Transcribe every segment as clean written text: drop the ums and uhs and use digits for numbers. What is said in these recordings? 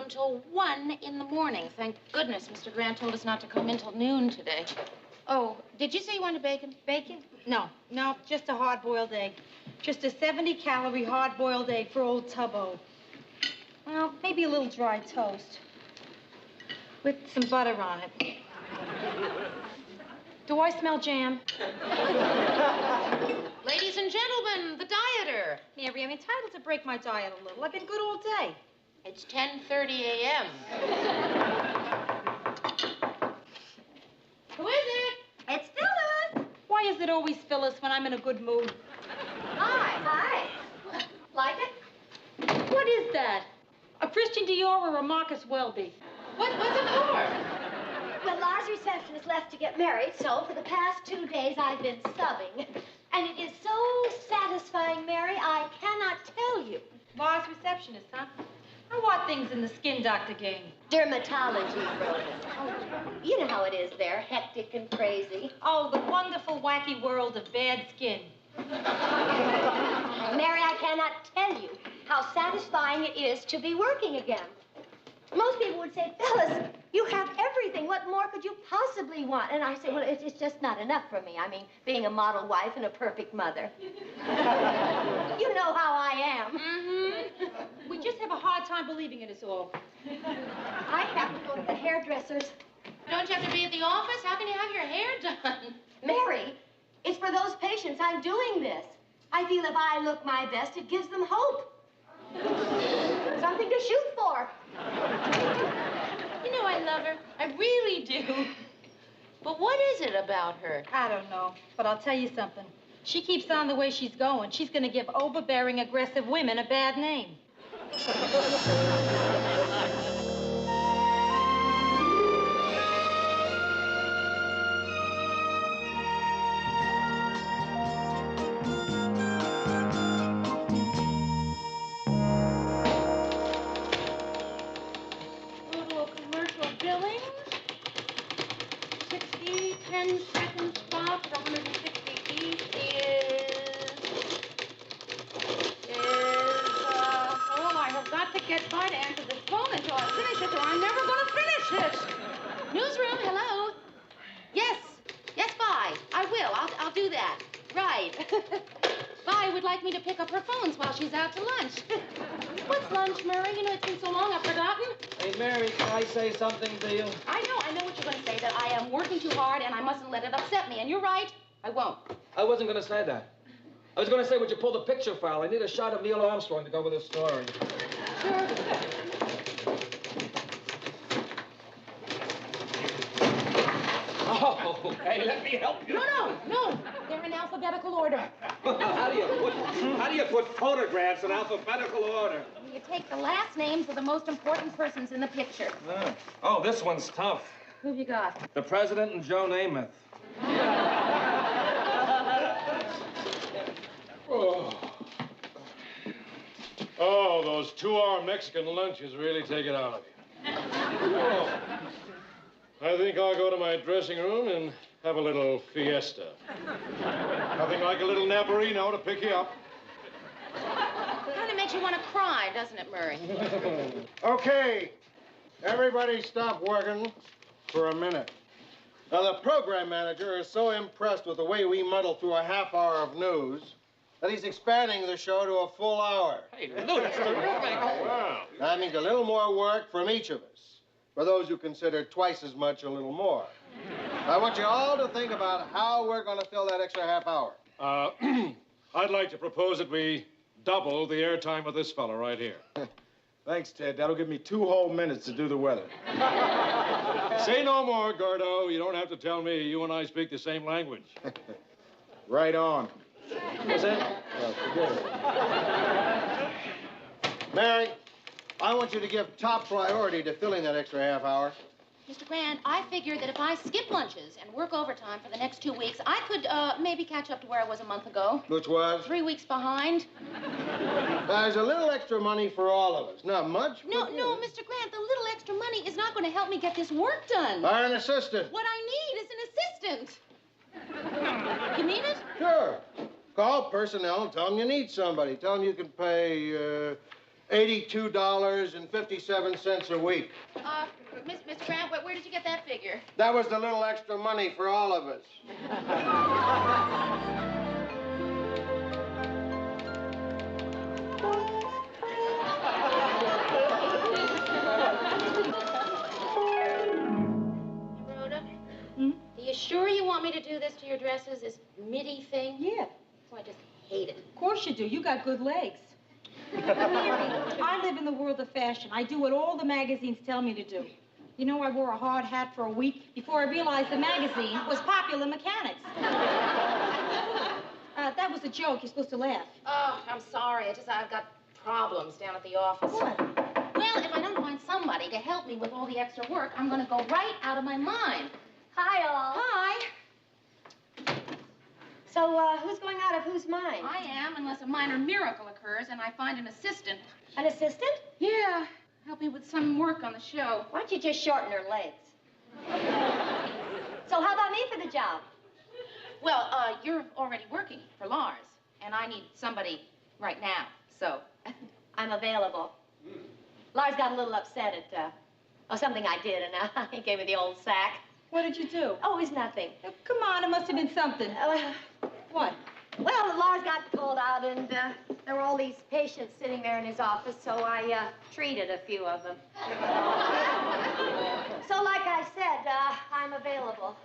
till 1 in the morning. Thank goodness Mr. Grant told us not to come in till noon today. Oh, did you say you wanted bacon? Bacon? No, just a hard-boiled egg. Just a 70-calorie hard-boiled egg for old Tubbo. Well, maybe a little dry toast with some butter on it. Do I smell jam? Ladies and gentlemen, the dieter. Mary, I'm entitled to break my diet a little. I've been good all day. It's 10:30 a.m. Who is it? It's Phyllis. Why is it always Phyllis when I'm in a good mood? Hi. Like it? What is that? A Christian Dior or a Marcus Welby? What's it for? Well, Lars' receptionist left to get married, so for the past 2 days I've been subbing. And it is so satisfying, Mary, I cannot tell you. Lars' receptionist, huh? I want things in the skin doctor game. Dermatology, Rhoda. Oh, you know how it is there, hectic and crazy. Oh, the wonderful, wacky world of bad skin. Mary, I cannot tell you how satisfying it is to be working again. Most people would say, Phyllis, you have everything. What more could you possibly want? And I say, well, it's just not enough for me. I mean, being a model wife and a perfect mother. You know how I am. Mm-hmm. We just have a hard time believing it is all. I have to go to the hairdresser's. Don't you have to be at the office? How can you have your hair done? Mary, it's for those patients I'm doing this. I feel if I look my best, it gives them hope. Something to shoot for. You know I love her. I really do. But what is it about her? I don't know, but I'll tell you something. She keeps on the way she's going. She's going to give overbearing, aggressive women a bad name. Newsroom, hello? Yes, Vi. I will. I'll do that. Right. Vi would like me to pick up her phones while she's out to lunch. What's lunch, Murray? You know, it's been so long I've forgotten. Hey, Mary, can I say something to you? I know what you're going to say, that I am working too hard and I mustn't let it upset me. And you're right, I won't. I wasn't going to say that. I was going to say, would you pull the picture file? I need a shot of Neil Armstrong to go with this story. Sure. Oh, hey, let me help you. No. They're in alphabetical order. How do you put photographs in alphabetical order? You take the last names of the most important persons in the picture. Oh, this one's tough. Who've you got? The president and Joe Namath. Oh, those 2-hour Mexican lunches really take it out of you. Oh. I think I'll go to my dressing room and have a little fiesta. Nothing like a little naparino to pick you up. Kind of makes you want to cry, doesn't it, Murray? Okay, everybody stop working for a minute. Now, the program manager is so impressed with the way we muddle through a half hour of news that he's expanding the show to a full hour. Hey, Lou, that's terrific. Wow. That means a little more work from each of us. For those who consider twice as much a little more. I want you all to think about how we're going to fill that extra half hour. I'd like to propose that we double the airtime of this fella right here. Thanks, Ted. That'll give me 2 whole minutes to do the weather. Say no more, Gordo. You don't have to tell me. You and I speak the same language. Right on. What's that? Well, forget it. Mary, I want you to give top priority to filling that extra half hour. Mr. Grant, I figured that if I skip lunches and work overtime for the next 2 weeks, I could maybe catch up to where I was a month ago. Which was? 3 weeks behind. There's a little extra money for all of us. Not much. No, Mr. Grant, the little extra money is not going to help me get this work done. Hire an assistant. What I need is an assistant. You need it? Sure. Call personnel and tell them you need somebody. Tell them you can pay $82.57 a week. Mr. Grant, where did you get that figure? That was the little extra money for all of us. Rhoda? Are you sure you want me to do this to your dresses, this midi thing? Yeah, Oh, I just hate it. of course you do. You got good legs. I live in the world of fashion. I do what all the magazines tell me to do. You know, I wore a hard hat for a week before I realized the magazine was Popular Mechanics. That was a joke. You're supposed to laugh. Oh, I'm sorry. I've got problems down at the office. What? Well, if I don't find somebody to help me with all the extra work, I'm going to go right out of my mind. Hi, all. Hi. So, who's going out of whose mind? I am, unless a minor miracle occurs and I find an assistant. An assistant? Yeah, help me with some work on the show. Why don't you just shorten her legs? So how about me for the job? Well, you're already working for Lars, and I need somebody right now, so. I'm available. Lars got a little upset at, something I did, and he gave me the old sack. What did you do? Oh, it's nothing. Oh, come on, it must have been something. What? Well, Lars got called out, and there were all these patients sitting there in his office, so I treated a few of them. So, like I said, I'm available.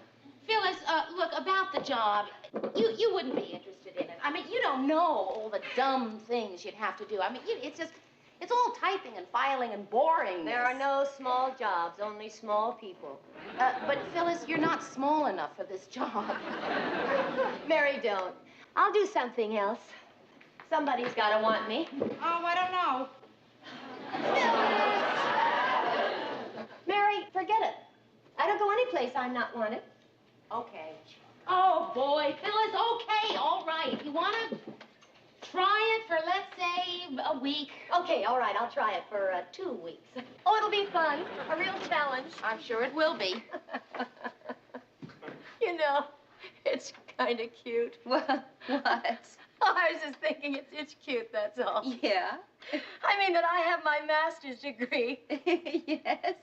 Phyllis, look, about the job, you wouldn't be interested in it. I mean, you don't know all the dumb things you'd have to do. I mean, it's all typing and filing and boring. There are no small jobs, only small people. But Phyllis, you're not small enough for this job. Mary, don't. I'll do something else. Somebody's got to want me. Oh, I don't know. Mary, forget it. I don't go any place I'm not wanted. Okay. Oh, boy. Phyllis, okay, all right. You want to try it for, let's say, a week? Okay, all right, I'll try it for 2 weeks. Oh, it'll be fun. A real challenge. I'm sure it will be. You know, it's kind of cute. What? I was just thinking it's cute, that's all. Yeah? I mean that I have my master's degree. Yes.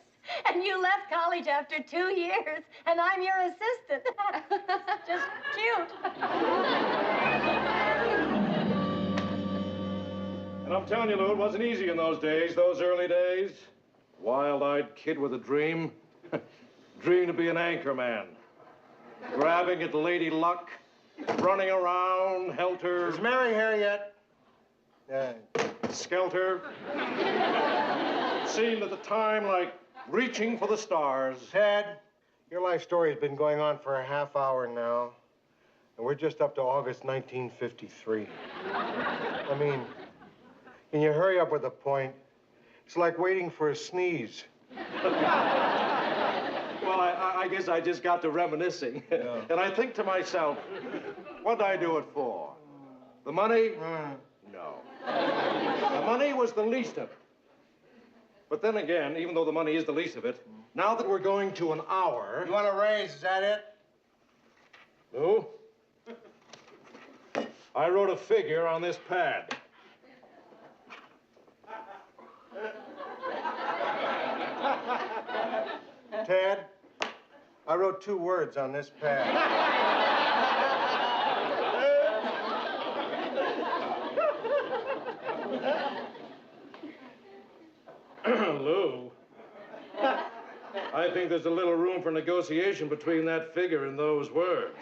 And you left college after 2 years, and I'm your assistant. Just cute. And I'm telling you, Lou, it wasn't easy in those days, those early days. Wild-eyed kid with a dream. Dream to be an anchor man. Grabbing at Lady Luck, running around, helter... Is Mary here yet? Yeah. Skelter. Seemed at the time like reaching for the stars. Ted, your life story has been going on for a half hour now, and we're just up to August 1953. I mean, can you hurry up with the point? It's like waiting for a sneeze. Well, I guess I just got to reminiscing. Yeah. And I think to myself, what'd I do it for? The money? No. The money was the least of it. But then again, even though the money is the least of it, now that we're going to an hour... You want a raise, is that it? Lou? I wrote a figure on this pad. Ted, I wrote 2 words on this pad. Lou, I think there's a little room for negotiation between that figure and those words.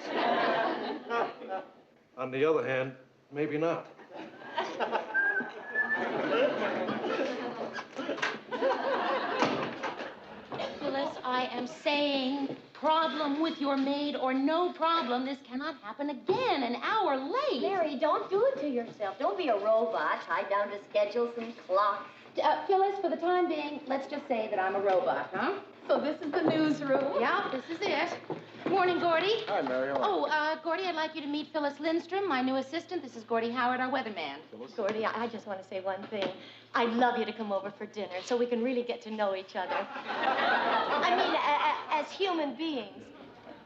On the other hand, maybe not. Phyllis, I am saying problem with your maid or no problem. This cannot happen again. An hour late. Mary, don't do it to yourself. Don't be a robot tied down to schedules and clocks. Phyllis, for the time being, let's just say that I'm a robot, huh? So this is the newsroom. Yeah, this is it. Morning, Gordy. Hi, Mary. Oh, Gordy, I'd like you to meet Phyllis Lindstrom, my new assistant. This is Gordy Howard, our weatherman. Gordy, I just want to say one thing. I'd love you to come over for dinner so we can really get to know each other. I mean, as human beings.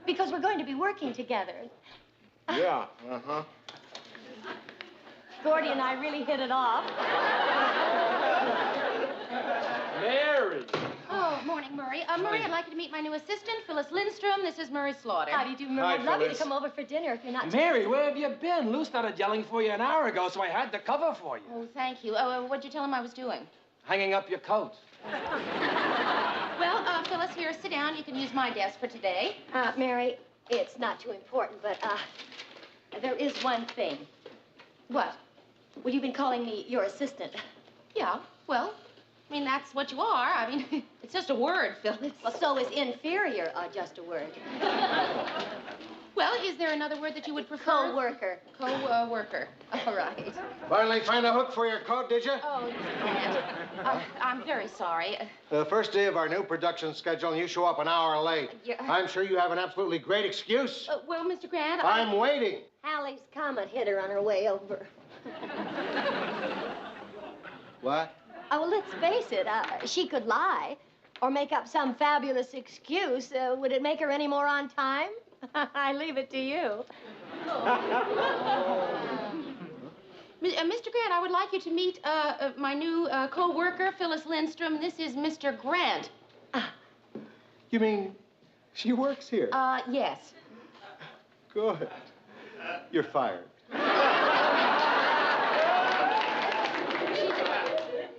Because we're going to be working together. Yeah, uh-huh. Gordy and I really hit it off. morning, Murray. Murray, I'd like you to meet my new assistant, Phyllis Lindstrom. This is Murray Slaughter. How do you do, Murray? Hi, I'd love you to Phyllis. come over for dinner if you're not... Mary, where have you been? Lou started yelling for you an hour ago, so I had to cover for you. Oh, thank you. What'd you tell him I was doing? Hanging up your coat. Well, Phyllis, here, sit down. You can use my desk for today. Mary, it's not too important, but, there is one thing. What? Well, you've been calling me your assistant. Yeah, well, I mean, that's what you are. I mean, it's just a word, Phyllis. Well, so is inferior just a word. Well, is there another word that you would prefer? Co-worker. Co-worker. All right. Finally find a hook for your coat, did you? Oh, Mr. Grant, I'm very sorry. The first day of our new production schedule, and you show up an hour late. Yeah. I'm sure you have an absolutely great excuse. Well, Mr. Grant, I'm waiting. Halley's Comet hit her on her way over. What? Oh, well, let's face it. She could lie or make up some fabulous excuse. Would it make her any more on time? I leave it to you. Mr. Grant, I would like you to meet my new co-worker, Phyllis Lindstrom. This is Mr. Grant. You mean she works here? Yes. Good. You're fired.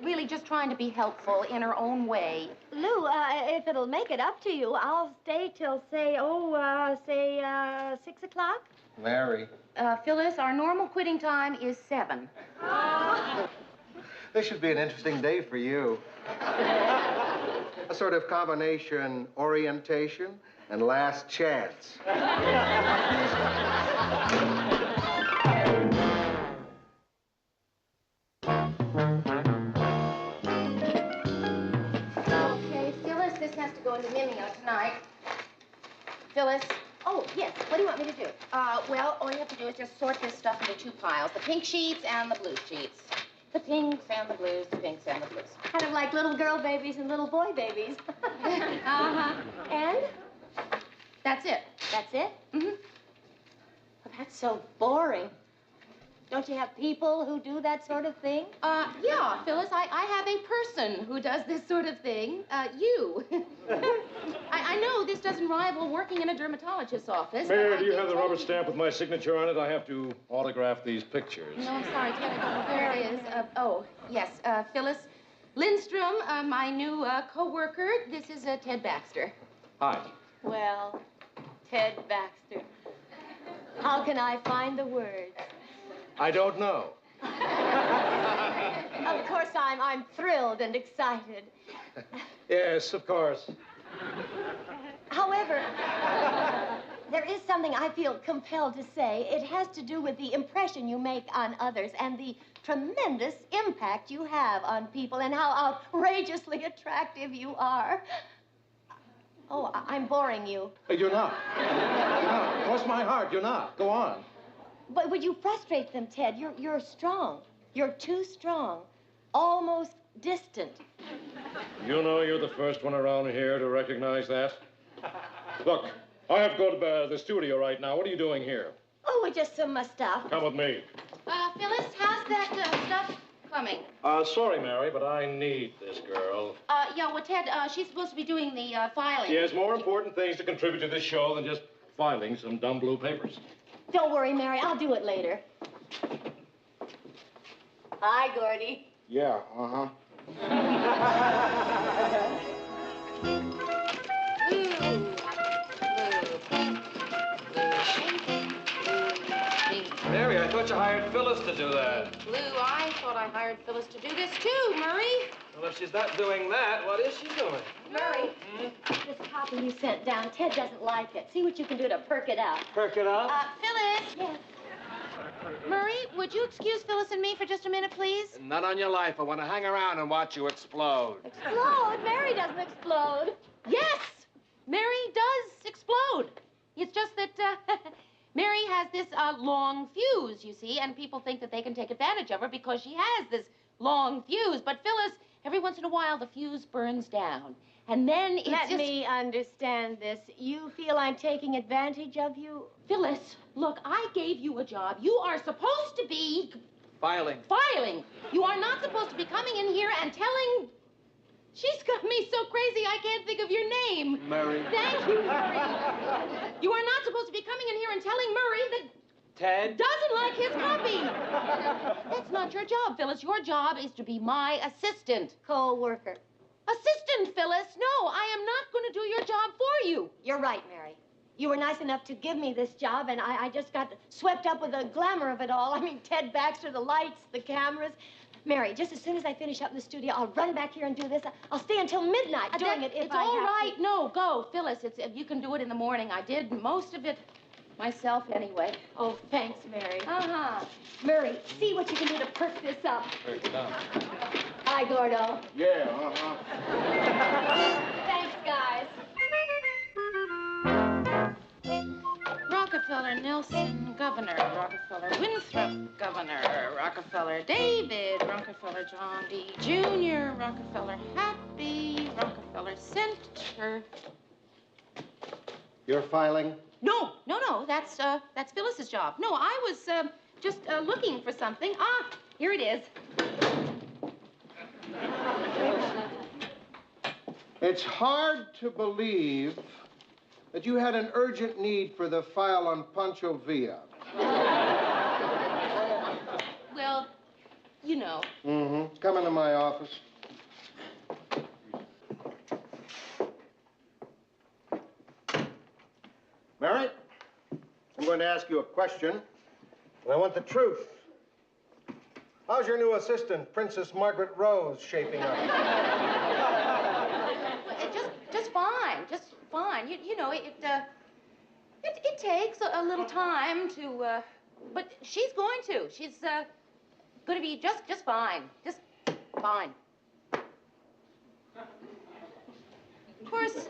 Really just trying to be helpful in her own way. Lou, if it'll make it up to you, I'll stay till, say, 6 o'clock. Mary. Phyllis, our normal quitting time is 7. This should be an interesting day for you. A sort of combination orientation and last chance. Okay, Phyllis, this has to go into Mimeo tonight. Phyllis? Oh, yes. What do you want me to do? Well, all you have to do is just sort this stuff into 2 piles, the pink sheets and the blue sheets. The pinks and the blues, the pinks and the blues. Kind of like little girl babies and little boy babies. Uh-huh. And? That's it. That's it? Mm-hmm. Well, that's so boring. Don't you have people who do that sort of thing? Yeah, Phyllis, I have a person who does this sort of thing. You. I know this doesn't rival working in a dermatologist's office. but Mary, I do you did have the tell rubber stamp with my signature on it? I have to autograph these pictures. No, I'm sorry, Ted, I don't know where it is. Oh, yes, Phyllis Lindstrom, my new co-worker. This is Ted Baxter. Hi. Well, Ted Baxter. How can I find the words? I don't know. Of course, I'm thrilled and excited. Yes, of course. However, there is something I feel compelled to say. It has to do with the impression you make on others and the tremendous impact you have on people and how outrageously attractive you are. Oh, I'm boring you. You're not. You're not. Cross my heart, you're not. Go on. But would you frustrate them, Ted? You're strong. You're too strong. Almost distant. You know you're the first one around here to recognize that. Look, I have to go to the studio right now. What are you doing here? Oh, just some stuff. Come with me. Phyllis, how's that stuff coming? Sorry, Mary, but I need this girl. Yeah, well, Ted, she's supposed to be doing the filing. She has more important things to contribute to this show than just filing some dumb blue papers. Don't worry, Mary. I'll do it later. Hi, Gordy. Yeah, uh-huh. Mary, I thought you hired Phyllis to do that. Blue, I thought I hired Phyllis to do this too, Murray. Well, if she's not doing that, what is she doing? Murray, this copy you sent down, Ted doesn't like it. See what you can do to perk it up. Perk it up? Phyllis. Yes. Murray, would you excuse Phyllis and me for just a minute, please? Not on your life. I want to hang around and watch you explode. Explode? Mary doesn't explode. Yes, Mary does explode. It's just that Mary has this long fuse, you see, and people think that they can take advantage of her because she has this long fuse. But Phyllis, every once in a while, the fuse burns down. And then it's Let me understand this. You feel I'm taking advantage of you? Phyllis, look, I gave you a job. You are supposed to be Filing. filing. You are not supposed to be coming in here and telling... She's got me so crazy I can't think of your name. Murray. Thank you, Murray. You are not supposed to be coming in here and telling Murray that Ted? doesn't like his copy. That's not your job, Phyllis. Your job is to be my assistant. Co-worker. Assistant, Phyllis. No, I am not going to do your job for you. You're right, Mary. You were nice enough to give me this job, and I just got swept up with the glamour of it all. I mean, Ted Baxter, the lights, the cameras. Mary, just as soon as I finish up in the studio, I'll run back here and do this. I'll stay until midnight doing it if it's I all have right. to. No, go, Phyllis. You can do it in the morning. I did most of it myself anyway. Oh, thanks, Mary. Uh-huh. Mary, see what you can do to perk this up. Break it down. Hi, Gordo. Yeah, uh-huh. Thanks, guys. Rockefeller Nelson, Governor. Rockefeller Winthrop, Governor. Rockefeller David. Rockefeller John D. Jr. Rockefeller Happy. Rockefeller Center. You're filing? No. That's Phyllis's job. No, I was just looking for something. Ah, here it is. It's hard to believe that you had an urgent need for the file on Pancho Villa. Well, you know. Mm-hmm. Come into my office. Mary, I'm going to ask you a question, and I want the truth. How's your new assistant, Princess Margaret Rose, shaping up? Just fine. Just fine. You know, it takes a little time to, but she's going to. She's going to be just fine. Just fine. Of course,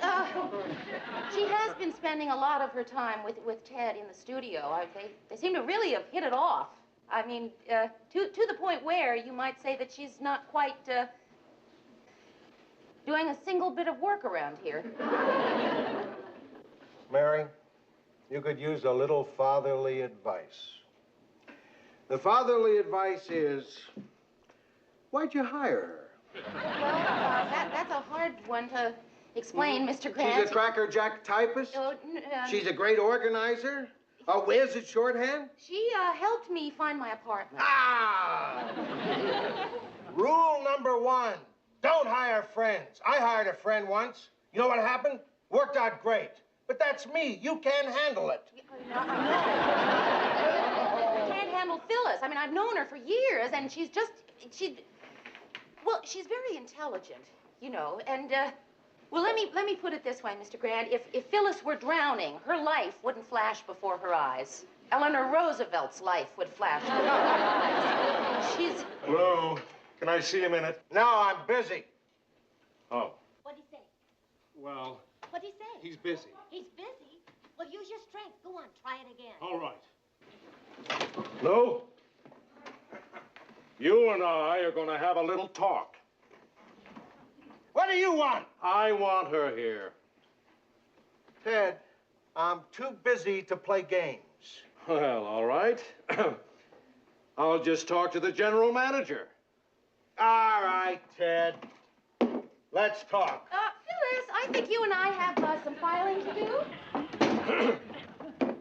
she has been spending a lot of her time with Ted in the studio. They seem to really have hit it off. I mean, to the point where you might say that she's not quite doing a single bit of work around here. Mary, you could use a little fatherly advice. The fatherly advice is, why'd you hire her? Well, that's a hard one to explain, Mr. Grant. She's a crackerjack typist. She's a great organizer. A whiz at shorthand. She helped me find my apartment. Ah! Rule number 1, don't hire friends. I hired a friend once. You know what happened? Worked out great. But that's me. You can't handle it. I can't handle Phyllis. I mean, I've known her for years, and she's very intelligent, you know, and, well, let me put it this way, Mr. Grant. If Phyllis were drowning, her life wouldn't flash before her eyes. Eleanor Roosevelt's life would flash before her eyes. She's... Lou, can I see a minute? No, I'm busy. Oh. What'd he say? Well, What'd he say? he's busy. He's busy? Well, use your strength. Go on, try it again. All right. Lou, you and I are going to have a little talk. What do you want? I want her here. Ted, I'm too busy to play games. Well, all right. I'll just talk to the general manager. All right, Ted. Let's talk. Phyllis, I think you and I have some filing to do.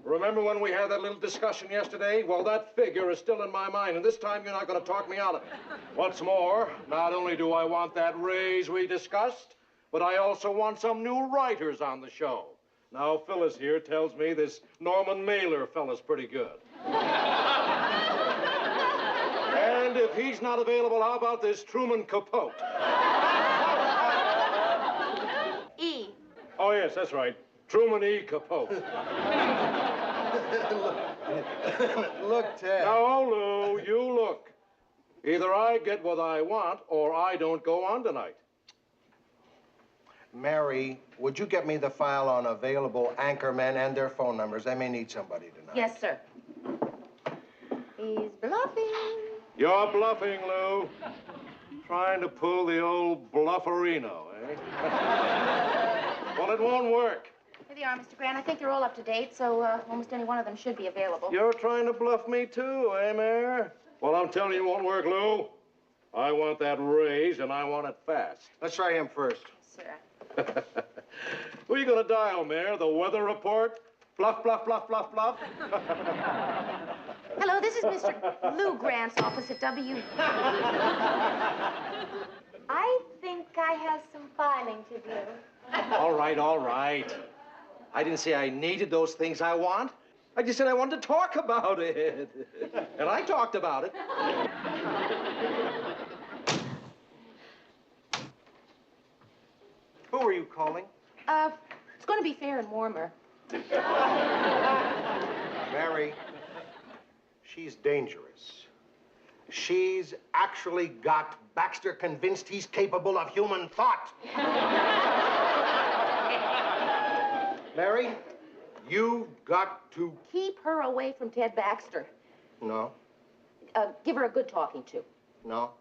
Remember when we had that little discussion yesterday? Well, that figure is still in my mind, and this time you're not going to talk me out of it. What's more, not only do I want that raise we discussed, but I also want some new writers on the show. Now, Phyllis here tells me this Norman Mailer fella's pretty good. And if he's not available, how about this Truman Capote? E. Oh, yes, that's right. Truman E. Capote. Look, Ted. Now, Lou, you look. Either I get what I want, or I don't go on tonight. Mary, would you get me the file on available anchormen and their phone numbers? I may need somebody tonight. Yes, sir. He's bluffing. You're bluffing, Lou. Trying to pull the old blufferino, eh? Well, it won't work. Here they are, Mr. Grant. I think they're all up to date, so almost any one of them should be available. You're trying to bluff me, too, eh, Mayor? Well, I'm telling you, it won't work, Lou. I want that raise, and I want it fast. Let's try him first. Sir. you gonna dial, Mayor? The weather report? Fluff, fluff, fluff, fluff, fluff? Hello, this is Mr. Lou Grant's office at W. I think I have some filing to do. All right, all right. I didn't say I needed those things I want. I just said I wanted to talk about it. And I talked about it. Who are you calling? It's going to be fair and warmer. Mary, she's dangerous. She's actually got Baxter convinced he's capable of human thought. Mary, you've got to... Keep her away from Ted Baxter. No, Give her a good talking to. no,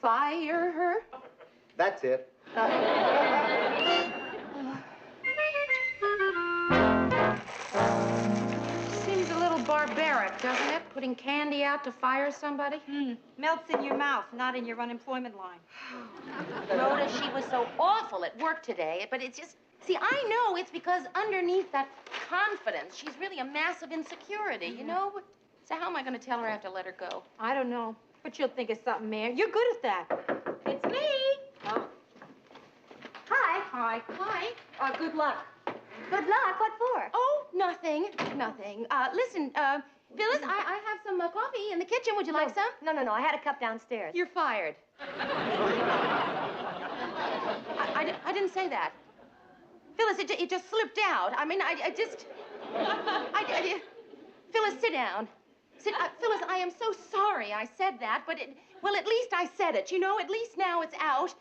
Fire her. that's it. Seems a little barbaric, doesn't it? Putting candy out to fire somebody. Melts in your mouth, not in your unemployment line. Rhoda, she was so awful at work today, but it's just... See, I know it's because underneath that confidence, she's really a massive insecurity, you know? So how am I going to tell her I have to let her go? I don't know, but you'll think of something, Mayor. You're good at that. It's me. Oh. Hi. Hi. Hi. Good luck. Good luck. What for? Oh, nothing. Nothing. Listen, Phyllis, I have some coffee in the kitchen. Would you like some? No. I had a cup downstairs. You're fired. I didn't say that. Phyllis, it just slipped out. I mean, Phyllis, sit down. Phyllis, I am so sorry I said that, but well, at least I said it, you know? At least now it's out.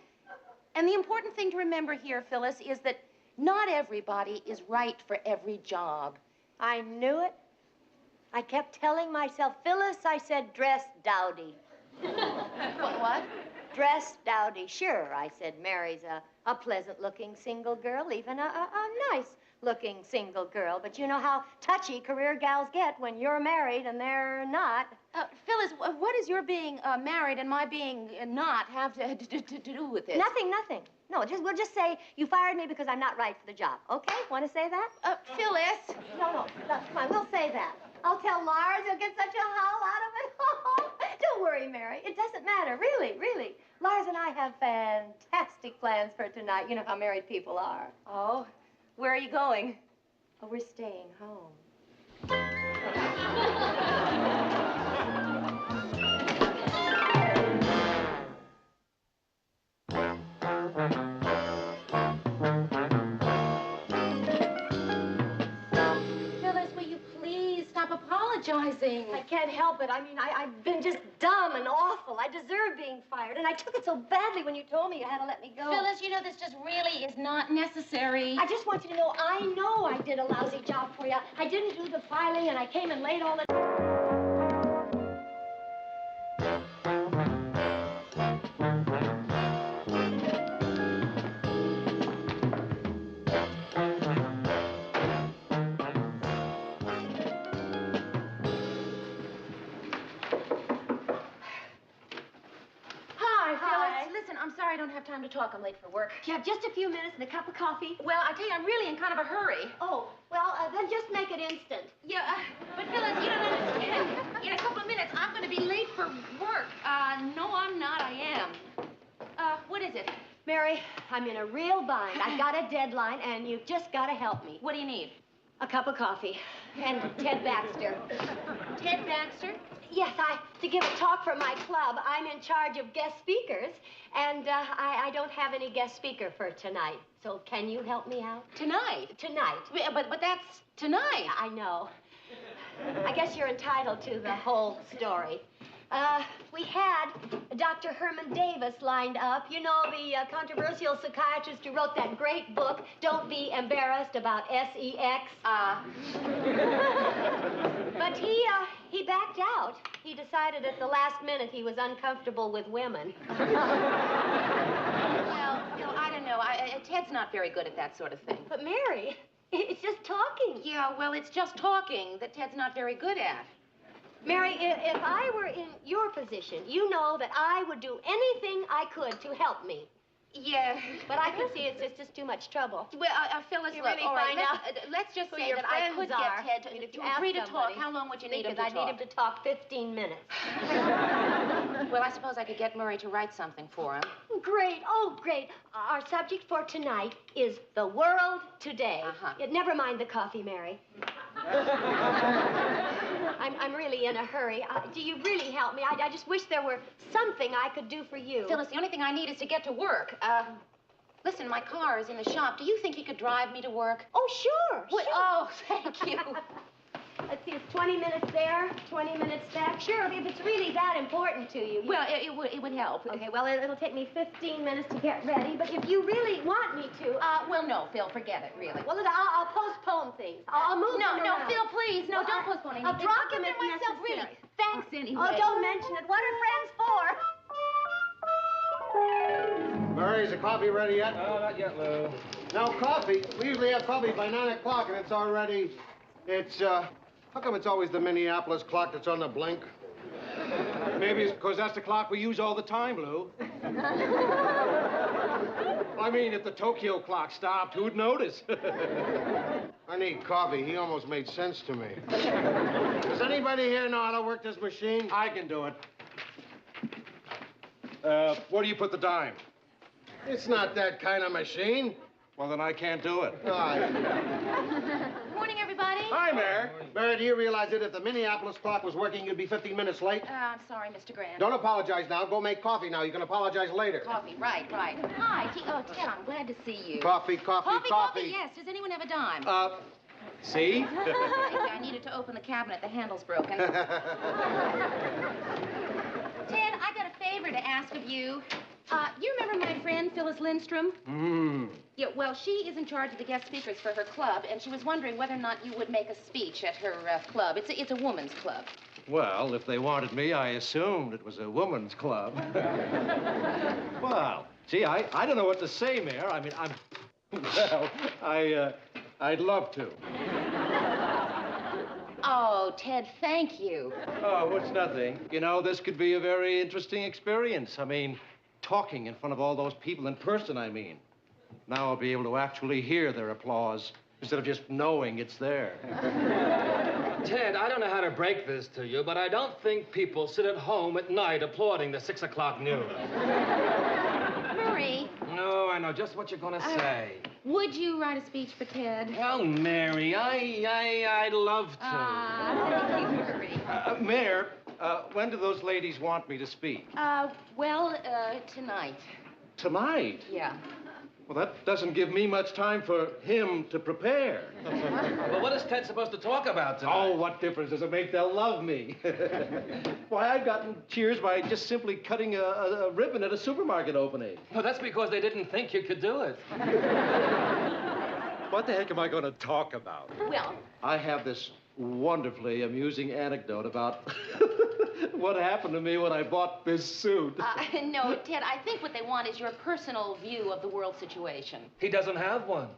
And the important thing to remember here, Phyllis, is that not everybody is right for every job. I knew it. I kept telling myself, Phyllis, I said, dress dowdy. What? Dress dowdy. Sure, I said, Mary's a pleasant-looking single girl, even a nice-looking single girl. But you know how touchy career gals get when you're married and they're not. Phyllis, what does your being married and my being not have to do with it? Nothing. No, we'll just say you fired me because I'm not right for the job. Okay? Want to say that? Phyllis. No, come on, we'll say that. I'll tell Lars he'll get such a howl out of it. Don't worry, Mary. It doesn't matter, really. Lars and I have fantastic plans for tonight. You know how married people are. Oh, where are you going? Oh, we're staying home. Phyllis, will you please stop apologizing? I can't help it. I mean, I've been just dumb and awful. I deserve being fired, and I took it so badly when you told me you had to let me go. Phyllis, you know, this just really is not necessary. I just want you to know I did a lousy job for you. I didn't do the filing, and I came in late all the time. Listen, I'm sorry I don't have time to talk. I'm late for work. You have just a few minutes and a cup of coffee? Well, I tell you, I'm really in kind of a hurry. Oh, well, then just make it instant. Yeah, but Phyllis, you don't understand. In a couple of minutes, I'm going to be late for work. No, I'm not. I am. What is it? Mary, I'm in a real bind. I've got a deadline, and you've just got to help me. What do you need? A cup of coffee. And Ted Baxter. Ted Baxter? Yes, to give a talk for my club. I'm in charge of guest speakers, and I don't have any guest speaker for tonight. So can you help me out? Tonight? Tonight. But that's tonight. I know. I guess you're entitled to the whole story. We had Dr. Herman Davis lined up. You know, the controversial psychiatrist who wrote that great book, Don't Be Embarrassed, about SEX. But he backed out. He decided at the last minute he was uncomfortable with women. Well, I don't know. Ted's not very good at that sort of thing. But Mary, it's just talking. Yeah, well, it's just talking that Ted's not very good at. Mary, if I were in your position, you know that I would do anything I could to help me. Yeah. But I can see it's just too much trouble. Well, Phyllis, You look, really all right, find out let's just who say your that I friends could are. get Ted I mean, if to you ask agree to talk. somebody, How long would you need him to Because talk? I need him to talk 15 minutes. Well, I suppose I could get Murray to write something for him. Great. Oh, great. Our subject for tonight is the world today. Never mind the coffee, Mary. I'm really in a hurry. Do you really help me? I just wish there were something I could do for you. Phyllis, the only thing I need is to get to work. Listen, my car is in the shop. Do you think you could drive me to work? Oh, sure. What? Sure. Oh, thank you. Let's see, it's 20 minutes there, 20 minutes back. Sure, if it's really that important to you. Well, it would help. Okay, well, it'll take me 15 minutes to get ready, but if you really want me to... Well, no, Phil, forget it, really. Well, I'll postpone things. I'll move them No, around. Phil, please. No, Well, don't postpone anything. I'll drop them I'll if myself, really. necessary. Thanks, anyway. Oh, don't mention it. What are friends for? Mary, is the coffee ready yet? No, not yet, Lou. No, coffee. We usually have coffee by 9 o'clock, and it's already... How come it's always the Minneapolis clock that's on the blink? Maybe it's because that's the clock we use all the time, Lou. I mean, if the Tokyo clock stopped, who'd notice? I need coffee. He almost made sense to me. Does anybody here know how to work this machine? I can do it. Where do you put the dime? It's not that kind of machine. Well, then I can't do it. Morning, everybody. Hi, Mayor. Mary, do you realize that if the Minneapolis clock was working, you'd be 15 minutes late? I'm sorry, Mr. Grant. Don't apologize now. Go make coffee now. You can apologize later. Coffee, right. Hi, Ted, I'm glad to see you. Coffee. Coffee, yes. Does anyone have a dime? See? I needed to open the cabinet. The handle's broken. Ted, I got a favor to ask of you. You remember my friend, Phyllis Lindstrom? Yeah, well, she is in charge of the guest speakers for her club, and she was wondering whether or not you would make a speech at her club. It's a woman's club. Well, if they wanted me, I assumed it was a woman's club. Well, gee, I don't know what to say, Mayor. I mean, I'd love to. Oh, Ted, thank you. Oh, it's nothing. You know, this could be a very interesting experience. I mean, talking in front of all those people in person, I mean. Now I'll be able to actually hear their applause instead of just knowing it's there. Ted, I don't know how to break this to you, but I don't think people sit at home at night applauding the 6 o'clock news. Murray. No, I know just what you're going to say. Would you write a speech for Ted? Oh, Mary, I'd love to. Thank you, Murray. Mayor, when do those ladies want me to speak? Well, tonight. Tonight? Yeah. Well, that doesn't give me much time for him to prepare. Well, what is Ted supposed to talk about tonight? Oh, what difference does it make? They'll love me. Why, I've gotten cheers by just simply cutting a ribbon at a supermarket opening. Well, that's because they didn't think you could do it. What the heck am I going to talk about? Well, I have this wonderfully amusing anecdote about what happened to me when I bought this suit. no, Ted, I think what they want is your personal view of the world situation. He doesn't have one.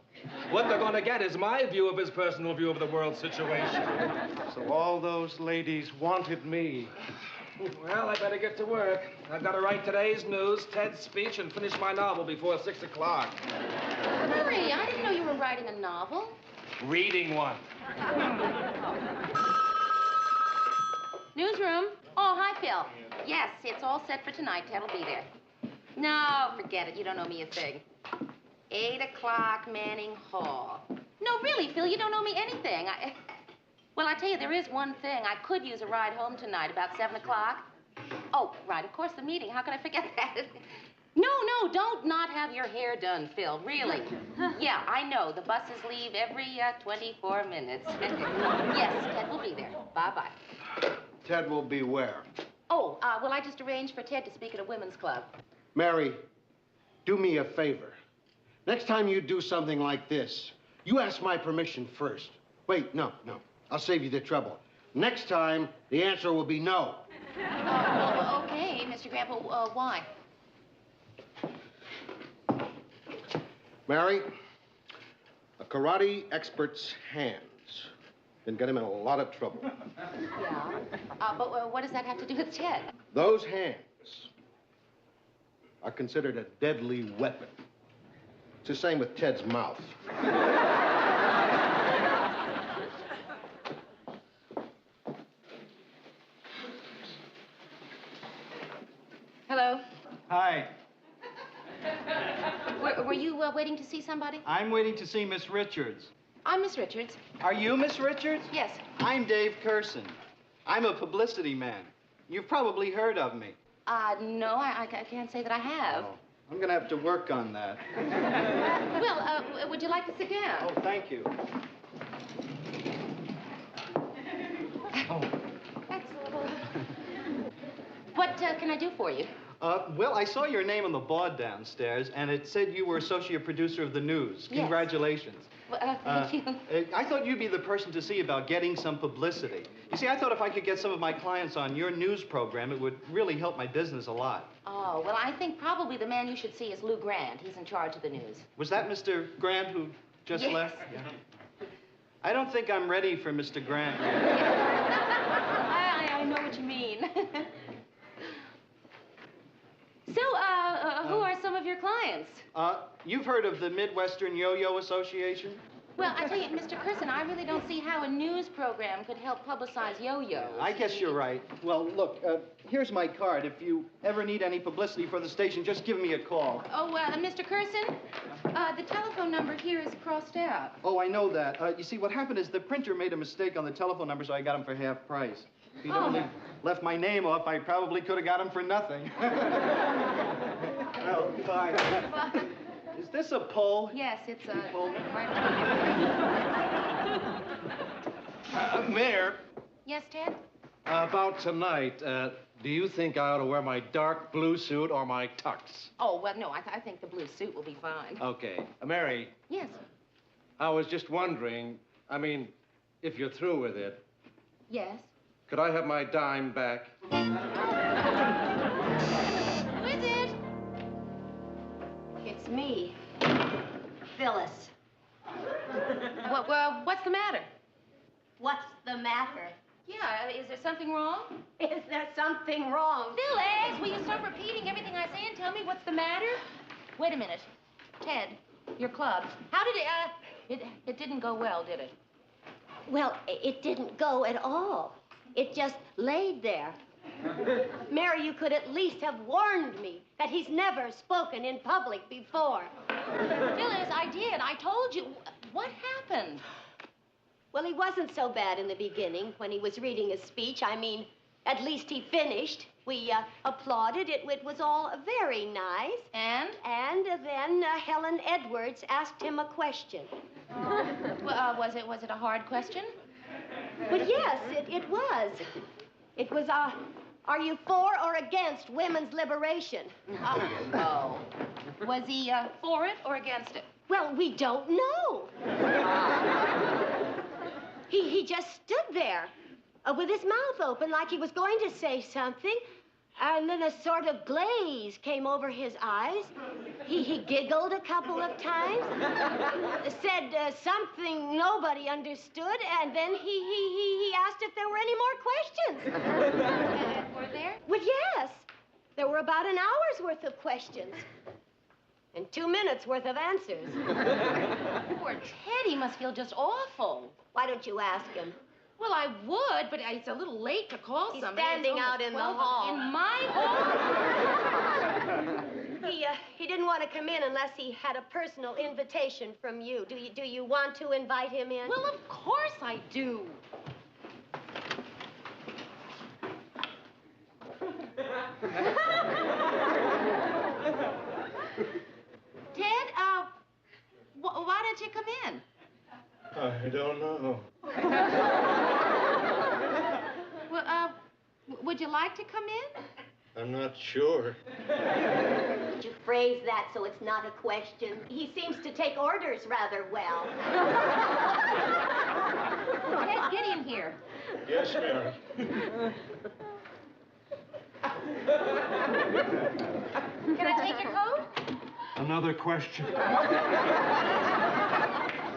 What they're going to get is my view of his personal view of the world situation. So all those ladies wanted me. Well, I better get to work. I've got to write today's news, Ted's speech, and finish my novel before 6 o'clock. Murray, I didn't know you were writing a novel. Reading one. Newsroom. Oh, hi, Phil. Yes, it's all set for tonight. Ted'll be there. No, forget it. You don't know me a thing. 8 o'clock, Manning Hall. No, really, Phil, you don't know me anything. Well, I tell you, there is one thing. I could use a ride home tonight about 7 o'clock. Oh, right, of course, the meeting. How could I forget that? No, don't not have your hair done, Phil, really. Yeah, I know. The buses leave every 24 minutes. Yes, Ted will be there. Bye-bye. Ted will be where? Oh, well, I just arranged for Ted to speak at a women's club. Mary, do me a favor. Next time you do something like this, you ask my permission first. Wait, no. I'll save you the trouble. Next time, the answer will be no. Okay, Mr. Grandpa, why? Mary, a karate expert's hands can get him in a lot of trouble. Yeah. But what does that have to do with Ted? Those hands are considered a deadly weapon. It's the same with Ted's mouth. Hello. Hi. Were you waiting to see somebody? I'm waiting to see Miss Richards. I'm Miss Richards. Are you Miss Richards? Yes. I'm Dave Curson. I'm a publicity man. You've probably heard of me. No, I can't say that I have. Oh, I'm gonna have to work on that. Well, would you like to sit down? Oh, thank you. Oh. Excellent. What can I do for you? Well, I saw your name on the board downstairs, and it said you were associate producer of the news. Yes. Congratulations. Well, thank you. I thought you'd be the person to see about getting some publicity. You see, I thought if I could get some of my clients on your news program, it would really help my business a lot. Oh, well, I think probably the man you should see is Lou Grant. He's in charge of the news. Was that Mr. Grant who just Yes. left? Yeah. I don't think I'm ready for Mr. Grant yet. I know what you mean. So, who are some of your clients? You've heard of the Midwestern Yo-Yo Association? Well, I tell you, Mr. Curson, I really don't see how a news program could help publicize yo-yos. I guess you're right. Well, look, here's my card. If you ever need any publicity for the station, just give me a call. Oh, Mr. Curson, the telephone number here is crossed out. Oh, I know that. You see, what happened is the printer made a mistake on the telephone number, so I got them for half price. If he'd only left my name off, I probably could have got them for nothing. Well, bye. Is this a pull? Yes, it's a... Pull? Mayor, Yes, Ted? about tonight, do you think I ought to wear my dark blue suit or my tux? Oh, well, no, I think the blue suit will be fine. Okay. Mary, Yes. I was just wondering, I mean, if you're through with it, Yes. could I have my dime back? Who is it? It's me, Phyllis. What's the matter? What's the matter? Yeah, is there something wrong? Is there something wrong? Phyllis, will you stop repeating everything I say and tell me what's the matter? Wait a minute. Ted, your club. How did it didn't go well, did it? Well, it didn't go at all. It just laid there. Mary, you could at least have warned me that he's never spoken in public before. Phyllis, I did. I told you. What happened? Well, he wasn't so bad in the beginning when he was reading his speech. I mean, at least he finished. We applauded. It was all very nice. And? And then Helen Edwards asked him a question. Was it a hard question? But yes, it was. It was, are you for or against women's liberation? Oh. Was he for it or against it? Well, we don't know. He just stood there with his mouth open like he was going to say something, and then a sort of glaze came over his eyes. He giggled a couple of times, said something nobody understood, and then he asked if there were any more questions. Were there? Well, yes. There were about an hour's worth of questions. And 2 minutes worth of answers. Poor Teddy must feel just awful. Why don't you ask him? Well, I would, but it's a little late to call He's somebody. standing It's out almost in the 12 hall. In my hall? He didn't want to come in unless he had a personal invitation from you. Do you want to invite him in? Well, of course I do. Ted, why don't you come in? I don't know. Well, would you like to come in? I'm not sure. Could you phrase that so it's not a question? He seems to take orders rather well. Ted, get in here. Yes, Mary. Can I take your coat? Another question.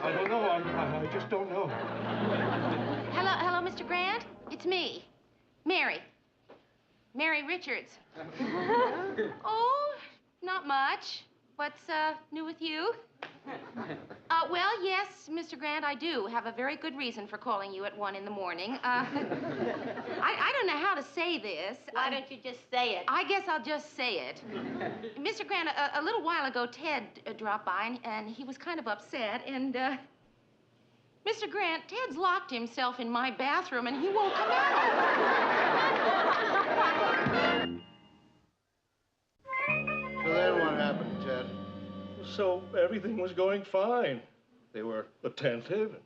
I don't know. I just don't know. Hello, Mr. Grant. It's me, Mary. Mary Richards. Oh, Not much. What's new with you? Well, yes, Mr. Grant, I do have a very good reason for calling you at 1 in the morning. I don't know how to say this. Why don't you just say it? I guess I'll just say it. Mr. Grant, a little while ago, Ted dropped by, and he was kind of upset, and, Mr. Grant, Ted's locked himself in my bathroom, and he won't come out. So then what happened, Ted? So everything was going fine. They were attentive and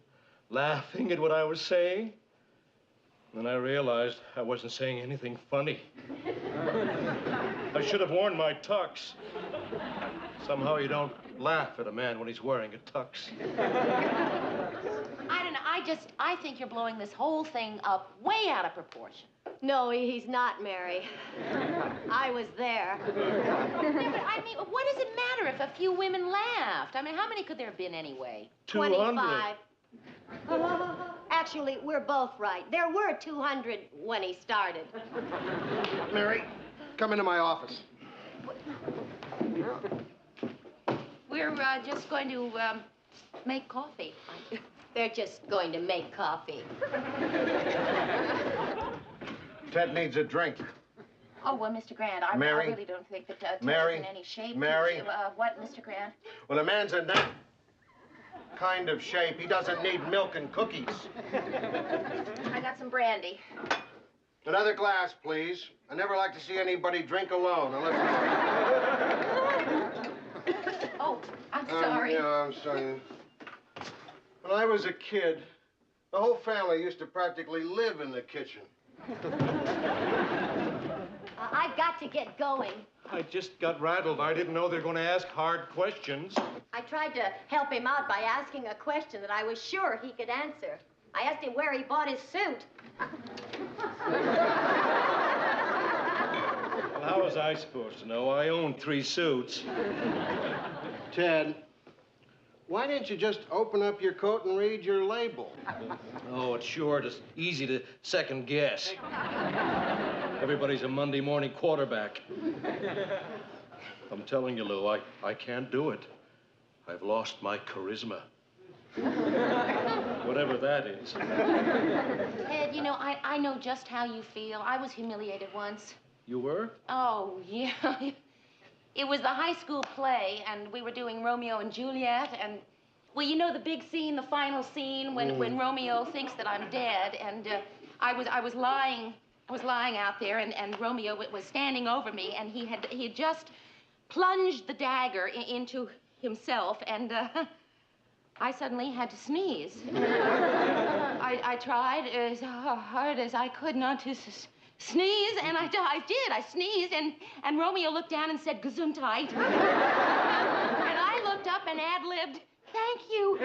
laughing at what I was saying. Then I realized I wasn't saying anything funny. I should have worn my tux. Somehow you don't laugh at a man when he's wearing a tux. I don't know. I think you're blowing this whole thing up way out of proportion. No, he's not, Mary. I was there. Yeah, but I mean, what does it matter if a few women laughed? I mean, how many could there have been anyway? 25. Actually, we're both right. There were 200 when he started. Mary, come into my office. We're just going to make coffee. They're just going to make coffee. Ted needs a drink. Oh, well, Mr. Grant, I Mary? really don't think that Ted Mary? is in any shape. Mary? What, Mr. Grant? When a man's in that kind of shape, he doesn't need milk and cookies. I got some brandy. Another glass, please. I never like to see anybody drink alone unless Oh, I'm sorry. Yeah, I'm sorry. When I was a kid, the whole family used to practically live in the kitchen. I've got to get going. I just got rattled. I didn't know they were going to ask hard questions. I tried to help him out by asking a question that I was sure he could answer. I asked him where he bought his suit. Well, how was I supposed to know? I own 3 suits. Ted, why didn't you just open up your coat and read your label? Oh, it's sure just easy to second guess. Everybody's a Monday morning quarterback. I'm telling you, Lou, I can't do it. I've lost my charisma. Whatever that is. Ted, you know, I know just how you feel. I was humiliated once. You were? Oh, yeah. It was the high school play, and we were doing Romeo and Juliet, and, well, you know the big scene, the final scene, when Romeo thinks that I'm dead, and I was lying out there, and Romeo was standing over me, and he had just plunged the dagger into himself, and I suddenly had to sneeze. I tried as hard as I could not to sneeze, and I did. I sneezed, and Romeo looked down and said, Gesundheit. And I looked up and ad-libbed, thank you.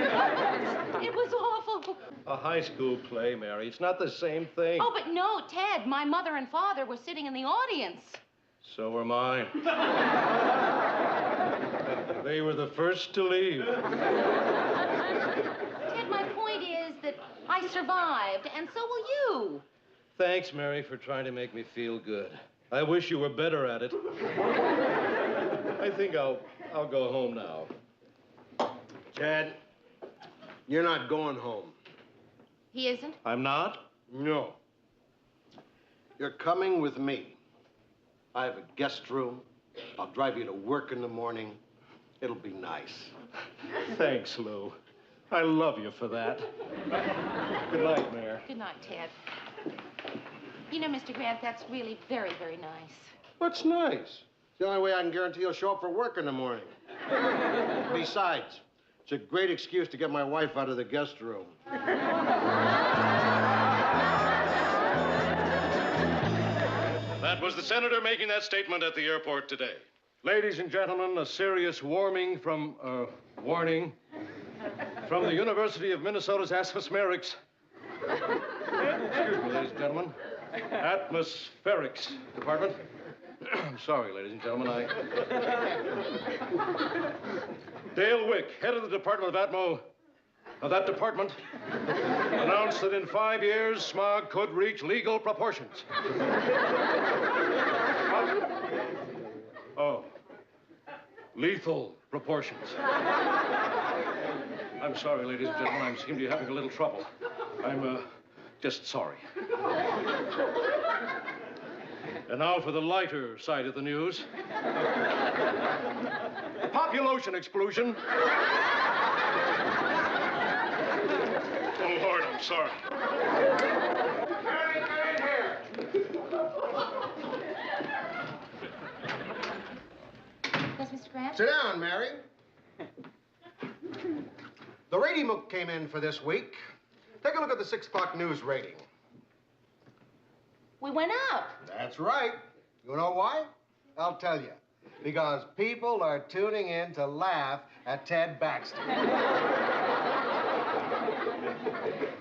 It was awful. A high school play, Mary. It's not the same thing. Oh, but no, Ted, my mother and father were sitting in the audience. So were mine. They were the first to leave. Ted, my point is that I survived, and so will you. Thanks, Mary, for trying to make me feel good. I wish you were better at it. I think I'll go home now. Ted, you're not going home. He isn't? I'm not? No. You're coming with me. I have a guest room. I'll drive you to work in the morning. It'll be nice. Thanks, Lou. I love you for that. Good night, Mayor. Good night, Ted. You know, Mr. Grant, that's really very, very nice. What's nice? It's the only way I can guarantee you'll show up for work in the morning. Besides, it's a great excuse to get my wife out of the guest room. That was the senator making that statement at the airport today. Ladies and gentlemen, a serious warning from the University of Minnesota's Atmospherics. Excuse me, ladies and gentlemen. Atmospherics Department. I'm sorry, ladies and gentlemen, Dale Wick, head of the Department of that department, announced that in 5 years, smog could reach legal proportions. Oh. lethal proportions. I'm sorry, ladies and gentlemen. I seem to be having a little trouble. I'm just sorry. And now for the lighter side of the news. Population explosion. Oh, Lord, I'm sorry. Mary, get in here. Yes, Mr. Grant? Sit down, Mary. The rating book came in for this week. Take a look at the 6 o'clock news rating. We went up. That's right. You know why? I'll tell you. Because people are tuning in to laugh at Ted Baxter.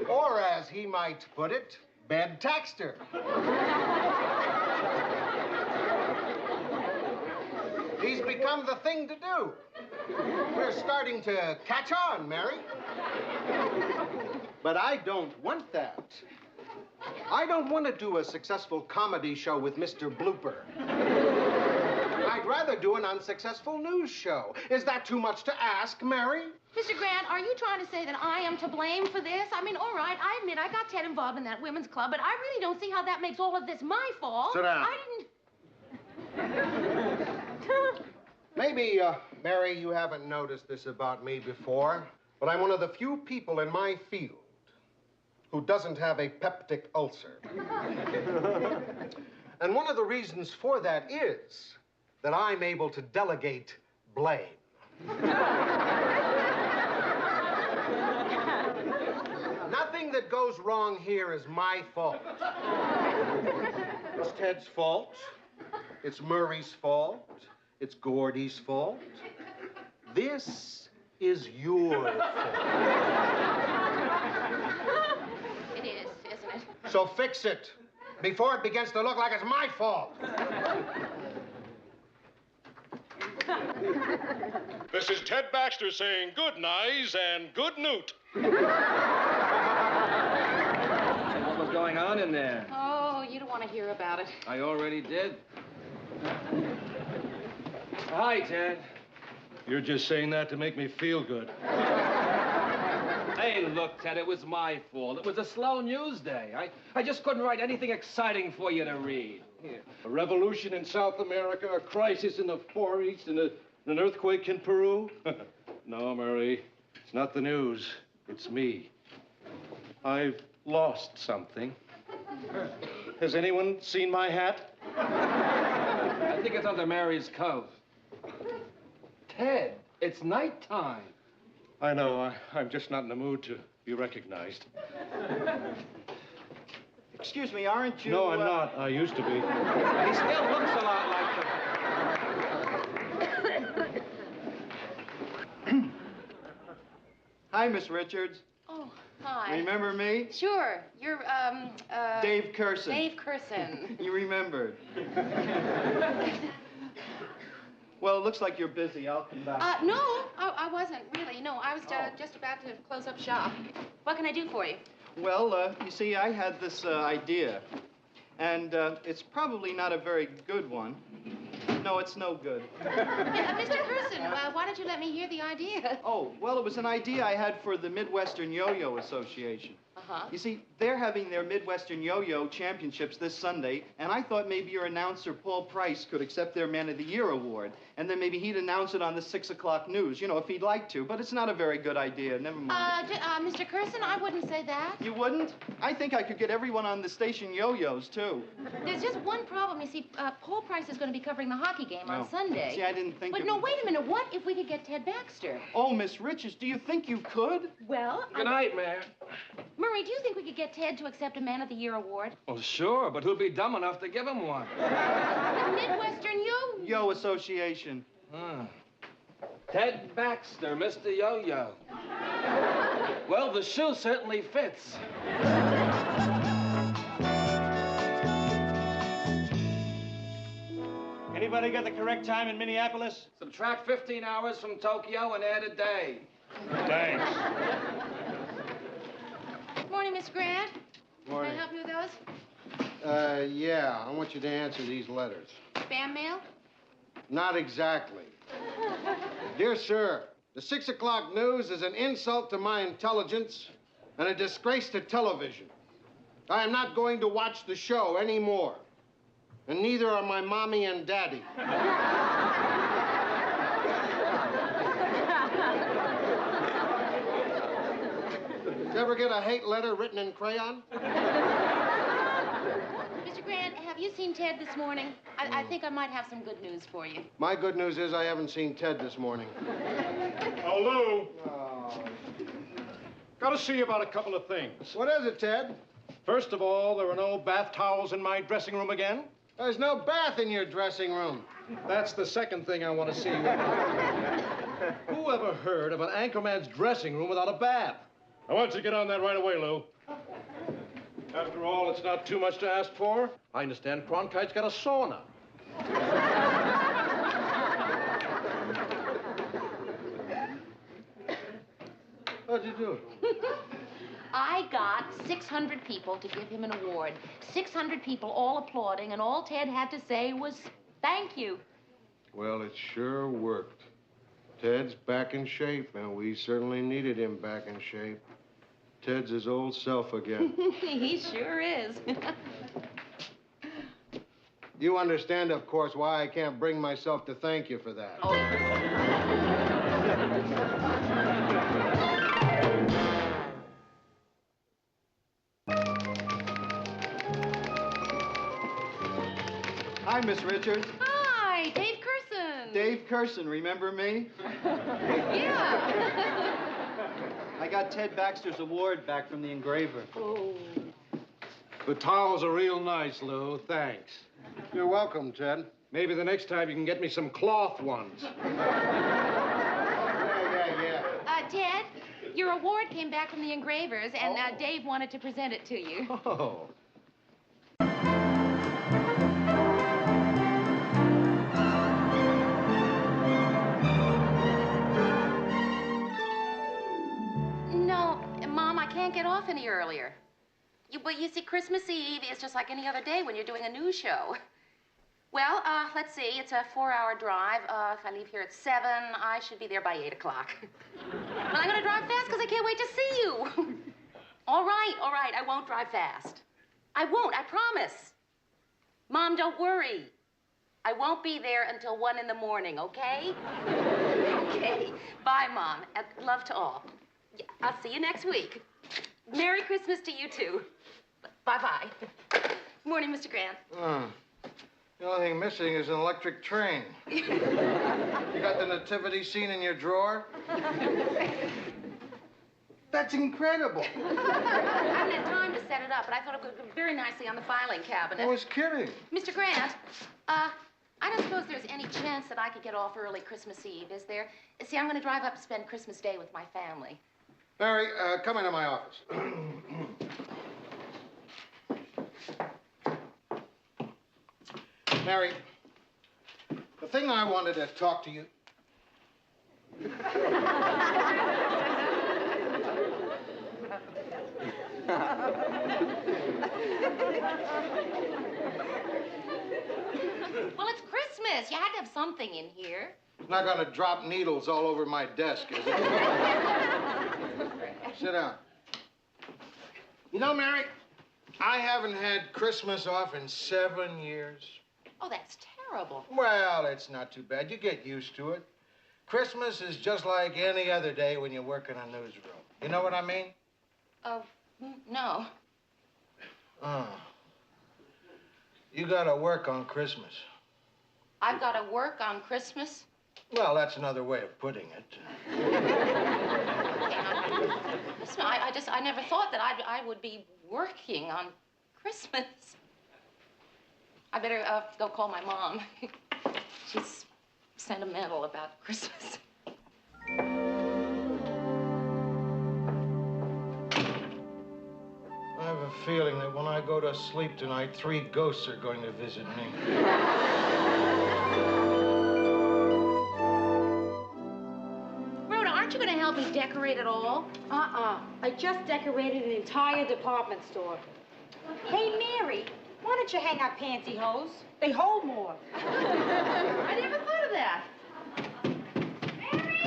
Or, as he might put it, Bed Taxter. He's become the thing to do. We're starting to catch on, Mary. But I don't want that. I don't want to do a successful comedy show with Mr. Blooper. I'd rather do an unsuccessful news show. Is that too much to ask, Mary? Mr. Grant, are you trying to say that I am to blame for this? I mean, all right, I admit I got Ted involved in that women's club, but I really don't see how that makes all of this my fault. Sit down. I didn't... Maybe, Mary, you haven't noticed this about me before, but I'm one of the few people in my field who doesn't have a peptic ulcer. And one of the reasons for that is that I'm able to delegate blame. Nothing that goes wrong here is my fault. It's Ted's fault. It's Murray's fault. It's Gordy's fault. This is your fault. It is, isn't it? So fix it before it begins to look like it's my fault. This is Ted Baxter saying good nights and good newt. What was going on in there? Oh, you don't want to hear about it. I already did. Hi, Ted. You're just saying that to make me feel good. Hey, look, Ted, it was my fault. It was a slow news day. I just couldn't write anything exciting for you to read. Here. A revolution in South America, a crisis in the Far East, and an earthquake in Peru. No, Murray, it's not the news. It's me. I've lost something. Has anyone seen my hat? I think it's under Mary's coat. Ted, it's nighttime. I know. I'm just not in the mood to be recognized. Excuse me, aren't you... No, I'm not. I used to be. But he still looks a lot like them. Hi, Miss Richards. Oh, hi. Remember me? Sure. You're, Dave Curson. Dave Curson. You remembered. Well, it looks like you're busy. I'll come back. No, I wasn't really. No, I was just about to close up shop. What can I do for you? Well, you see, I had this idea, and it's probably not a very good one. No, it's no good. Mr. Curson, why don't you let me hear the idea? Oh, well, it was an idea I had for the Midwestern Yo-Yo Association. Uh-huh. You see, they're having their Midwestern Yo-Yo Championships this Sunday, and I thought maybe your announcer, Paul Price, could accept their Man of the Year award, and then maybe he'd announce it on the 6 o'clock news, you know, if he'd like to. But it's not a very good idea. Never mind. Mr. Curson, I wouldn't say that. You wouldn't? I think I could get everyone on the station yo-yos, too. There's just one problem. You see, Paul Price is going to be covering the hockey game on Sunday. See, I didn't think But of no, it. wait a minute. What if we could get Ted Baxter? Oh, Miss Richards, do you think you could? Well, Good night, Mayor. Murray, do you think we could get Ted to accept a Man of the Year award? Well, sure, but who'd be dumb enough to give him one? The Midwestern Yo. Yo Association. Huh. Ted Baxter, Mr. Yo-Yo. Well, the shoe certainly fits. Anybody got the correct time in Minneapolis? Subtract 15 hours from Tokyo and add a day. Thanks. Morning, Miss Grant. Morning. Can I help you with those? Yeah, I want you to answer these letters. Spam mail? Not exactly. Dear sir, the 6 o'clock news is an insult to my intelligence and a disgrace to television. I am not going to watch the show anymore. And neither are my mommy and daddy. Did you ever get a hate letter written in crayon? Mr. Grant, have you seen Ted this morning? I think I might have some good news for you. My good news is I haven't seen Ted this morning. Oh, Lou. Got to see you about a couple of things. What is it, Ted? First of all, there are no bath towels in my dressing room again. There's no bath in your dressing room. That's the second thing I want to see you about. Who ever heard of an anchorman's dressing room without a bath? I want you to get on that right away, Lou. After all, it's not too much to ask for. I understand Cronkite's got a sauna. How'd you do it? I got 600 people to give him an award. 600 people all applauding, and all Ted had to say was, thank you. Well, it sure worked. Ted's back in shape, and we certainly needed him back in shape. Ted's his old self again. He sure is. You understand, of course, why I can't bring myself to thank you for that. Oh. Hi, Miss Richards. Hi, Dave Curson. Dave Curson, remember me? Yeah. I got Ted Baxter's award back from the engraver. Oh. The towels are real nice, Lou. Thanks. You're welcome, Ted. Maybe the next time you can get me some cloth ones. Yeah. Ted, your award came back from the engravers, and Dave wanted to present it to you. Oh. No, Mom, I can't get off any earlier. But you see, Christmas Eve is just like any other day when you're doing a news show. Well, let's see. It's a 4-hour drive. If I leave here at 7, I should be there by 8 o'clock. Well, I'm gonna drive fast because I can't wait to see you. All right. I won't drive fast. I won't, I promise. Mom, don't worry. I won't be there until 1 in the morning, okay? Okay. Bye, Mom. Love to all. I'll see you next week. Merry Christmas to you, too. Bye-bye. Morning, Mr. Grant. The only thing missing is an electric train. You got the nativity scene in your drawer? That's incredible. I haven't had time to set it up, but I thought it would go very nicely on the filing cabinet. I was kidding. Mr. Grant, I don't suppose there's any chance that I could get off early Christmas Eve, is there? See, I'm going to drive up to spend Christmas Day with my family. Mary, come into my office. Mary, the thing I wanted to talk to you... Well, it's Christmas. You had to have something in here. It's not going to drop needles all over my desk, is it? Sit down. You know, Mary, I haven't had Christmas off in 7 years. Oh, that's terrible. Well, it's not too bad. You get used to it. Christmas is just like any other day when you work in a newsroom. You know what I mean? No. Oh. You gotta work on Christmas. I've got to work on Christmas? Well, that's another way of putting it. Listen, I never thought that I would be working on Christmas. I better go call my mom. She's sentimental about Christmas. I have a feeling that when I go to sleep tonight, 3 ghosts are going to visit me. Rhoda, aren't you going to help me decorate it all? I just decorated an entire department store. Hey, Mary, why don't you hang our pantyhose? They hold more. I never thought of that. Mary!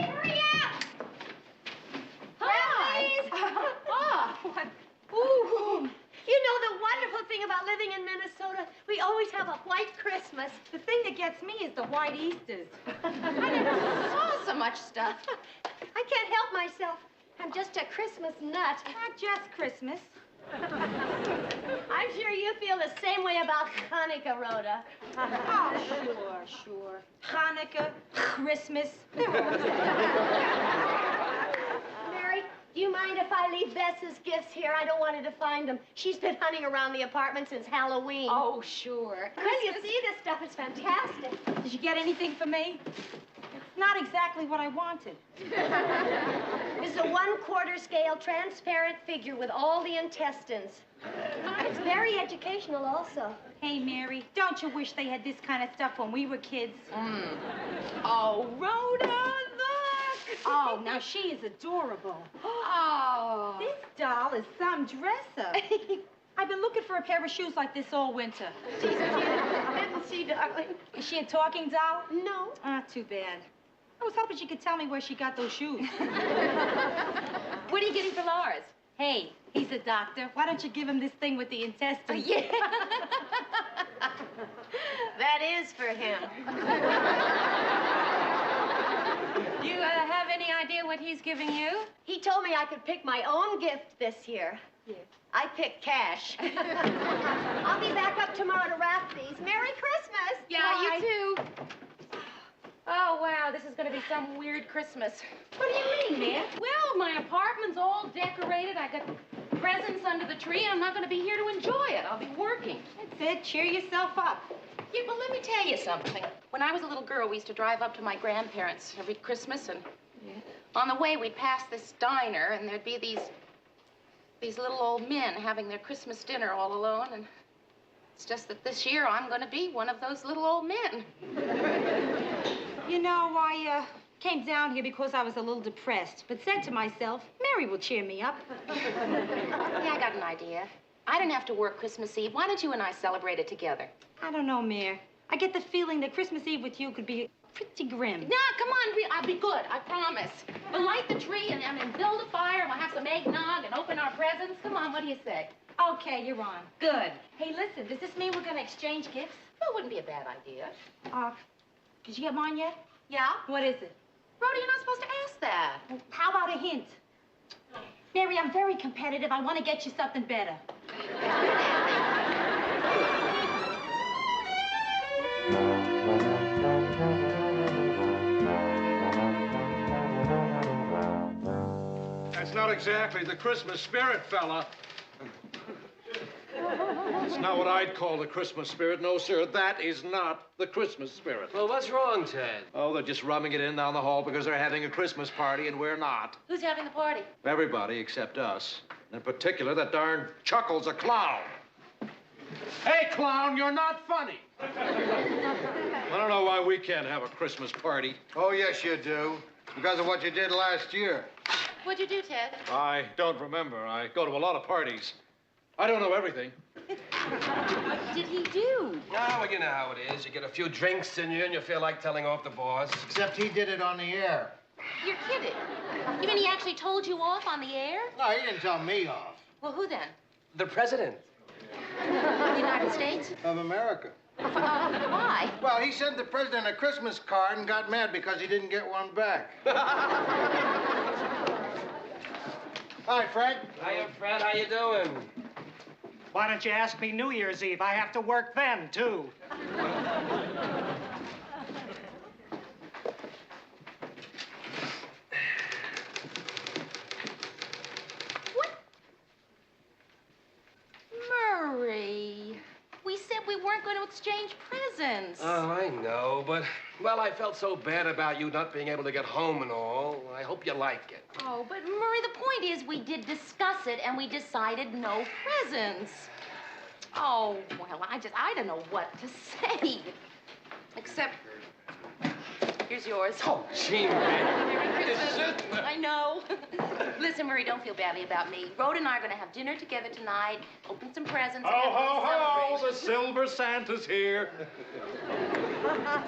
always have a white Christmas. The thing that gets me is the white Easters. I never saw so much stuff. I can't help myself. I'm just a Christmas nut. Not just Christmas. I'm sure you feel the same way about Hanukkah, Rhoda. Oh, sure. Hanukkah, Christmas. They're all Mary, do you mind if I leave Bess's gifts here? I don't want her to find them. She's been hunting around the apartment since Halloween. Oh, sure. Well, you see, this stuff is fantastic. Did you get anything for me? It's not exactly what I wanted. This is a 1/4 scale transparent figure with all the intestines. It's very educational also. Hey, Mary, don't you wish they had this kind of stuff when we were kids? Oh, Rhoda, look! Oh, now she is adorable. Oh. This doll is some dresser. I've been looking for a pair of shoes like this all winter. Didn't she, darling? Is she a talking doll? No. Ah, too bad. I was hoping she could tell me where she got those shoes. What are you getting for Lars? Hey, he's a doctor. Why don't you give him this thing with the intestines? Yeah. That is for him. Do you have any idea what he's giving you? He told me I could pick my own gift this year. Yeah. I picked cash. I'll be back up tomorrow to wrap these. Merry Christmas. Yeah, you too. Oh, wow, this is going to be some weird Christmas. What do you mean, man? Well, my apartment's all decorated. I got presents under the tree. I'm not going to be here to enjoy it. I'll be working. That's it. Cheer yourself up. Yeah, but let me tell you something. When I was a little girl, we used to drive up to my grandparents' every Christmas, and on the way, we'd pass this diner, and there'd be these little old men having their Christmas dinner all alone, and it's just that this year I'm going to be one of those little old men. You know, I came down here because I was a little depressed, but said to myself, Mary will cheer me up. Yeah, I got an idea. I didn't have to work Christmas Eve. Why don't you and I celebrate it together? I don't know, Mare. I get the feeling that Christmas Eve with you could be pretty grim. No, come on, I'll be good, I promise. We'll light the tree and build a fire, and we'll have some eggnog and open our presents. Come on, what do you say? Okay, you're on. Good. Hey, listen, does this mean we're going to exchange gifts? Well, it wouldn't be a bad idea. Did you get mine yet? Yeah? What is it? Rhoda, you're not supposed to ask that. How about a hint? Mary, I'm very competitive. I want to get you something better. That's not exactly the Christmas spirit, fella. It's not what I'd call the Christmas spirit. No, sir, that is not the Christmas spirit. Well, what's wrong, Ted? Oh, they're just rumming it in down the hall because they're having a Christmas party and we're not. Who's having the party? Everybody except us. In particular, that darn Chuckles a clown. Hey, clown, you're not funny. I don't know why we can't have a Christmas party. Oh, yes, you do. Because of what you did last year. What'd you do, Ted? I don't remember. I go to a lot of parties. I don't know everything. What did he do? Ah, well, you know how it is. You get a few drinks in you and you feel like telling off the boss. Except he did it on the air. You're kidding. You mean he actually told you off on the air? No, he didn't tell me off. Well, who then? The president. The United States? Of America. Why? Well, he sent the president a Christmas card and got mad because he didn't get one back. Hi, Frank. Hiya, Fred. How you doing? Why don't you ask me New Year's Eve? I have to work then, too. Murray, we said we weren't going to exchange presents. Oh, I know, but, well, I felt so bad about you not being able to get home and all. I hope you like it. Oh, but Murray, the point is we did discuss it and we decided no presents. Oh, well, I don't know what to say. Except, here's yours. Oh, gee, man. Merry Christmas. I know. Listen, Murray, don't feel badly about me. Rhoda and I are going to have dinner together tonight, open some presents, and have a little celebration. The Silver Santa's here.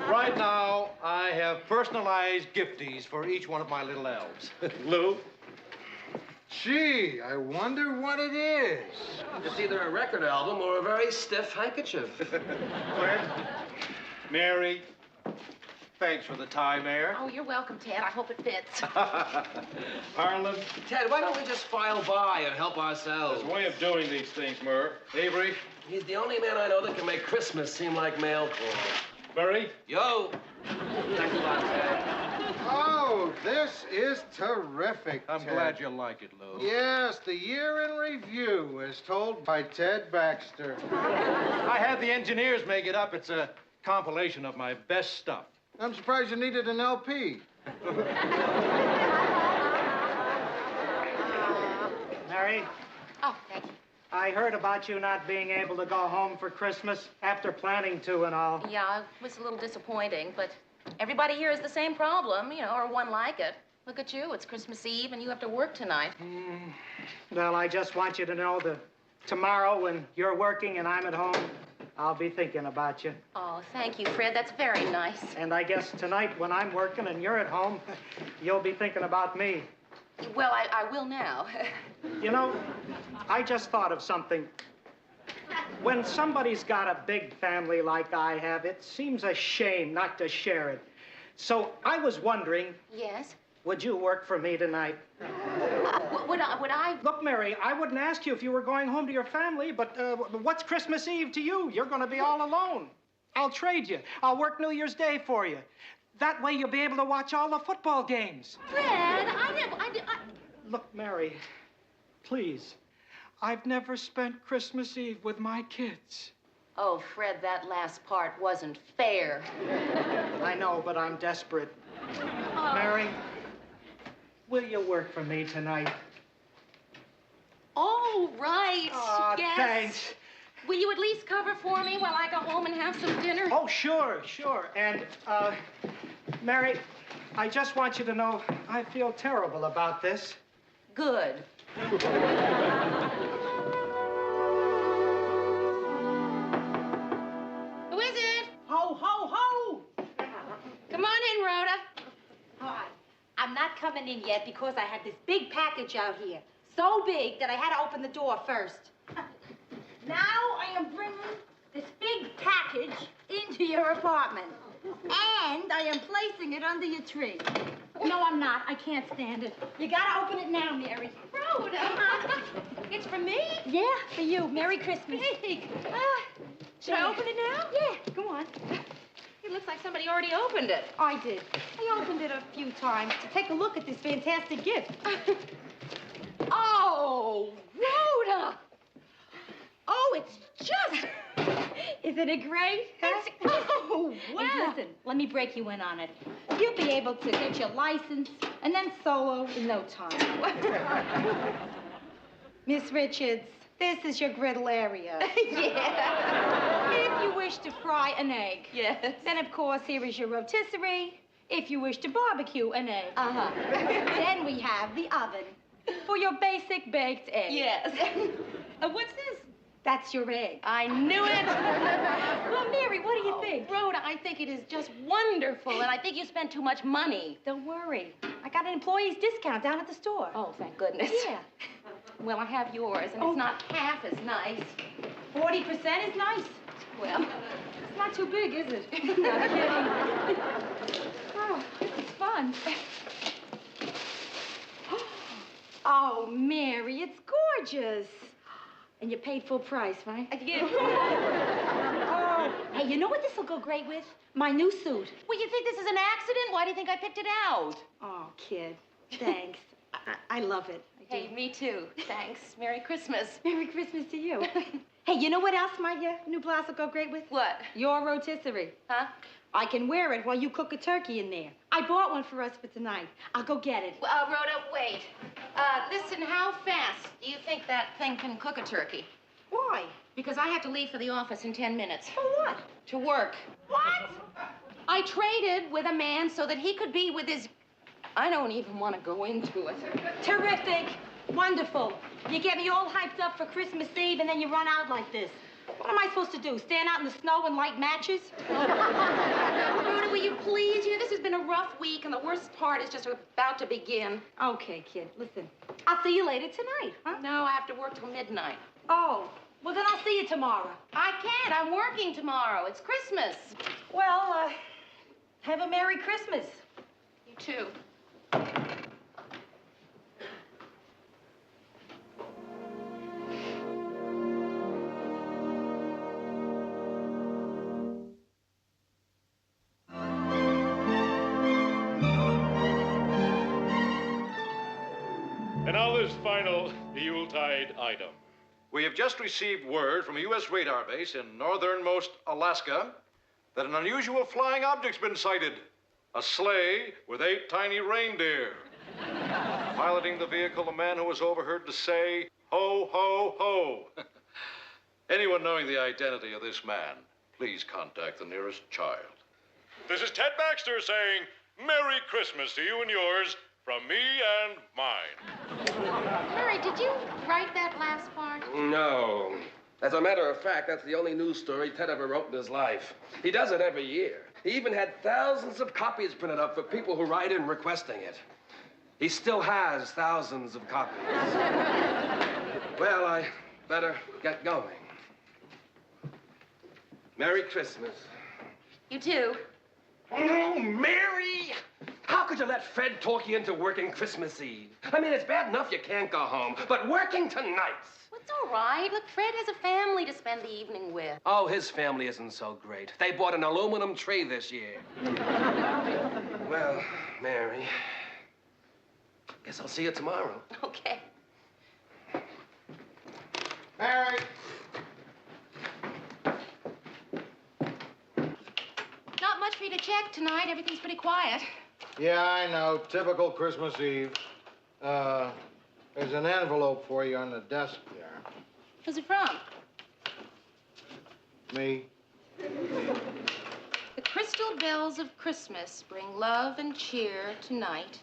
Right now, I have personalized gifties for each one of my little elves. Lou, Gee, I wonder what it is. It's either a record album or a very stiff handkerchief. Fred, Mary, thanks for the tie, Mayor. Oh, you're welcome, Ted. I hope it fits. Harlan, Ted, why don't we just file by and help ourselves? There's a way of doing these things, Murr. Avery, He's the only man I know that can make Christmas seem like mail call. Murray. Yo! Thanks a lot, Ted. oh, this is terrific, I'm Ted. glad you like it, Lou. Yes, the year in review is told by Ted Baxter. I had the engineers make it up. It's a compilation of my best stuff. I'm surprised you needed an LP. Mary, Oh, thank you. I heard about you not being able to go home for Christmas after planning to and all. Yeah, it was a little disappointing, but everybody here has the same problem, or one like it. Look at you. It's Christmas Eve, and you have to work tonight. Well, I just want you to know that tomorrow when you're working and I'm at home, I'll be thinking about you. Oh, thank you, Fred. That's very nice. And I guess tonight when I'm working and you're at home, you'll be thinking about me. Well, I will now. You know, I just thought of something. When somebody's got a big family like I have, it seems a shame not to share it. So I was wondering, Yes? would you work for me tonight? Would I? Look, Mary, I wouldn't ask you if you were going home to your family, but what's Christmas Eve to you? You're going to be all alone. I'll trade you. I'll work New Year's Day for you. That way you'll be able to watch all the football games. Fred, I... Look, Mary, please. I've never spent Christmas Eve with my kids. Oh, Fred, that last part wasn't fair. I know, but I'm desperate. Mary, will you work for me tonight? Oh, right. Aw, yes. thanks. Will you at least cover for me while I go home and have some dinner? Oh, sure. And, Mary, I just want you to know I feel terrible about this. Good. Who is it? Ho, ho, ho! Come on in, Rhoda. Hi. I'm not coming in yet because I had this big package out here. So big that I had to open the door first. Now I am bringing this big package into your apartment. And I am placing it under your tree. No, I'm not. I can't stand it. You gotta open it now, Mary. Rhoda. It's for me? Yeah, for you. Merry Christmas. Big. Should I open it now? Yeah, go on. It looks like somebody already opened it. I did. I opened it a few times to take a look at this fantastic gift. Oh, Rhoda. Oh, it's just... Isn't it great? Huh? Oh, Hey, wow. listen, let me break you in on it. You'll be able to get your license and then solo in no time. Miss Richards, this is your griddle area. Yeah. If you wish to fry an egg. Yes. Then, of course, here is your rotisserie. If you wish to barbecue an egg. Uh-huh. Then we have the oven for your basic baked egg. Yes. What's this? That's your egg. I knew it. Well, Mary, what do you think? Rhoda, I think it is just wonderful, and I think you spent too much money. Don't worry. I got an employee's discount down at the store. Oh, thank goodness. Yeah. Well, I have yours, and Oh. it's not half as nice. 40% is nice. Well, It's not too big, is it? No kidding. Oh, this is fun. Oh, Mary, it's gorgeous. And you paid full price, right? Oh, hey, you know what this will go great with? My new suit. well, you think this is an accident? Why do you think I picked it out? Oh, kid, thanks. I love it. I do. Hey, me too. Thanks. Merry Christmas. Merry Christmas to you. Hey, you know what else my new blouse will go great with? What? Your rotisserie. Huh? I can wear it while you cook a turkey in there. I bought one for us for tonight. I'll go get it. Rhoda, wait. Listen, how fast do you think that thing can cook a turkey? Why? Because I have to leave for the office in 10 minutes. For what? To work. What? I traded with a man so that he could be with his... I don't even want to go into it. Terrific. Wonderful. You get me all hyped up for Christmas Eve and then you run out like this. What am I supposed to do? Stand out in the snow and light matches? Rhoda, will you please? You know, this has been a rough week, and the worst part is just about to begin. Okay, kid, listen. I'll see you later tonight, huh? No, I have to work till midnight. Oh, well, then I'll see you tomorrow. I can't. I'm working tomorrow. It's Christmas. Well, have a Merry Christmas. You too. And now this final Yuletide item. We have just received word from a U.S. radar base in northernmost Alaska that an unusual flying object's been sighted. A sleigh with 8 tiny reindeer. Piloting the vehicle, a man who was overheard to say, "Ho, ho, ho." Anyone knowing the identity of this man, please contact the nearest child. This is Ted Baxter saying Merry Christmas to you and yours from me and mine. Murray, did you write that last part? No. As a matter of fact, that's the only news story Ted ever wrote in his life. He does it every year. He even had thousands of copies printed up for people who write in requesting it. He still has thousands of copies. Well, I better get going. Merry Christmas. You too. Oh, Mary! How could you let Fred talk you into working Christmas Eve? I mean, it's bad enough you can't go home, but working tonight. Well, it's all right. Look, Fred has a family to spend the evening with. Oh, his family isn't so great. They bought an aluminum tree this year. Well, Mary, guess I'll see you tomorrow. Okay. Mary! Not much for you to check tonight. Everything's pretty quiet. Yeah, I know. Typical Christmas Eve. There's an envelope for you on the desk there. Who's it from? Me? The crystal bells of Christmas bring love and cheer tonight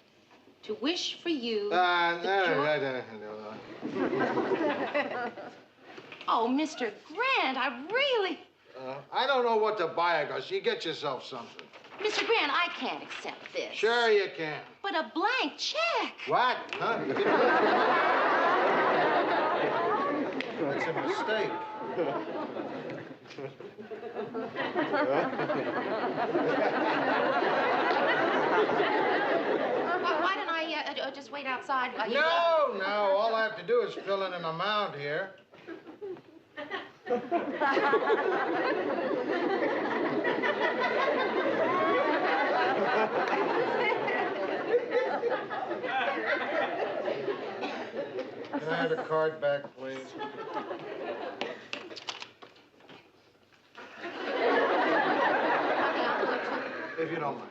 to wish for you the joy... Oh, Mr. Grant, I really... I don't know what to buy, Gus. You get yourself something. Mr. Grant, I can't accept this. Sure you can. But a blank check. What? Huh? That's a mistake. Why don't I just wait outside while you... No. All I have to do is fill in an amount here. Can I have the card back, please? If you don't mind.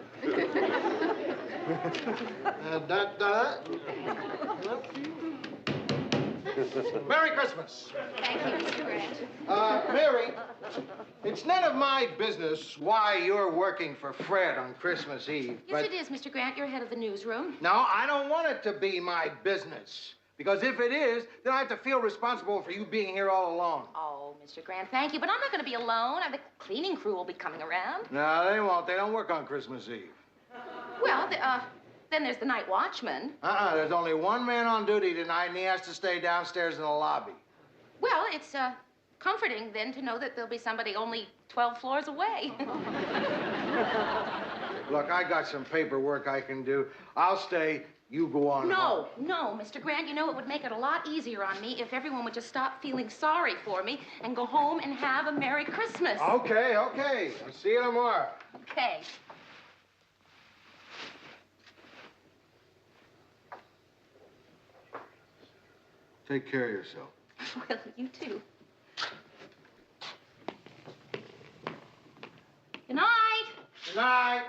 Merry Christmas. Thank you, Mr. Grant. Mary, it's none of my business why you're working for Fred on Christmas Eve. Yes, it is, Mr. Grant. You're head of the newsroom. No, I don't want it to be my business. Because if it is, then I have to feel responsible for you being here all alone. Oh, Mr. Grant, thank you. But I'm not going to be alone. The cleaning crew will be coming around. No, they won't. They don't work on Christmas Eve. Well, then there's the night watchman. There's only one man on duty tonight, and he has to stay downstairs in the lobby. Well, it's comforting then to know that there'll be somebody only 12 floors away. Look, I got some paperwork I can do. I'll stay. You go on home. No, Mr. Grant. You know, it would make it a lot easier on me if everyone would just stop feeling sorry for me and go home and have a Merry Christmas. Okay. I'll see you tomorrow. Okay. Take care of yourself. Well, you too. Good night. Good night.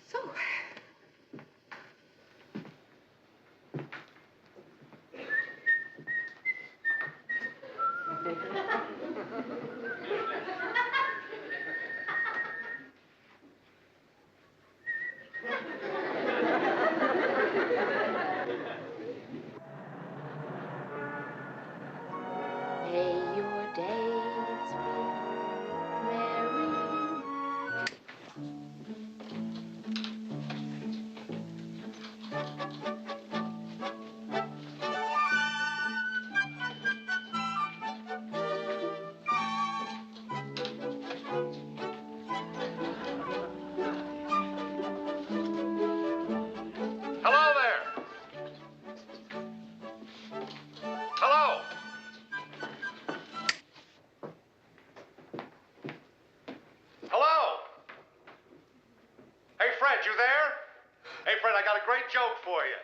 So, there? Hey, Fred, I got a great joke for you.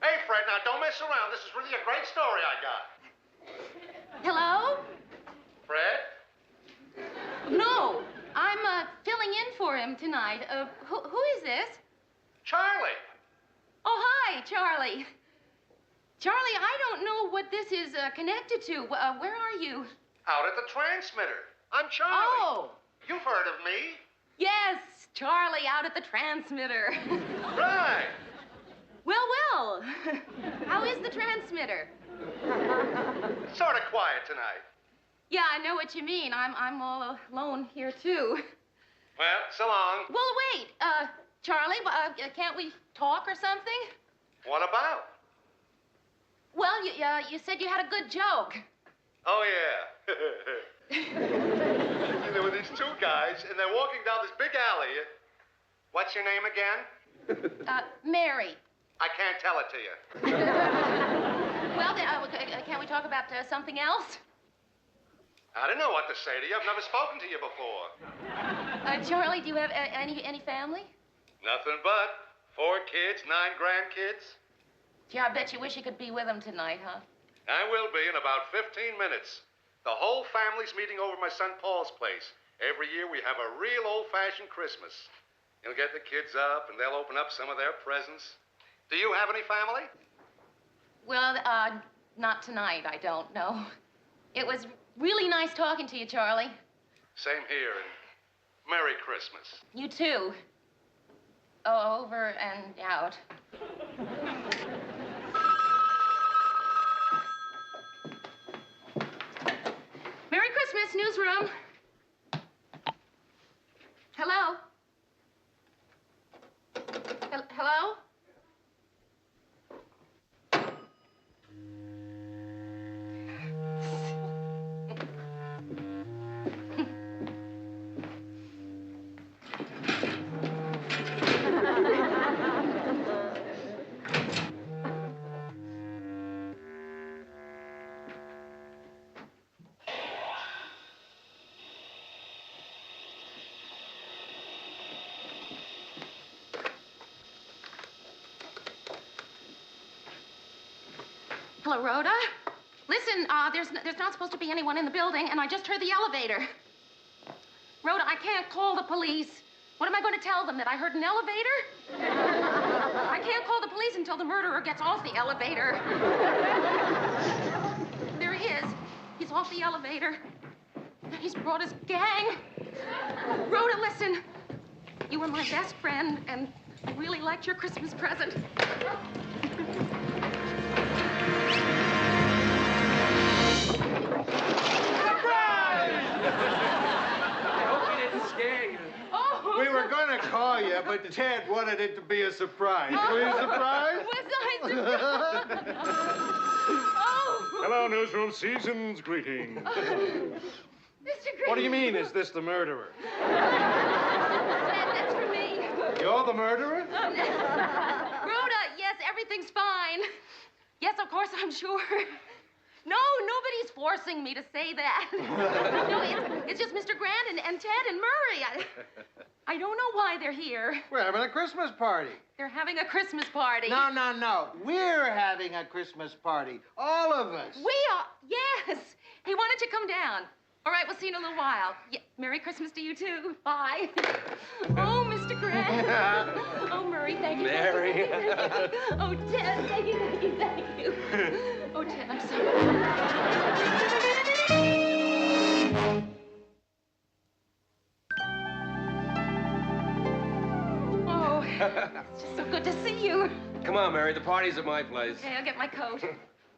Hey, Fred, now don't mess around. This is really a great story I got. Hello? Fred? No, I'm filling in for him tonight. Who is this? Charlie. Oh, hi, Charlie. Charlie, I don't know what this is connected to. Where are you? Out at the transmitter. I'm Charlie. Oh, You've heard of me. yes, Charlie out at the transmitter. Right. Well. How is the transmitter? Sort of quiet tonight. Yeah, I know what you mean. I'm all alone here, too. Well, so long. Well, wait. Charlie, can't we talk or something? What about? Well, you said you had a good joke. Oh, yeah. There were these two guys, and they're walking down this big alley. What's your name again? Mary. I can't tell it to you. Well, then, can't we talk about something else? I don't know what to say to you. I've never spoken to you before. Charlie, do you have any family? Nothing but 4 kids, 9 grandkids. Gee, I bet you wish you could be with them tonight, huh? I will be in about 15 minutes. The whole family's meeting over my son Paul's place. Every year we have a real old-fashioned Christmas. He'll get the kids up, and they'll open up some of their presents. Do you have any family? Well, not tonight, I don't know. It was really nice talking to you, Charlie. Same here, and Merry Christmas. You too. Oh, over and out. Merry Christmas, newsroom. Hello? Hello? Hello, Rhoda. Listen, there's not supposed to be anyone in the building, and I just heard the elevator. Rhoda, I can't call the police. What am I going to tell them, that I heard an elevator? I can't call the police until the murderer gets off the elevator. There he is. He's off the elevator. He's brought his gang. Rhoda, listen. You were my best friend, and I really liked your Christmas present. We were going to call you, but Ted wanted it to be a surprise. Were you surprised? Was I surprised? Oh! Hello, newsroom. Season's greetings. Mr. Green. What do you mean, is this the murderer? That's for me. You're the murderer? Rhoda, yes, everything's fine. Yes, of course, I'm sure. No, nobody's forcing me to say that. No, it's just Mr. Grant and Ted and Murray. I don't know why they're here. We're having a Christmas party. They're having a Christmas party. No. We're having a Christmas party. All of us. We are, yes. Hey, why don't you come down? All right, we'll see you in a little while. Yeah, Merry Christmas to you, too. Bye. Oh, Mr. Grant. Oh, Murray, thank you. Mary. Oh, Ted, thank you. Oh, Ted, I'm sorry. Oh, it's just so good to see you. Come on, Mary. The party's at my place. Okay, I'll get my coat.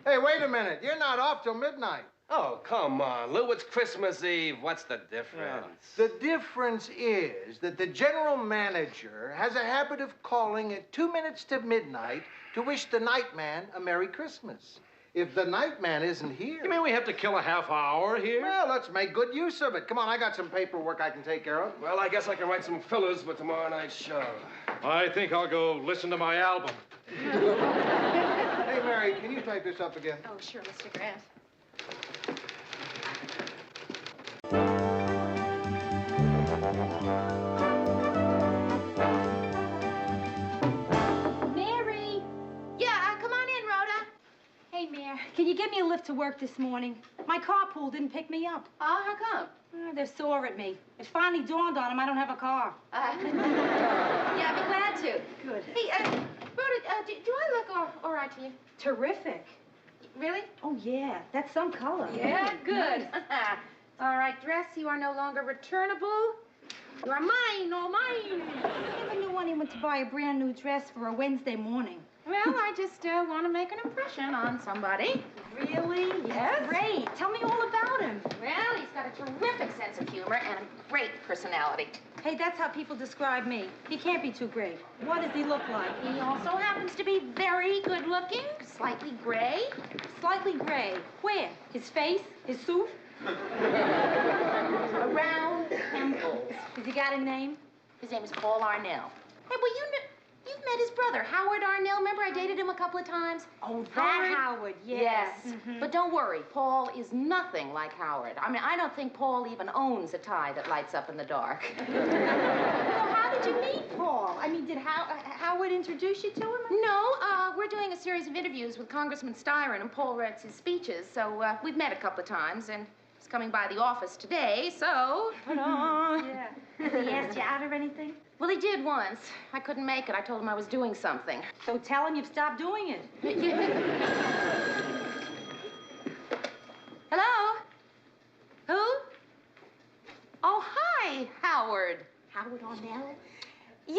Hey, wait a minute. You're not off till midnight. Oh, come on, Lou. It's Christmas Eve. What's the difference? The difference is that the general manager has a habit of calling at 2 minutes to midnight to wish the night man a Merry Christmas. If the night man isn't here... You mean we have to kill a half hour here? Well, let's make good use of it. Come on, I got some paperwork I can take care of. Well, I guess I can write some fillers for tomorrow night's show. I think I'll go listen to my album. Hey, Mary, can you type this up again? Oh, sure, Mr. Grant. me a lift to work this morning. My carpool didn't pick me up. How come? They're sore at me. It finally dawned on them I don't have a car. Yeah, I'd be glad to. Good. Hey, Rhoda, do I look all right to you? Terrific. Really? Oh, yeah. That's some color. Yeah, good. All right, dress, you are no longer returnable. You are mine, all mine. I never knew anyone to buy a brand new dress for a Wednesday morning. Well, I just want to make an impression on somebody. Really? Yes. Great. Tell me all about him. Well, he's got a terrific sense of humor and a great personality. Hey, that's how people describe me. He can't be too great. What does he look like? He also happens to be very good looking, slightly gray. Slightly gray. Where? His face? His suit? Around temples. Has he got a name? His name is Paul Arnell. Hey, well, you've met his brother, Howard Arnell. Remember I dated him a couple of times? Oh, that Howard, yes. But don't worry, Paul is nothing like Howard. I mean, I don't think Paul even owns a tie that lights up in the dark. Well, how did you meet Paul? I mean, did Howard introduce you to him? No, we're doing a series of interviews with Congressman Styron, and Paul writes his speeches, so we've met a couple of times, and he's coming by the office today, so... Yeah. Has he asked you out or anything? Well, he did once. I couldn't make it. I told him I was doing something. So tell him you've stopped doing it. Hello? Who? Oh, hi, Howard. Howard Arnell? Yeah,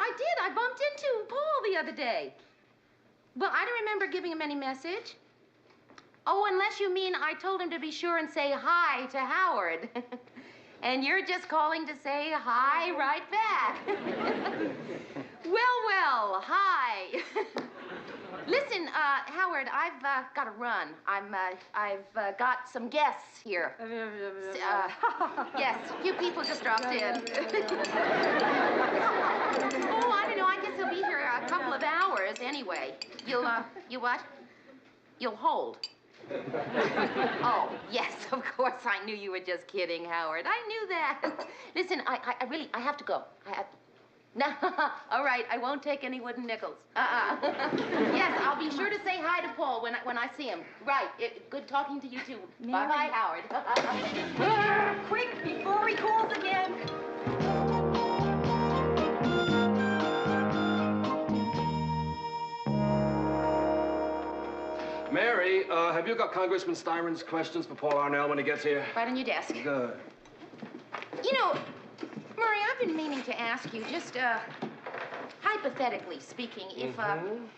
I did. I bumped into Paul the other day. Well, I don't remember giving him any message. Oh, unless you mean I told him to be sure and say hi to Howard. And you're just calling to say hi right back. Well, hi. Listen, Howard, I've got to run. I've got some guests here. Yes, a few people just dropped in. Oh, I don't know. I guess they'll be here a couple of hours anyway. You what? You'll hold. Oh, yes, of course. I knew you were just kidding, Howard. I knew that. Listen, I have to go. No, all right, I won't take any wooden nickels. Yes, I'll be sure to say hi to Paul when I see him. Right, good talking to you, too. Bye-bye, Howard. Quick, before he calls again. Mary, have you got Congressman Styron's questions for Paul Arnell when he gets here? Right on your desk. Good. You know, Murray, I've been meaning to ask you, just hypothetically speaking, if a man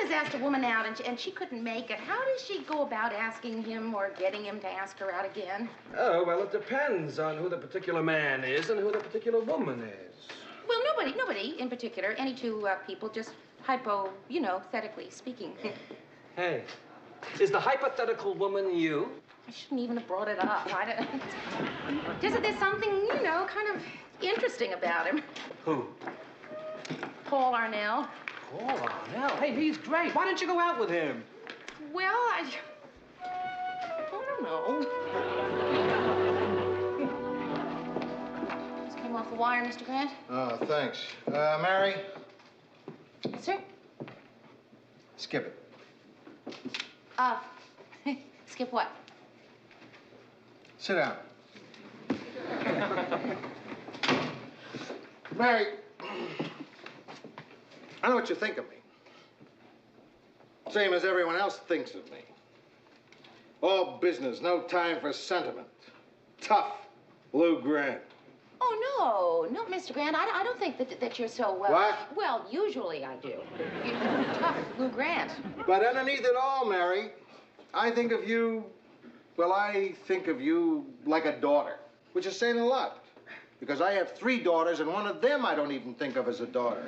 has asked a woman out and she couldn't make it, how does she go about asking him or getting him to ask her out again? Oh, well, it depends on who the particular man is and who the particular woman is. Well, nobody in particular. Any two people, just hypothetically speaking. Hey, is the hypothetical woman you? I shouldn't even have brought it up. There's something, kind of interesting about him. Who? Paul Arnell. Paul Arnell? Hey, he's great. Why don't you go out with him? Well, I don't know. Just came off the wire, Mr. Grant. Oh, thanks. Mary? Sir? Skip it. Skip what? Sit down. Mary, I know what you think of me. Same as everyone else thinks of me. All business, no time for sentiment. Tough, Lou Grant. Oh, no, Mr. Grant. I don't think that you're so, What? Well, usually I do. You're tough, Lou Grant. But underneath it all, Mary, I think of you like a daughter, which is saying a lot. Because I have 3 daughters, and one of them I don't even think of as a daughter.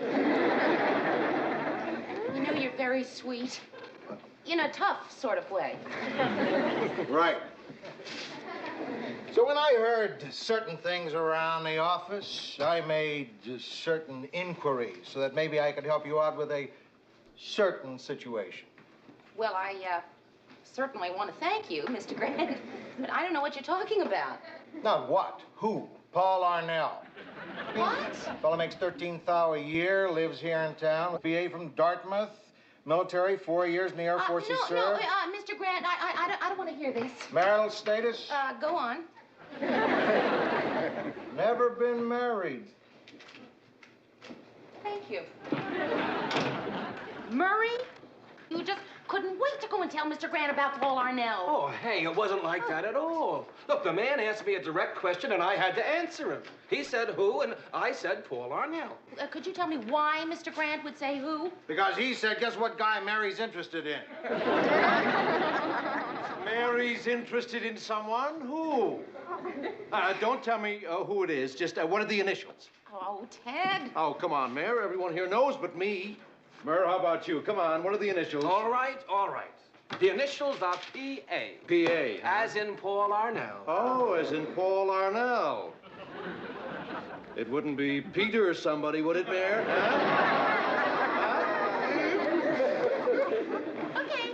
You're very sweet. In a tough sort of way. Right. So when I heard certain things around the office, I made certain inquiries so that maybe I could help you out with a certain situation. Well, I certainly want to thank you, Mr. Grant, but I don't know what you're talking about. Not what? Who? Paul Arnell. What? Fellow makes $13,000 a year, lives here in town, BA from Dartmouth, Military, 4 years in the Air Force you served? Mr. Grant, I don't want to hear this. Marital status? Go on. Never been married. Thank you. Murray, you just couldn't wait to go and tell Mr. Grant about Paul Arnell. Oh, hey, it wasn't like that at all. Look, the man asked me a direct question, and I had to answer him. He said who, and I said Paul Arnell. Could you tell me why Mr. Grant would say who? Because he said, guess what guy Mary's interested in? Mary's interested in someone? Who? Don't tell me who it is. Just what are the initials? Oh, Ted. Oh, come on, Mayor. Everyone here knows but me. Mayor, how about you? Come on, what are the initials? All right, all right. The initials are P.A. P.A. As in Paul Arnell. Oh, as in Paul Arnell. It wouldn't be Peter or somebody, would it, Mayor? Okay.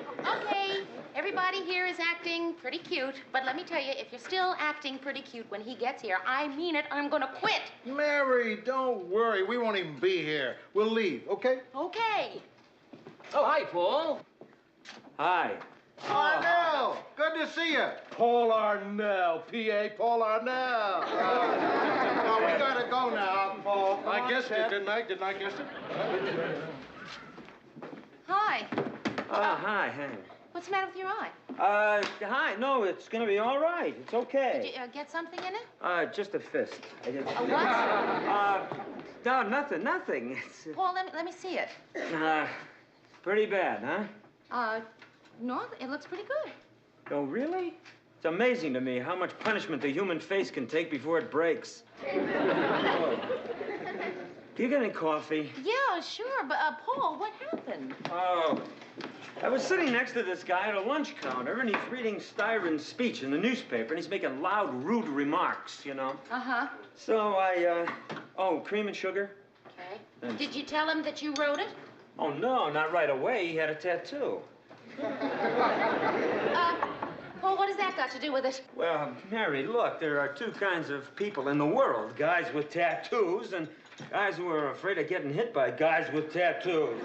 Everybody here is acting pretty cute, but let me tell you, if you're still acting pretty cute when he gets here, I mean it, I'm gonna quit. Mary, don't worry. We won't even be here. We'll leave, okay? Okay. Oh, hi, Paul. Hi. Arnell, good to see you. Paul Arnell, P.A. Paul Arnell. Oh, we gotta go now, Paul. I guessed it, didn't I? Didn't I guess it? Hi. Hi. What's the matter with your eye? Hi. No, it's gonna be all right. It's okay. Did you get something in it? Just a fist. A what? No, nothing. It's Paul, let me see it. pretty bad, huh? No, it looks pretty good. Oh, really? It's amazing to me how much punishment the human face can take before it breaks. Oh. Do you get any coffee? Yeah, sure, but Paul, what happened? Oh, I was sitting next to this guy at a lunch counter, and he's reading Styron's speech in the newspaper, and he's making loud, rude remarks, you know. Uh-huh. So oh, cream and sugar? Okay. Thanks. Did you tell him that you wrote it? Oh, no, not right away. He had a tattoo. Paul, what has that got to do with it? Well, Mary, look, there are two kinds of people in the world. Guys with tattoos and guys who are afraid of getting hit by guys with tattoos.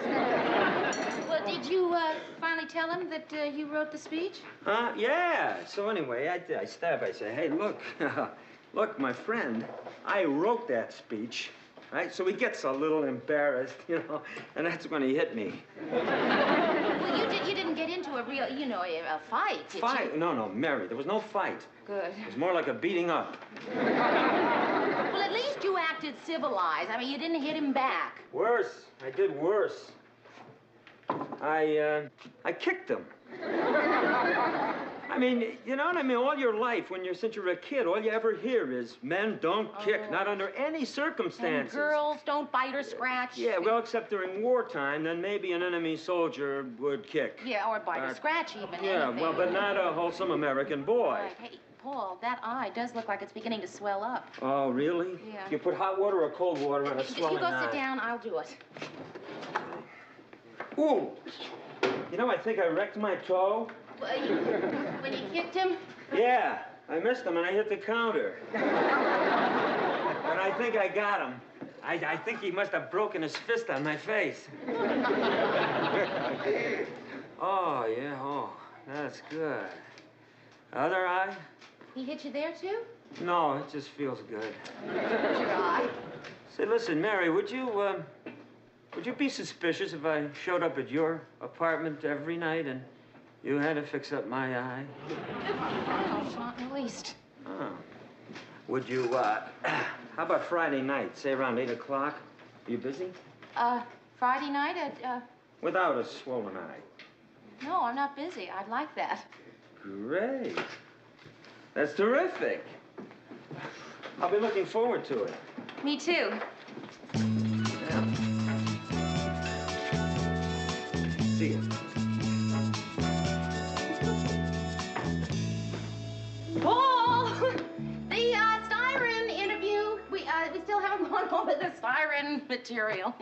Well, did you finally tell him that you wrote the speech? Yeah. So anyway, I stop. I say, hey, look, look, my friend, I wrote that speech. Right? So he gets a little embarrassed, you know, and that's when he hit me. Well, you didn't get into a real, a fight, did Fight? you? No, Mary, there was no fight. Good. It was more like a beating up. Well, at least you acted civilized. I mean, you didn't hit him back. Worse. I did worse. I kicked him. I mean, you know what I mean? All your life, since you're a kid, all you ever hear is men don't kick, not under any circumstances. And girls don't bite or scratch. Yeah, well, except during wartime, then maybe an enemy soldier would kick. Yeah, or bite or scratch even. Yeah, anything. well, but not a wholesome American boy. Right. Hey, Paul, that eye does look like it's beginning to swell up. Oh, really? Yeah. You put hot water or cold water on a swelling You go eye. sit down, I'll do it. Ooh. You know, I think I wrecked my toe. When you kicked him? Yeah, I missed him and I hit the counter. But I think I got him. I think he must have broken his fist on my face. Oh, yeah, that's good. Other eye? He hit you there, too? No, it just feels good. Your eye? Say, listen, Mary, would you be suspicious if I showed up at your apartment every night and you had to fix up my eye? No, not in the least. Oh. Would you, how about Friday night, say around 8 o'clock? Are you busy? Friday night at, Without a swollen eye. No, I'm not busy. I'd like that. Great. That's terrific. I'll be looking forward to it. Me too. Yeah. See you. Paul! The Styron interview, we still haven't gone over the Styron material.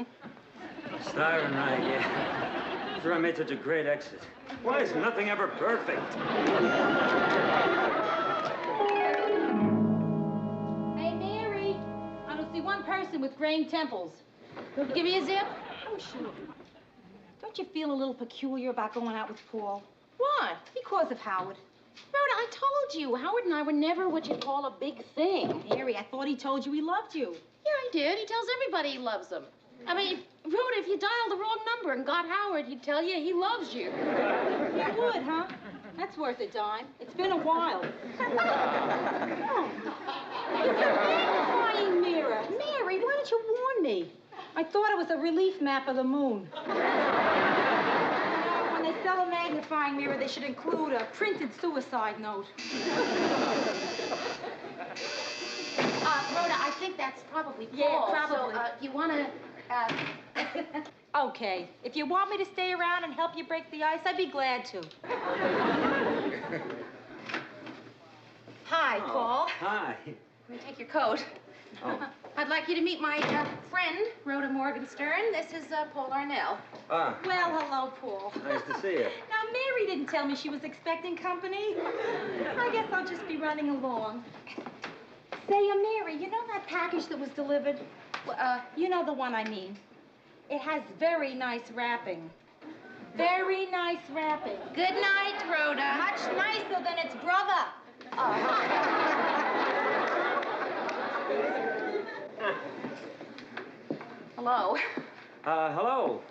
Styron, yeah. Sure, I made such a great exit. Why is nothing ever perfect? Hey, Mary. I don't see one person with graying temples. Give me a zip. Oh, sure. don't you feel a little peculiar about going out with Paul? Why? Because of Howard. Rhoda, I told you, Howard and I were never what you'd call a big thing. Mary, I thought he told you he loved you. Yeah, he did. He tells everybody he loves them. I mean, Rhoda, if you dialed the wrong number and got Howard, he'd tell you he loves you. You would, huh? That's worth a dime. It's been a while. Oh. It's a magnifying mirror. Mary, why didn't you warn me? I thought it was a relief map of the moon. When they sell a magnifying mirror, they should include a printed suicide note. Rhoda, I think that's probably Paul. Yeah, probably. So, you want to, Okay. If you want me to stay around and help you break the ice, I'd be glad to. Hi, Paul. Hi. Let me take your coat. Oh. I'd like you to meet my friend, Rhoda Morgenstern. This is Paul Arnell. Ah, Well, hello, Paul. nice to see you. Now, Mary didn't tell me she was expecting company. I guess I'll just be running along. Say, Mary, you know that package that was delivered? You know the one I mean. It has very nice wrapping. Very nice wrapping. Good night, Rhoda. Much nicer than its brother. Hello. Hello.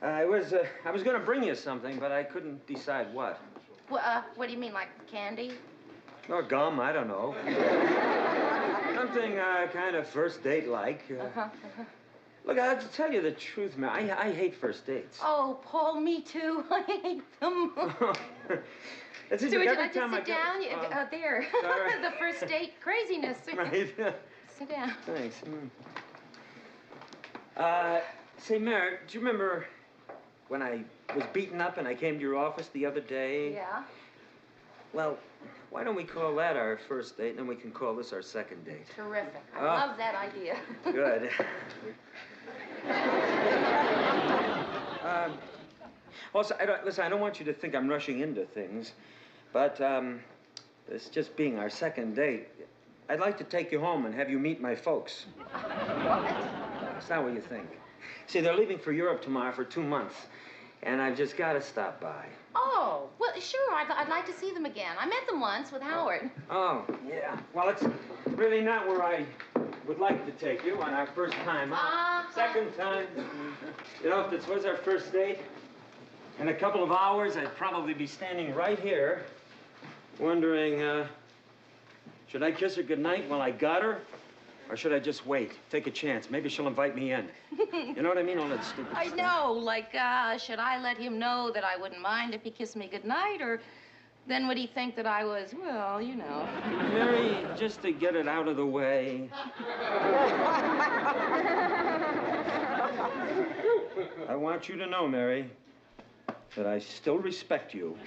I was going to bring you something, but I couldn't decide what. What do you mean, like candy? Or gum, I don't know. Something kind of first date-like. Look, I'll tell you the truth, man. I hate first dates. Oh, Paul, me too. I hate them. It's So just would you every like to time I sit go- down? There. Sorry. The first date craziness. Right. Sit down. Thanks. Say, Mary, do you remember when I was beaten up and I came to your office the other day? Yeah. Well, why don't we call that our first date, and then we can call this our second date? Terrific. I Oh. love that idea. Good. Also, listen, I don't want you to think I'm rushing into things, but this just being our second date, I'd like to take you home and have you meet my folks. It's not what you think. See, they're leaving for Europe tomorrow for 2 months, and I've just got to stop by. Oh, well, sure. I'd like to see them again. I met them once with Howard. Oh, yeah. Well, it's really not where I would like to take you on our first time out. Second time. You know, if this was our first date, in a couple of hours, I'd probably be standing right here, wondering, should I kiss her goodnight while I got her? Or should I just wait, take a chance? Maybe she'll invite me in. You know what I mean? All that stupid I stuff. know. Like, should I let him know that I wouldn't mind if he kissed me goodnight, or then would he think that I was, well, you know. Mary, just to get it out of the way. I want you to know, Mary, that I still respect you.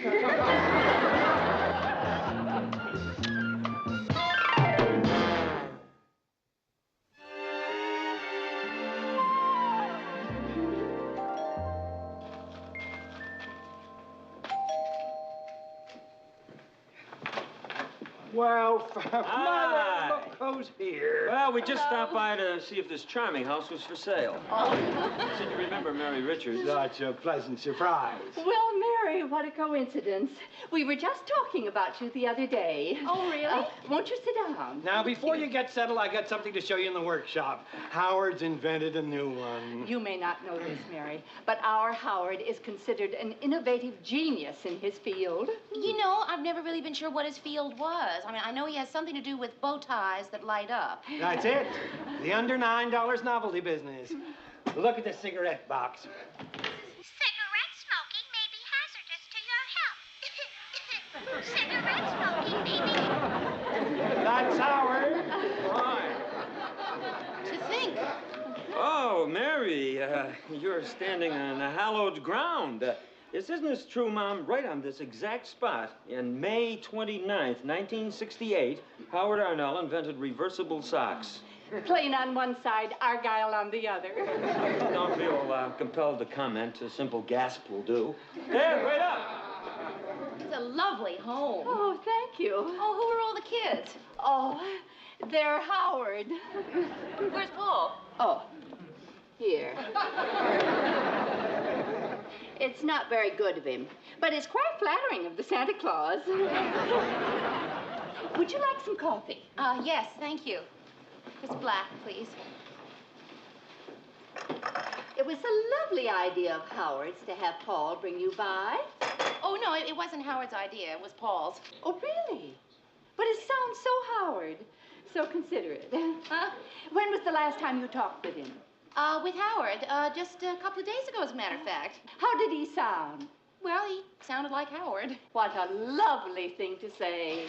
Well, Hi. Mother, look who's here. Well, we just stopped by to see if this charming house was for sale. So you remember Mary Richards? Such a pleasant surprise. Well, Mary, what a coincidence. We were just talking about you the other day. Oh, really? Won't you sit down? Now, before you get settled, I got something to show you in the workshop. Howard's invented a new one. You may not know this, Mary, but our Howard is considered an innovative genius in his field. You know, I've never really been sure what his field was. I mean, I know he has something to do with bow ties that light up. That's it. The under $9 novelty business. Look at the cigarette box. Cigarette smoking may be hazardous to your health. Cigarette smoking may be... That's Howard. To think. Oh, Mary, you're standing on hallowed ground. Isn't this true, Mom? Right on this exact spot, in May 29th, 1968, Howard Arnell invented reversible socks. Plain on one side, Argyle on the other. Don't feel compelled to comment. A simple gasp will do. There, right up! It's a lovely home. Oh, thank you. Oh, who are all the kids? Oh, they're Howard. Where's Paul? Oh, here. It's not very good of him, but it's quite flattering of the Santa Claus. Would you like some coffee? Yes, thank you. Just black, please. It was a lovely idea of Howard's to have Paul bring you by. Oh, no, it wasn't Howard's idea. It was Paul's. Oh, really? But it sounds so Howard. So considerate. When was the last time you talked with him? With Howard, just a couple of days ago, as a matter of fact. How did he sound? Well, he sounded like Howard. What a lovely thing to say.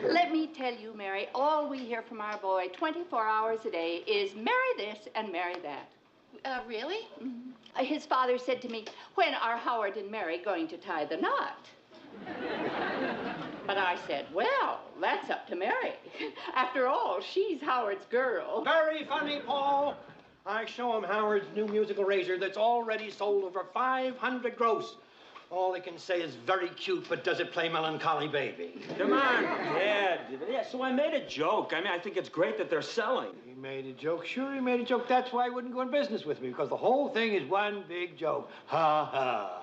Let me tell you, Mary, all we hear from our boy 24 hours a day is marry this and marry that. Really? Mm-hmm. His father said to me, when are Howard and Mary going to tie the knot? But I said, well, that's up to Mary. After all, she's Howard's girl. Very funny, Paul. I show him Howard's new musical razor that's already sold over 500 gross. All they can say is very cute, but does it play Melancholy Baby? Come on, Dad. Yeah, so I made a joke. I mean, I think it's great that they're selling. He made a joke. Sure, he made a joke. That's why he wouldn't go in business with me, because the whole thing is one big joke. Ha ha.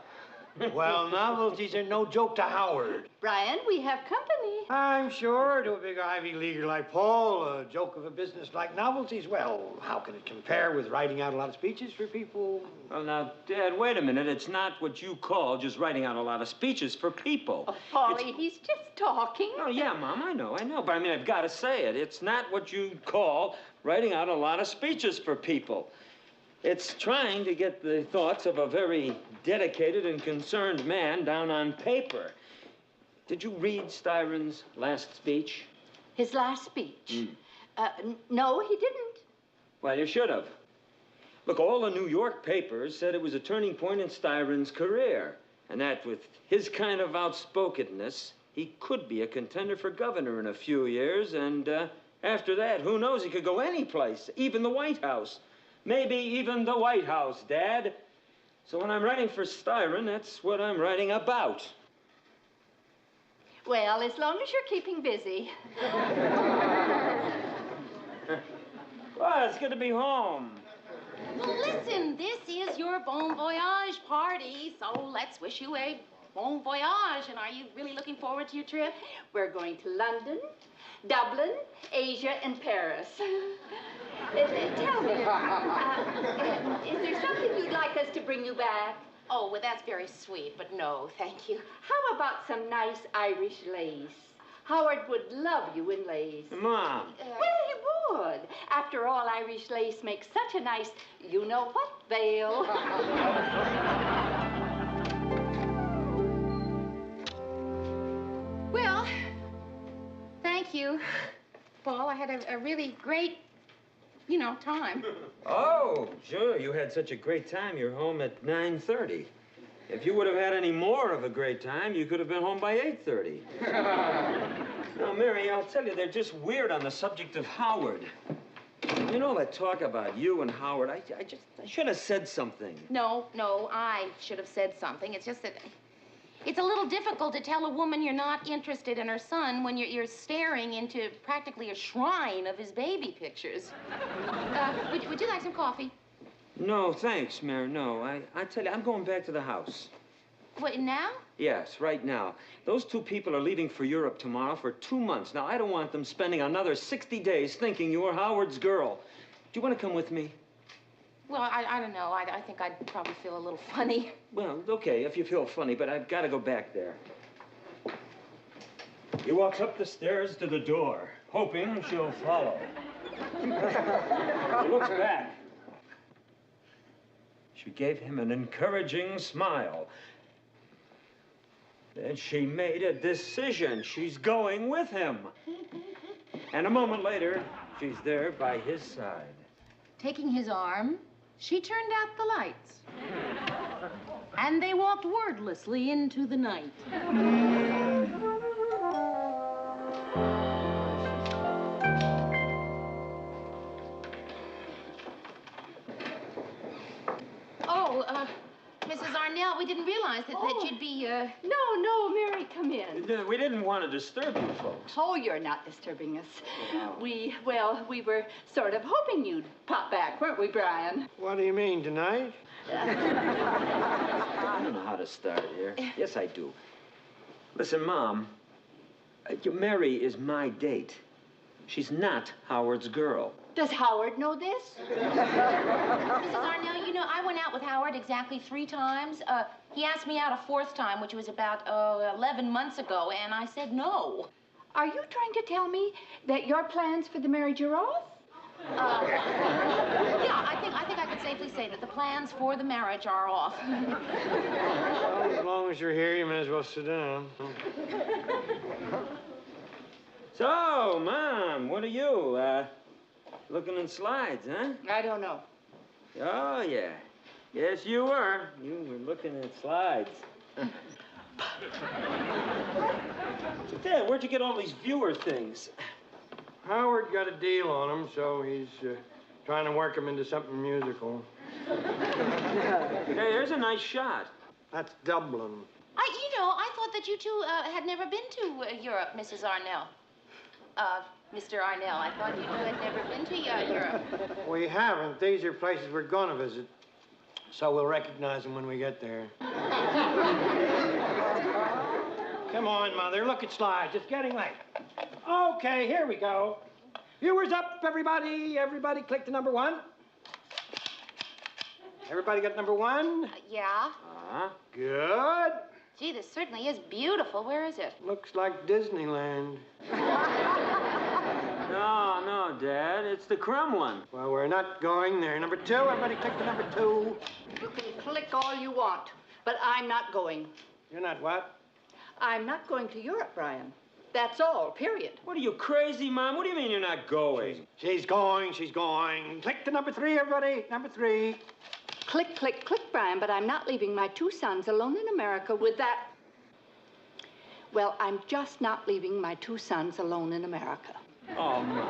Well, novelties are no joke to Howard. Brian, we have company. I'm sure to a big Ivy Leaguer like Paul, a joke of a business like novelties, well, how can it compare with writing out a lot of speeches for people? Well, now, Dad, wait a minute. It's not what you call just writing out a lot of speeches for people. Oh, Paulie, he's just talking. Oh, yeah, Mom, I know. But I mean, I've got to say it. It's not what you'd call writing out a lot of speeches for people. It's trying to get the thoughts of a very dedicated and concerned man down on paper. Did you read Styron's last speech? His last speech? No, he didn't. Well, you should have. Look, all the New York papers said it was a turning point in Styron's career, and that with his kind of outspokenness, he could be a contender for governor in a few years, and after that, who knows, he could go any place, even the White House. Maybe even the White House, Dad. So when I'm writing for Styron, that's what I'm writing about. Well, as long as you're keeping busy. Well, it's good to be home. Well, listen, this is your bon voyage party, so let's wish you a bon voyage. And are you really looking forward to your trip? We're going to London, Dublin, Asia, and Paris. Tell me, is there something you'd like us to bring you back? Oh, well, that's very sweet, but no, thank you. How about some nice Irish lace? Howard would love you in lace. Mom. Well, he would. After all, Irish lace makes such a nice, you-know-what veil. Well, thank you, Paul. I had a really great, time. Oh, sure. You had such a great time. You're home at 9:30. If you would have had any more of a great time, you could have been home by 8:30. Now, Mary, I'll tell you, they're just weird on the subject of Howard. You know, that talk about you and Howard, I should have said something. No, I should have said something. It's just that it's a little difficult to tell a woman you're not interested in her son when you're staring into practically a shrine of his baby pictures. Would you like some coffee? No, thanks, Mary, no. I tell you, I'm going back to the house. What, now? Yes, right now. Those two people are leaving for Europe tomorrow for 2 months. Now, I don't want them spending another 60 days thinking you're Howard's girl. Do you want to come with me? Well, I don't know. I think I'd probably feel a little funny. Well, okay, if you feel funny, but I've got to go back there. He walks up the stairs to the door, hoping she'll follow. He looks back. She gave him an encouraging smile. Then she made a decision. She's going with him. And a moment later, she's there by his side. Taking his arm, she turned out the lights. And they walked wordlessly into the night. Mrs. Arnell. We didn't realize that you'd be, No, Mary, come in. We didn't want to disturb you folks. Oh, you're not disturbing us. We were sort of hoping you'd pop back, weren't we, Brian? What do you mean, tonight? I don't know how to start here. Yes, I do. Listen, Mom, Mary is my date. She's not Howard's girl. Does Howard know this? Mrs. Arnell, you know, I went out with Howard exactly 3 times. He asked me out a 4th time, which was about 11 months ago, and I said no. Are you trying to tell me that your plans for the marriage are off? Yeah, I think I could safely say that the plans for the marriage are off. Well, as long as you're here, you may as well sit down. So, Mom, what are you, looking in slides, huh? I don't know. Oh, yeah. Yes, you were. You were looking at slides. Dad, where'd you get all these viewer things? Howard got a deal on him, so he's trying to work him into something musical. Hey, there's a nice shot. That's Dublin. I thought that you two had never been to Europe, Mrs. Arnell. Mr. Arnell, I thought you two had never been to Europe. We haven't. These are places we're going to visit. So we'll recognize them when we get there. Come on, Mother. Look at slides. It's getting late. Okay, here we go. Viewers up, everybody. Everybody click to number 1. Everybody got number 1? Yeah? Good. Gee, this certainly is beautiful. Where is it? Looks like Disneyland. No, Dad. It's the Kremlin. Well, we're not going there. Number 2, everybody click to number 2. You can click all you want, but I'm not going. You're not what? I'm not going to Europe, Brian. That's all, period. What are you, crazy, Mom? What do you mean you're not going? She's going. Click to number 3, everybody. Number 3. Click, click, click, Brian, but I'm not leaving my 2 sons alone in America with that. Well, I'm just not leaving my 2 sons alone in America. Oh, Mom.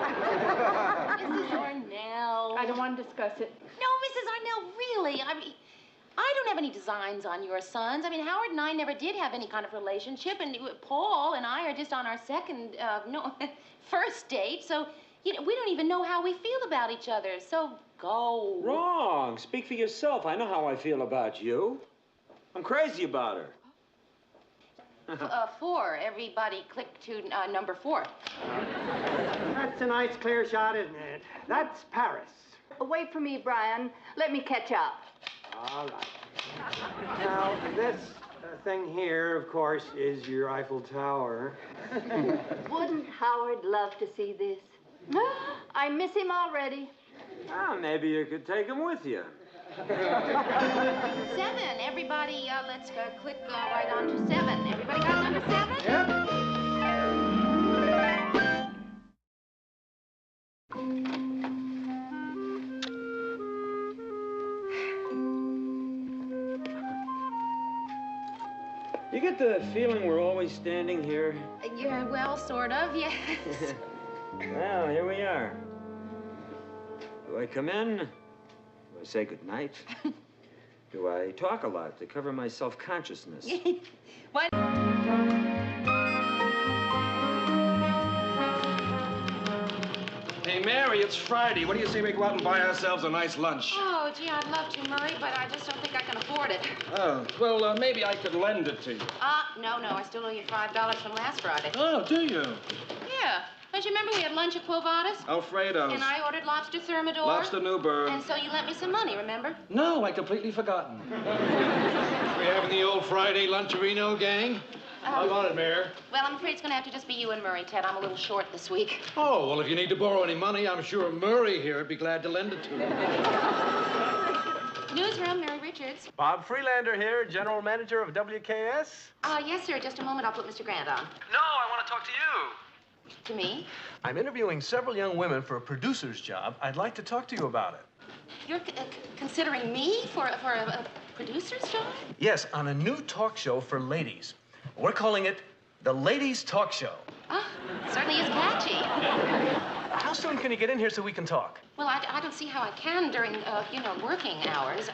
Mrs. Arnell. I don't want to discuss it. No, Mrs. Arnell, really. I mean, I don't have any designs on your sons. I mean, Howard and I never did have any kind of relationship, and Paul and I are just on our first date, so, we don't even know how we feel about each other, so go. Wrong. Speak for yourself. I know how I feel about you. I'm crazy about her. 4. Everybody click to number 4. That's a nice clear shot, isn't it? That's Paris. Wait for me, Brian. Let me catch up. All right. Now, this thing here, of course, is your Eiffel Tower. Wouldn't Howard love to see this? I miss him already. Well, maybe you could take him with you. 7. Everybody, let's click right on to 7. Everybody got number 7? Yep. You get the feeling we're always standing here? Yeah, well, sort of, yes. Well, here we are. Do I come in? Do I say goodnight? Do I talk a lot to cover my self-consciousness? What? Hey, Mary, it's Friday. What do you say we go out and buy ourselves a nice lunch? Oh, gee, I'd love to, Murray, but I just don't think I can afford it. Oh, well, maybe I could lend it to you. No, I still owe you $5 from last Friday. Oh, do you? Yeah. Don't you remember we had lunch at Quo Vadis? Alfredo's. And I ordered lobster thermidor. Lobster Newburgh. And so you lent me some money, remember? No, I completely forgotten. We having the old Friday Luncherino gang? How about it, Mayor? Well, I'm afraid it's going to have to just be you and Murray, Ted. I'm a little short this week. Oh, well, if you need to borrow any money, I'm sure Murray here would be glad to lend it to you. Newsroom, Mary Richards. Bob Freelander here, General Manager of WKS. Yes, sir. Just a moment. I'll put Mr. Grant on. No, I want to talk to you. To me? I'm interviewing several young women for a producer's job. I'd like to talk to you about it. You're considering me for a producer's job? Yes, on a new talk show for ladies. We're calling it The Ladies Talk Show. Certainly is catchy. How soon can you get in here so we can talk? Well, I don't see how I can during, working hours.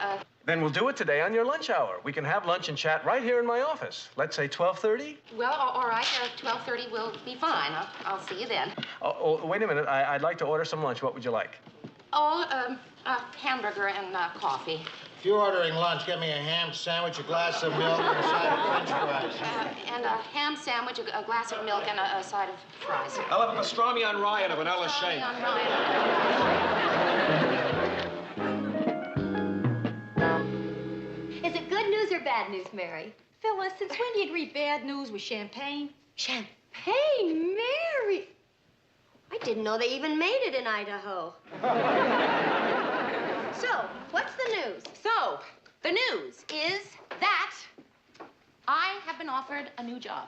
Then we'll do it today on your lunch hour. We can have lunch and chat right here in my office. Let's say 12:30. Well, all right. 12:30 will be fine. I'll see you then. Oh, wait a minute. I'd like to order some lunch. What would you like? Oh, a hamburger and coffee. If you're ordering lunch, get me a ham sandwich, a glass of milk, and a side of French fries. And a ham sandwich, a glass of milk, and a side of fries. I'll have a pastrami on rye and a vanilla shake. On Ryan. Is it good news or bad news, Mary? Phyllis, since when do you greet bad news with champagne? Champagne, Mary! I didn't know they even made it in Idaho. So, what's the news? So, the news is that I have been offered a new job.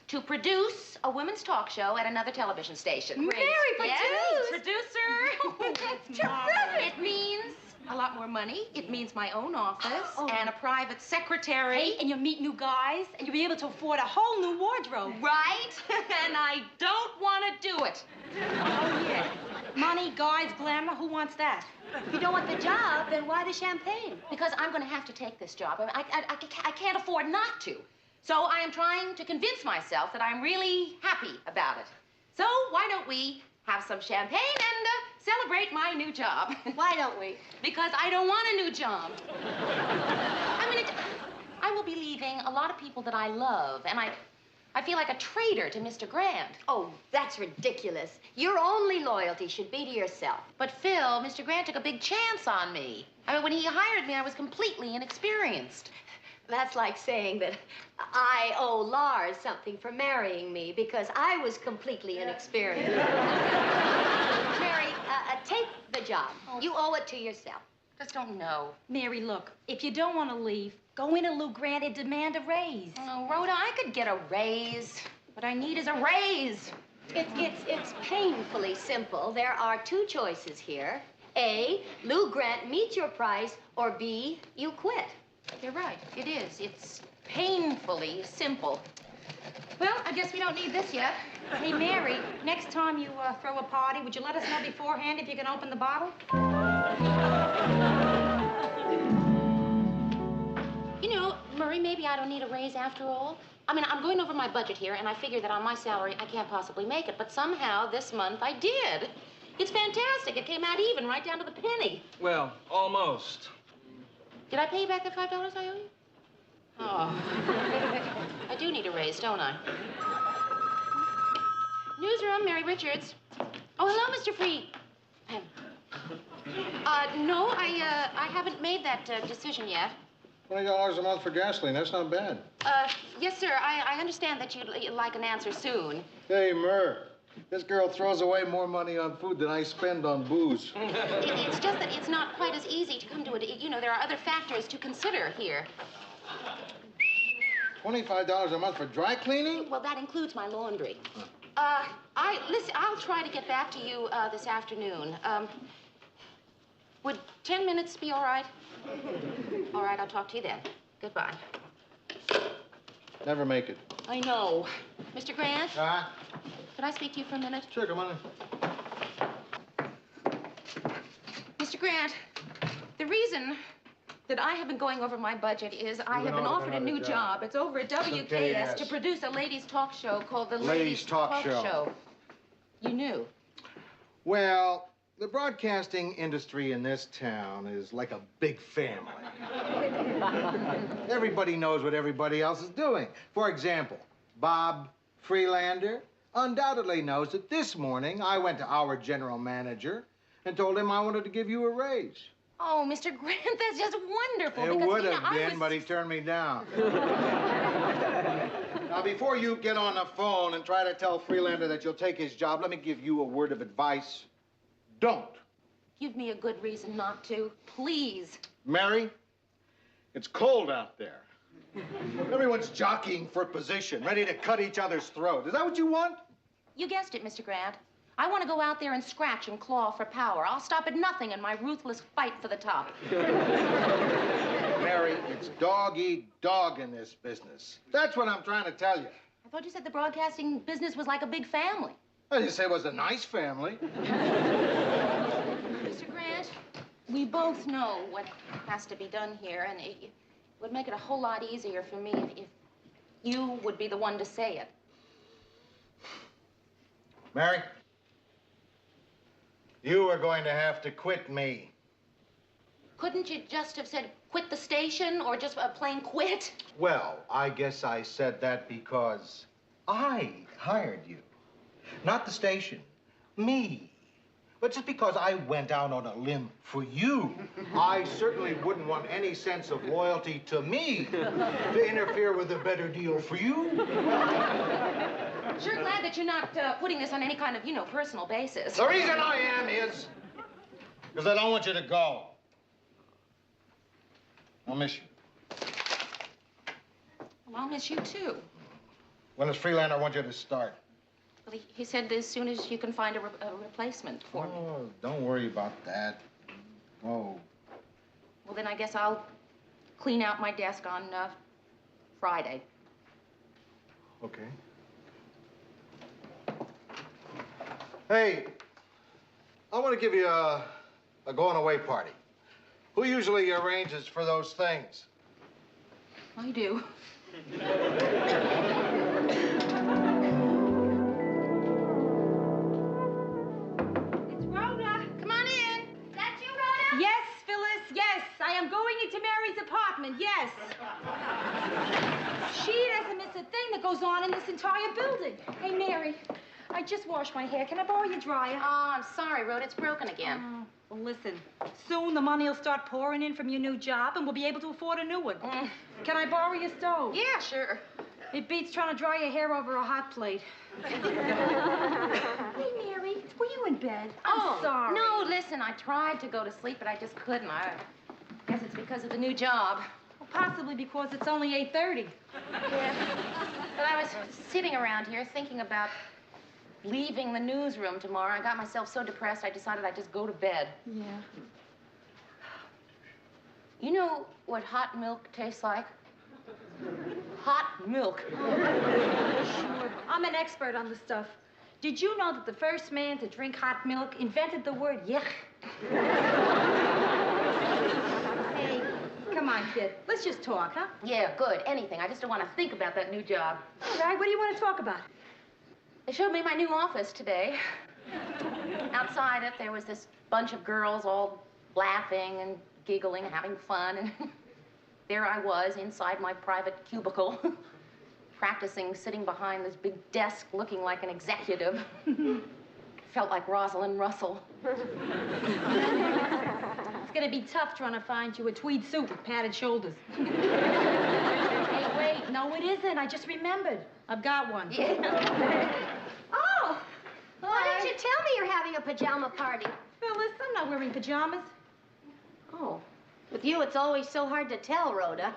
To produce a women's talk show at another television station. Mary, Yes, producer! Oh, that's terrific! It means a lot more money. It means my own office and a private secretary. Hey, and you'll meet new guys, and you'll be able to afford a whole new wardrobe. Right? And I don't want to do it. Oh, yeah. Money, guys, glamour, who wants that? If you don't want the job, then why the champagne? Because I'm going to have to take this job. I can't afford not to. So I am trying to convince myself that I'm really happy about it. So why don't we have some champagne and celebrate my new job? Why don't we? Because I don't want a new job. I mean, I will be leaving a lot of people that I love, and I feel like a traitor to Mr. Grant. Oh, that's ridiculous. Your only loyalty should be to yourself. But Phil, Mr. Grant took a big chance on me. I mean, when he hired me, I was completely inexperienced. That's like saying that I owe Lars something for marrying me because I was completely inexperienced. Mary, take the job. You owe it to yourself. Just don't know. Mary, look, if you don't want to leave, go in to Lou Grant and demand a raise. Oh, Rhoda, I could get a raise. What I need is a raise. It's painfully simple. There are two choices here. A, Lou Grant meets your price, or B, you quit. You're right. It is. It's painfully simple. Well, I guess we don't need this yet. Hey, Mary, next time you throw a party, would you let us know beforehand if you can open the bottle? You know, Murray, maybe I don't need a raise after all. I mean, I'm going over my budget here, and I figure that on my salary, I can't possibly make it. But somehow, this month, I did. It's fantastic. It came out even, right down to the penny. Well, almost. Did I pay you back the $5 I owe you? Oh. I do need a raise, don't I? Newsroom, Mary Richards. Oh, hello, Mr. Free. No, I haven't made that decision yet. $20 a month for gasoline, that's not bad. Yes, sir. I understand that you'd like an answer soon. Hey, Murr, this girl throws away more money on food than I spend on booze. It's just that it's not quite as easy to come to it. You know, there are other factors to consider here. $25 a month for dry cleaning? Well, that includes my laundry. Listen, I'll try to get back to you this afternoon. Would 10 minutes be all right? All right, I'll talk to you then. Goodbye. Never make it. I know. Mr. Grant? Huh? Can I speak to you for a minute? Sure, come on in. Mr. Grant, the reason that I have been going over my budget is I have been offered a new job. It's over at WKS to produce a ladies' talk show called the Ladies' Talk Show. You knew. Well, the broadcasting industry in this town is like a big family. Everybody knows what everybody else is doing. For example, Bob Freelander undoubtedly knows that this morning I went to our general manager and told him I wanted to give you a raise. Oh, Mr. Grant, that's just wonderful. It because, would you know, have been, but he turned me down. Now, before you get on the phone and try to tell Freelander that you'll take his job, let me give you a word of advice. Don't. Give me a good reason not to, please. Mary, it's cold out there. Everyone's jockeying for position, ready to cut each other's throat. Is that what you want? You guessed it, Mr. Grant. I want to go out there and scratch and claw for power. I'll stop at nothing in my ruthless fight for the top. Mary, it's dog eat dog in this business. That's what I'm trying to tell you. I thought you said the broadcasting business was like a big family. I didn't say it was a nice family. Mr. Grant, we both know what has to be done here, and it would make it a whole lot easier for me if you would be the one to say it. Mary, you are going to have to quit me. Couldn't you just have said quit the station or just a plain quit? Well, I guess I said that because I hired you. Not the station, me. But just because I went out on a limb for you, I certainly wouldn't want any sense of loyalty to me to interfere with a better deal for you. Sure glad that you're not putting this on any kind of, personal basis. The reason I am is because I don't want you to go. I'll miss you. Well, I'll miss you, too. When does Freelander want you to start? Well, he said as soon as you can find a replacement for me. Oh, don't worry about that. Oh. Well, then I guess I'll clean out my desk on Friday. Okay. Hey, I want to give you a going-away party. Who usually arranges for those things? I do. Yes, Phyllis, yes. I am going into Mary's apartment, yes. She doesn't miss a thing that goes on in this entire building. Hey, Mary, I just washed my hair. Can I borrow your dryer? Oh, I'm sorry, Rhoda. It's broken again. Well, listen, soon the money will start pouring in from your new job, and we'll be able to afford a new one. Can I borrow your stove? Yeah, sure. It beats trying to dry your hair over a hot plate. Hey, Mary, were you in bed? I'm sorry. No, listen, I tried to go to sleep, but I just couldn't. I guess it's because of the new job. Well, possibly because it's only 8:30. Yeah. But I was sitting around here thinking about leaving the newsroom tomorrow. I got myself so depressed, I decided I'd just go to bed. Yeah. You know what hot milk tastes like? Hot milk. Sure. I'm an expert on the stuff. Did you know that the first man to drink hot milk invented the word yuck? Hey, come on, kid. Let's just talk, huh? Yeah, good. Anything. I just don't want to think about that new job. All right, what do you want to talk about? They showed me my new office today. Outside it, there was this bunch of girls all laughing and giggling and having fun. And there I was inside my private cubicle, practicing sitting behind this big desk looking like an executive. Felt like Rosalind Russell. It's gonna be tough trying to find you a tweed suit with padded shoulders. Hey, wait, no it isn't. I just remembered. I've got one. Yeah. Oh, why didn't you tell me you're having a pajama party? Phyllis, I'm not wearing pajamas. Oh, with you it's always so hard to tell, Rhoda.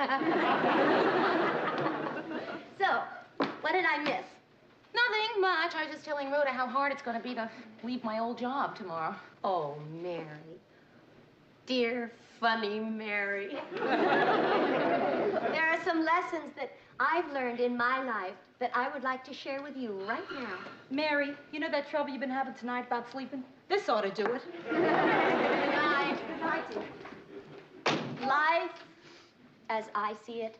So, what did I miss? Nothing much. I was just telling Rhoda how hard it's going to be to leave my old job tomorrow. Oh, Mary. Dear, funny Mary. There are some lessons that I've learned in my life that I would like to share with you right now. Mary, you know that trouble you've been having tonight about sleeping? This ought to do it. Good night. Good night. Life, as I see it,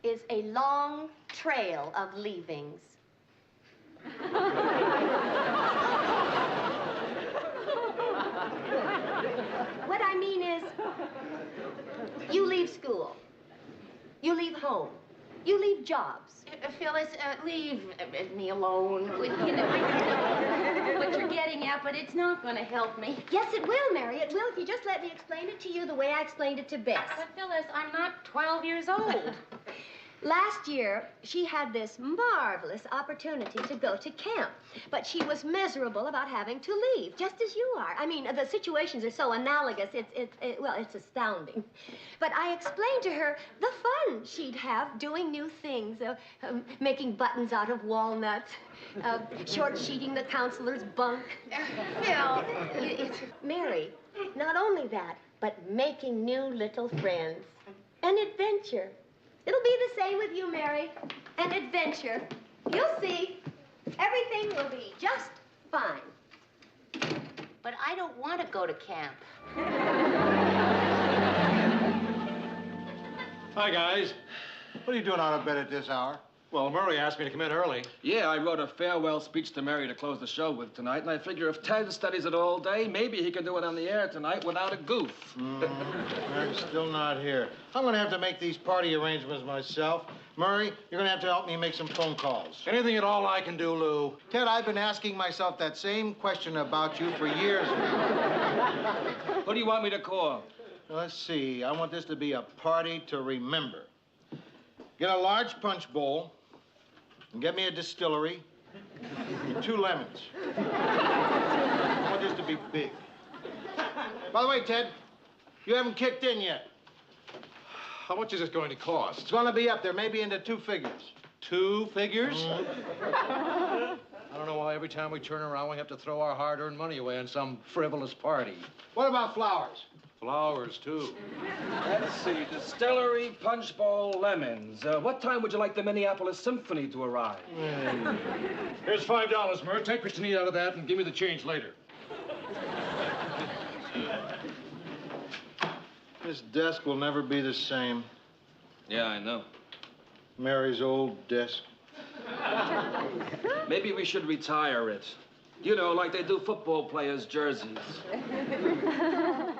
is a long trail of leavings. What I mean is, you leave school, you leave home, you leave jobs. Phyllis, leave me alone. You know, I know what you're getting at, but it's not going to help me. Yes, it will, Mary. It will if you just let me explain it to you the way I explained it to Bess. But Phyllis, I'm not 12 years old. Last year, she had this marvelous opportunity to go to camp, but she was miserable about having to leave, just as you are. I mean, the situations are so analogous, it's astounding. But I explained to her the fun she'd have doing new things, making buttons out of walnuts, short-sheeting the counselor's bunk. Phil, Mary, not only that, but making new little friends. An adventure. It'll be the same with you, Mary. An adventure. You'll see. Everything will be just fine. but I don't want to go to camp. Hi, guys. What are you doing out of bed at this hour? Well, Murray asked me to come in early. Yeah, I wrote a farewell speech to Mary to close the show with tonight, and I figure if Ted studies it all day, maybe he can do it on the air tonight without a goof. Mary's still not here. I'm going to have to make these party arrangements myself. Murray, you're going to have to help me make some phone calls. Anything at all I can do, Lou. Ted, I've been asking myself that same question about you for years now. Who do you want me to call? Let's see. I want this to be a party to remember. Get a large punch bowl and get me a distillery and 2 lemons. I want this to be big. By the way, Ted, you haven't kicked in yet. How much is this going to cost? It's going to be up there, maybe into 2 figures. 2 figures? I don't know why every time we turn around we have to throw our hard-earned money away on some frivolous party. What about flowers? Flowers, too. Let's see, distillery, punch bowl, lemons. What time would you like the Minneapolis Symphony to arrive? Here's $5, Murray. Take Christine out of that and give me the change later. This desk will never be the same. Yeah, I know. Mary's old desk. Maybe we should retire it. You know, like they do football players' jerseys.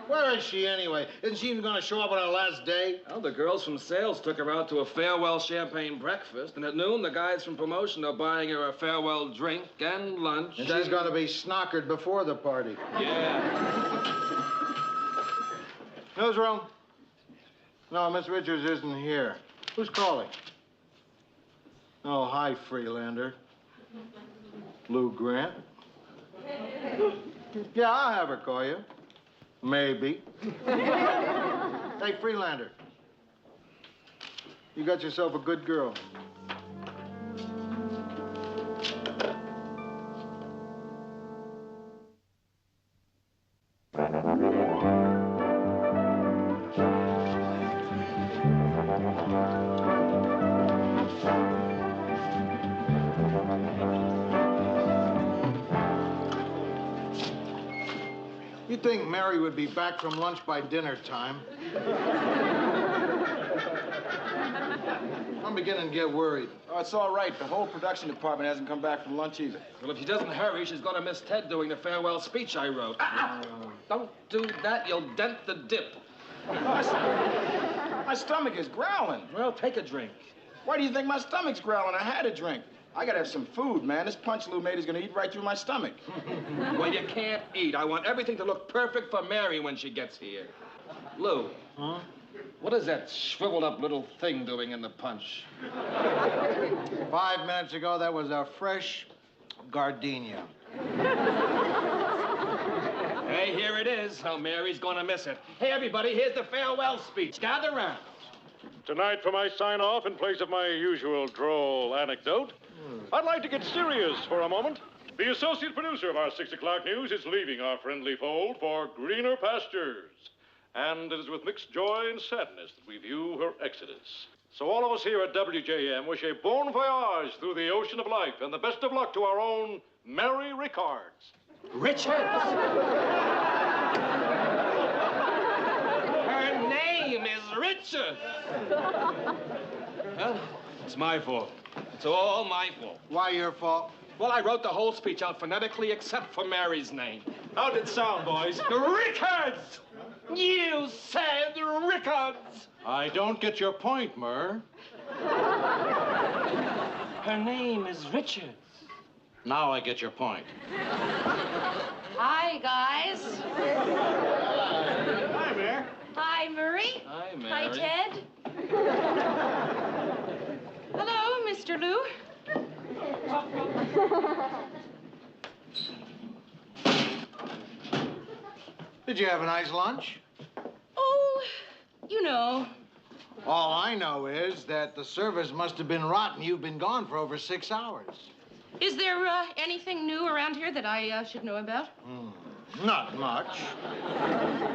Where is she anyway? Isn't she even going to show up on her last day? Well, the girls from sales took her out to a farewell champagne breakfast, and at noon, the guys from promotion are buying her a farewell drink and lunch. And she's going to be snockered before the party. Yeah. Newsroom? No, Miss Richards isn't here. Who's calling? Oh, hi, Freelander. Lou Grant? Yeah, I'll have her call you. Maybe. Hey, Freelander. You got yourself a good girl. You'd think Mary would be back from lunch by dinner time. I'm beginning to get worried. Oh, it's all right. The whole production department hasn't come back from lunch either. Well, if she doesn't hurry, she's going to miss Ted doing the farewell speech I wrote. Don't do that. You'll dent the dip. My stomach is growling. Well, take a drink. Why do you think my stomach's growling? I had a drink. I gotta have some food, man. This punch Lou made is gonna eat right through my stomach. Well, you can't eat. I want everything to look perfect for Mary when she gets here. Lou. Huh? What is that shriveled up little thing doing in the punch? 5 minutes ago, that was a fresh gardenia. Hey, here it is. How Mary's gonna miss it. Hey, everybody, here's the farewell speech. Gather round. Tonight, for my sign-off, in place of my usual droll anecdote, I'd like to get serious for a moment. The associate producer of our 6 o'clock news is leaving our friendly fold for greener pastures. And it is with mixed joy and sadness that we view her exodus. So all of us here at WJM wish a bon voyage through the ocean of life and the best of luck to our own Mary Rickards. Richards? Her name is Richards. Well, it's my fault. It's all my fault. Why your fault? Well, I wrote the whole speech out phonetically except for Mary's name. How did it sound, boys? Rickards! You said Rickards! I don't get your point, Murr. Her name is Richards. Now I get your point. Hi, guys. Hi, Mary. Hi, Murray. Hi, Mary. Hi, Ted. Hello, Mr. Lou. Did you have a nice lunch? Oh, you know. All I know is that the service must have been rotten. You've been gone for over 6 hours. Is there anything new around here that I should know about? Not much.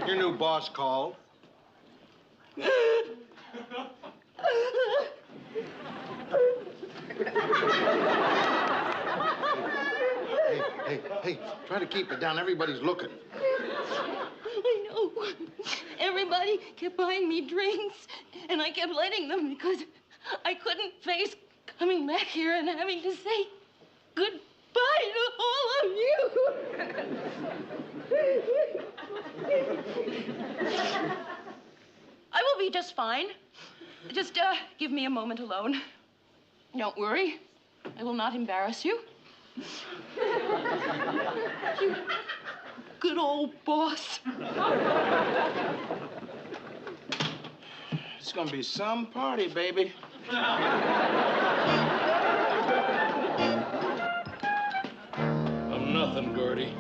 Your new boss called. Hey, Hey, try to keep it down. Everybody's looking. I know. Everybody kept buying me drinks, and I kept letting them because I couldn't face coming back here and having to say goodbye to all of you. I will be just fine. Just give me a moment alone. Don't worry. I will not embarrass you. You good old boss. It's gonna be some party, baby. I'm nothing, Gordy.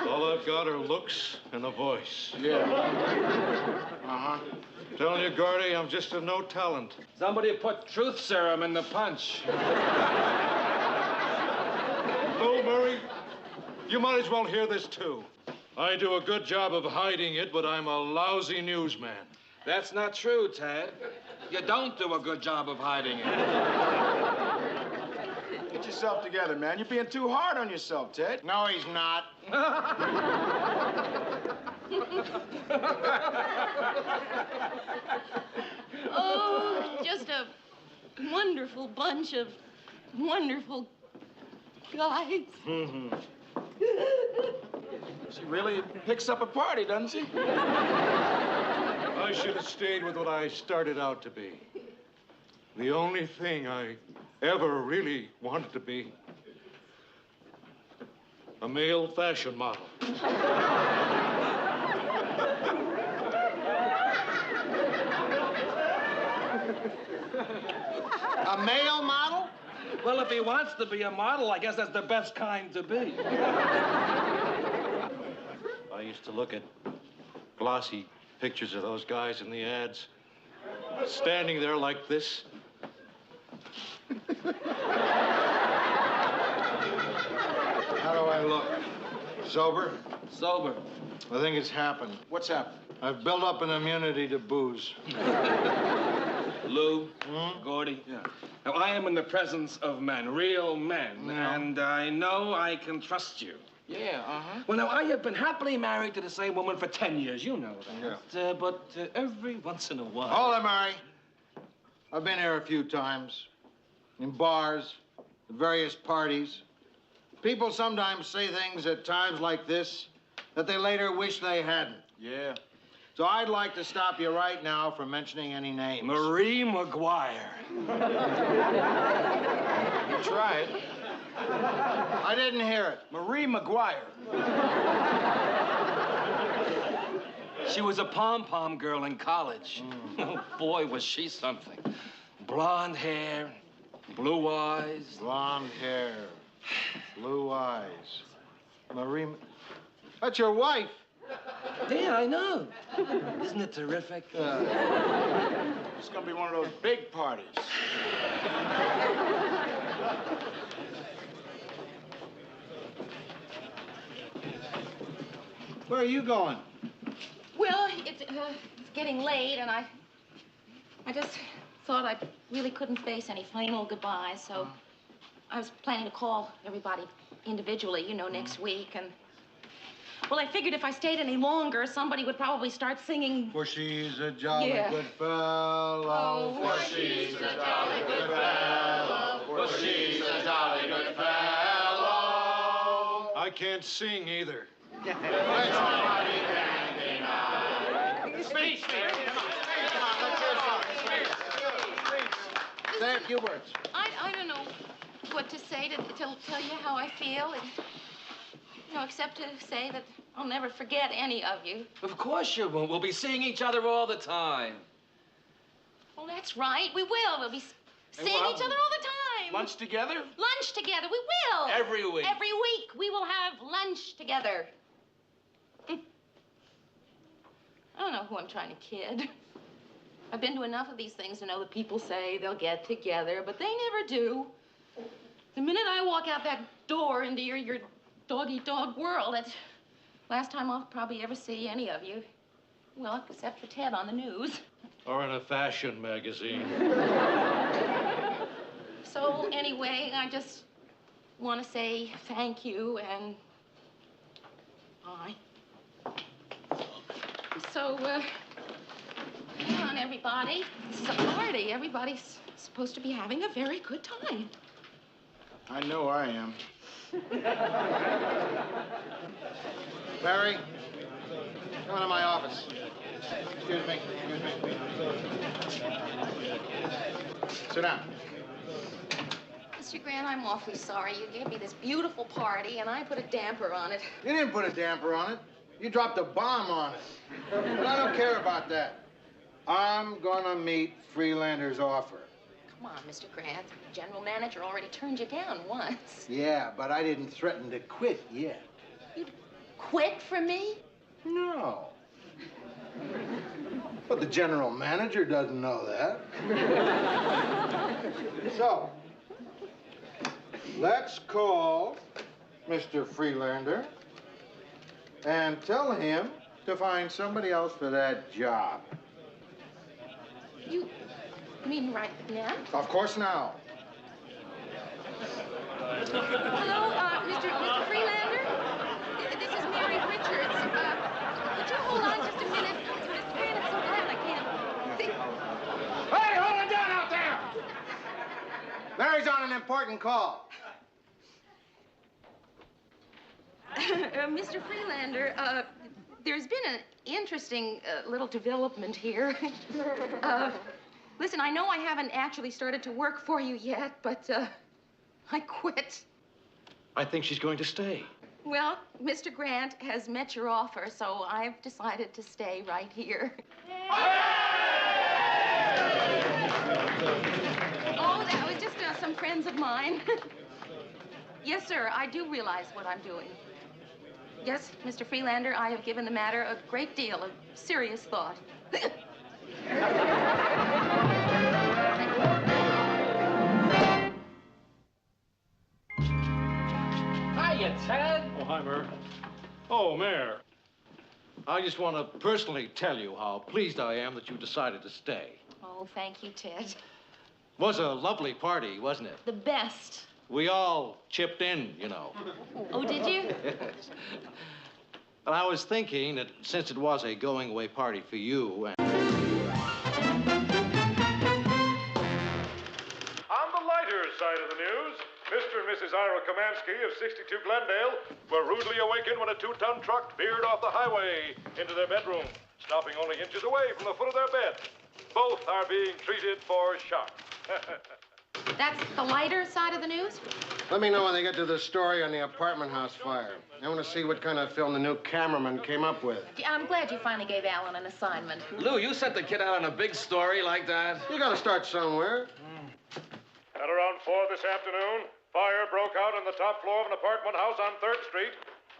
All I've got are looks and a voice. Yeah. Uh-huh. Telling you, Gordy, I'm just a no talent. Somebody put truth serum in the punch. Bill Murray, you might as well hear this, too. I do a good job of hiding it, but I'm a lousy newsman. That's not true, Ted. You don't do a good job of hiding it. Get yourself together, man. You're being too hard on yourself, Ted. No, he's not. Oh, just a wonderful bunch of wonderful guys. Mm-hmm. She really picks up a party, doesn't she? I should have stayed with what I started out to be. The only thing I ever really wanted to be. A male fashion model. A male model? Well, if he wants to be a model, I guess that's the best kind to be. I used to look at glossy pictures of those guys in the ads, standing there like this. How do I look? Sober? Sober. I think it's happened. What's happened? I've built up an immunity to booze. Lou, Gordy. Yeah. Now, I am in the presence of men, real men, and I know I can trust you. Yeah, uh-huh. Well, now, I have been happily married to the same woman for 10 years. You know that. Yeah. But every once in a while... Hold it, Murray. I've been here a few times. In bars, at various parties. People sometimes say things at times like this that they later wish they hadn't. Yeah. So I'd like to stop you right now from mentioning any names. Marie McGuire. You tried. I didn't hear it. Marie McGuire. She was a pom-pom girl in college. Oh, boy, was she something. Blonde hair, blue eyes. Blonde hair, blue eyes. Marie... That's your wife. Yeah, I know. Isn't it terrific? It's gonna be one of those big parties. Where are you going? Well, it's getting late, and I just thought I really couldn't face any final goodbyes, so I was planning to call everybody individually, you know, next week, and... Well, I figured if I stayed any longer, somebody would probably start singing... For she's a jolly good fellow. Oh, for she's a jolly good fellow. For she's a jolly good fellow. I can't sing either. Speech, man. Come on, let's hear something. Say a few words. I don't know what to say to tell you how I feel. You know, except to say that I'll never forget any of you. Of course you won't. We'll be seeing each other all the time. Well, that's right. We will. We'll be seeing each other all the time. Lunch together? Lunch together. We will. Every week. Every week we will have lunch together. I don't know who I'm trying to kid. I've been to enough of these things to know that people say they'll get together, but they never do. The minute I walk out that door into your dog-eat-dog world, that's the last time I'll probably ever see any of you. Well, except for Ted on the news. Or in a fashion magazine. So, anyway, I just want to say thank you and bye. So, come on, everybody. This is a party. Everybody's supposed to be having a very good time. I know I am. Barry, come into my office. Excuse me. Sit down. Mr. Grant, I'm awfully sorry. You gave me this beautiful party, and I put a damper on it. You didn't put a damper on it. You dropped a bomb on it. But I don't care about that. I'm gonna meet Freelander's offer. Come on, Mr. Grant. The general manager already turned you down once. Yeah, but I didn't threaten to quit yet. You'd quit for me? No. But the general manager doesn't know that. So, let's call Mr. Freelander and tell him to find somebody else for that job. You mean right now? Of course now. Hello, Mr. Freelander? This is Mary Richards. Would you hold on just a minute? Mr. Grant, I'm so glad I can't think. Hey, hold it down out there! Mary's on an important call. Mr. Freelander, there's been an interesting little development here. Listen, I know I haven't actually started to work for you yet, but I quit. I think she's going to stay. Well, Mr. Grant has met your offer, so I've decided to stay right here. Oh, that was just some friends of mine. Yes, sir, I do realize what I'm doing. Yes, Mr. Freelander, I have given the matter a great deal of serious thought. Hiya, Ted. Oh, hi, Mayor. Oh, Mayor. I just want to personally tell you how pleased I am that you decided to stay. Oh, thank you, Ted. It was a lovely party, wasn't it? The best. We all chipped in, you know. Oh, did you? Yes. Well, I was thinking that since it was a going-away party for you and... On the lighter side of the news, Mr. and Mrs. Ira Kamansky of 62 Glendale were rudely awakened when a 2-ton truck veered off the highway into their bedroom, stopping only inches away from the foot of their bed. Both are being treated for shock. That's the lighter side of the news? Let me know when they get to the story on the apartment house fire. I want to see what kind of film the new cameraman came up with. I'm glad you finally gave Alan an assignment. Lou, you sent the kid out on a big story like that? You got to start somewhere. At around 4 this afternoon, fire broke out on the top floor of an apartment house on 3rd Street.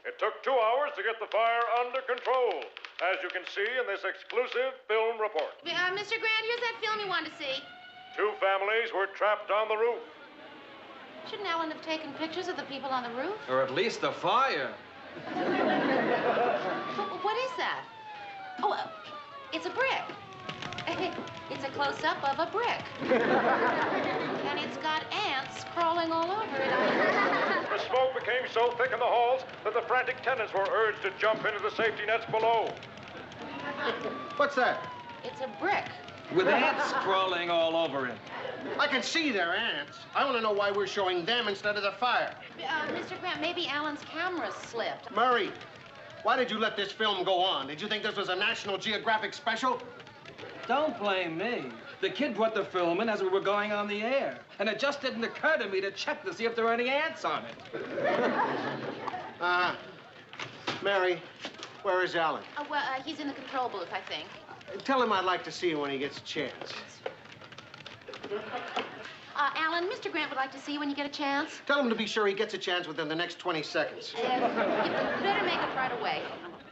It took 2 hours to get the fire under control, as you can see in this exclusive film report. Mr. Grant, here's that film you wanted to see. 2 families were trapped on the roof. Shouldn't Alan have taken pictures of the people on the roof? Or at least the fire. What is that? Oh, it's a brick. It's a close-up of a brick. And it's got ants crawling all over it. The smoke became so thick in the halls that the frantic tenants were urged to jump into the safety nets below. What's that? It's a brick. With ants crawling all over it. I can see they're ants. I want to know why we're showing them instead of the fire. Mr. Grant, maybe Alan's camera slipped. Murray, why did you let this film go on? Did you think this was a National Geographic special? Don't blame me. The kid brought the film in as we were going on the air. And it just didn't occur to me to check to see if there were any ants on it. Mary, where is Alan? Well, he's in the control booth, I think. Tell him I'd like to see him when he gets a chance. Alan, Mr. Grant would like to see you when you get a chance. Tell him to be sure he gets a chance within the next 20 seconds. You better make it right away.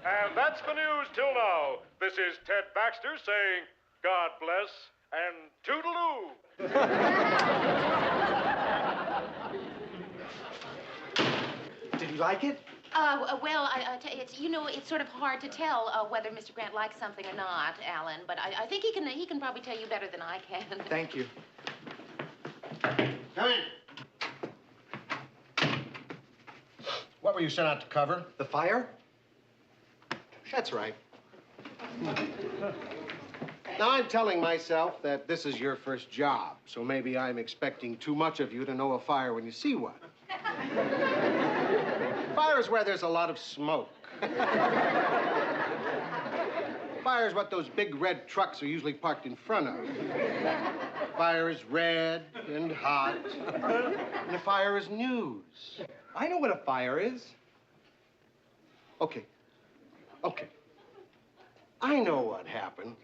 And that's the news till now. This is Ted Baxter saying, God bless and toodaloo. Did he like it? Well, it's, you know, it's sort of hard to tell whether Mr. Grant likes something or not, Alan. But I think he can probably tell you better than I can. Thank you. Come in. What were you sent out to cover? The fire? That's right. Now, I'm telling myself that this is your first job, so maybe I'm expecting too much of you to know a fire when you see one. Fire is where there's a lot of smoke. Fire is what those big red trucks are usually parked in front of. Fire is red and hot, and the fire is news. I know what a fire is. Okay. I know what happened.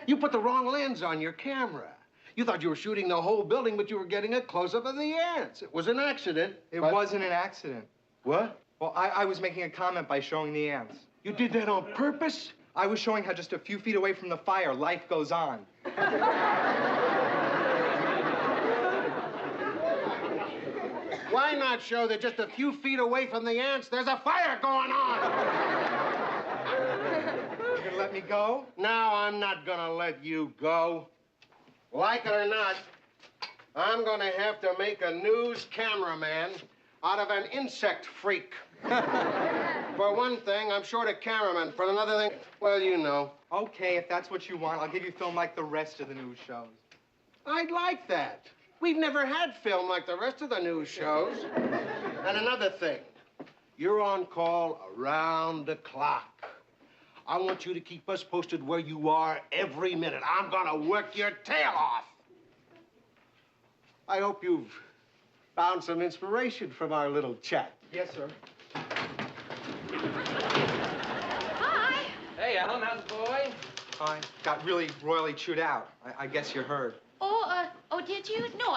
You put the wrong lens on your camera. You thought you were shooting the whole building, but you were getting a close-up of the ants. It was an accident. It wasn't an accident. What? Well, I was making a comment by showing the ants. You did that on purpose? I was showing how just a few feet away from the fire, life goes on. Why not show that just a few feet away from the ants, there's a fire going on? You gonna let me go? No, I'm not gonna let you go. Like it or not, I'm gonna have to make a news cameraman out of an insect freak. For one thing, I'm short a cameraman. For another thing, well, you know. Okay, if that's what you want, I'll give you film like the rest of the news shows. I'd like that. We've never had film like the rest of the news shows. And another thing, you're on call around the clock. I want you to keep us posted where you are every minute. I'm gonna work your tail off. I hope you've found some inspiration from our little chat. Yes, sir. Hi. Hey, Alan, how's the boy? I got really royally chewed out. I guess you heard. Oh, did you? No,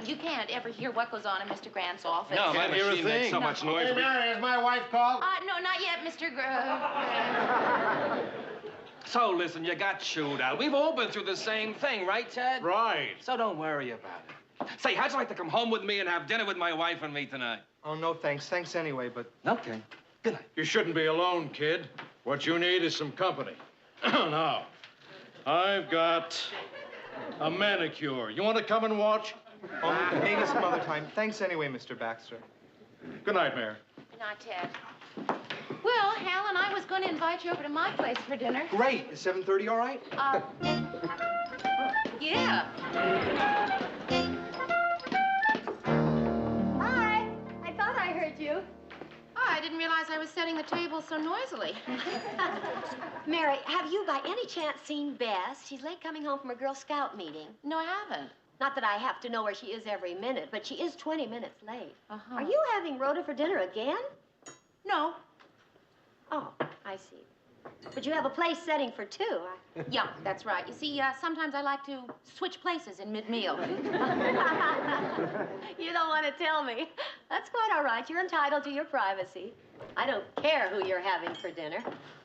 you can't ever hear what goes on in Mr. Grant's office. No, my machine makes so much noise. Hey, Mary, has my wife called? No, not yet, Mr. Grant. So, listen, you got chewed out. We've all been through the same thing, right, Ted? Right. So don't worry about it. Say, how'd you like to come home with me and have dinner with my wife and me tonight? Oh, no, thanks. Thanks anyway, but... Okay. Good night. You shouldn't be alone, kid. What you need is some company. Now, I've got a manicure. You want to come and watch? Oh, maybe some other time. Thanks anyway, Mr. Baxter. Good night, Mayor. Good night, Ted. Well, Hal and I was going to invite you over to my place for dinner. Great. Is 7:30 all right? Yeah. Hi. I thought I heard you. Oh, I didn't realize I was setting the table so noisily. Mary, have you by any chance seen Bess? She's late coming home from a Girl Scout meeting. No, I haven't. Not that I have to know where she is every minute, but she is 20 minutes late. Uh-huh. Are you having Rhoda for dinner again? No. Oh, I see. But you have a place setting for two. Yeah, that's right. You see, sometimes I like to switch places in mid-meal. You don't want to tell me. That's quite all right. You're entitled to your privacy. I don't care who you're having for dinner.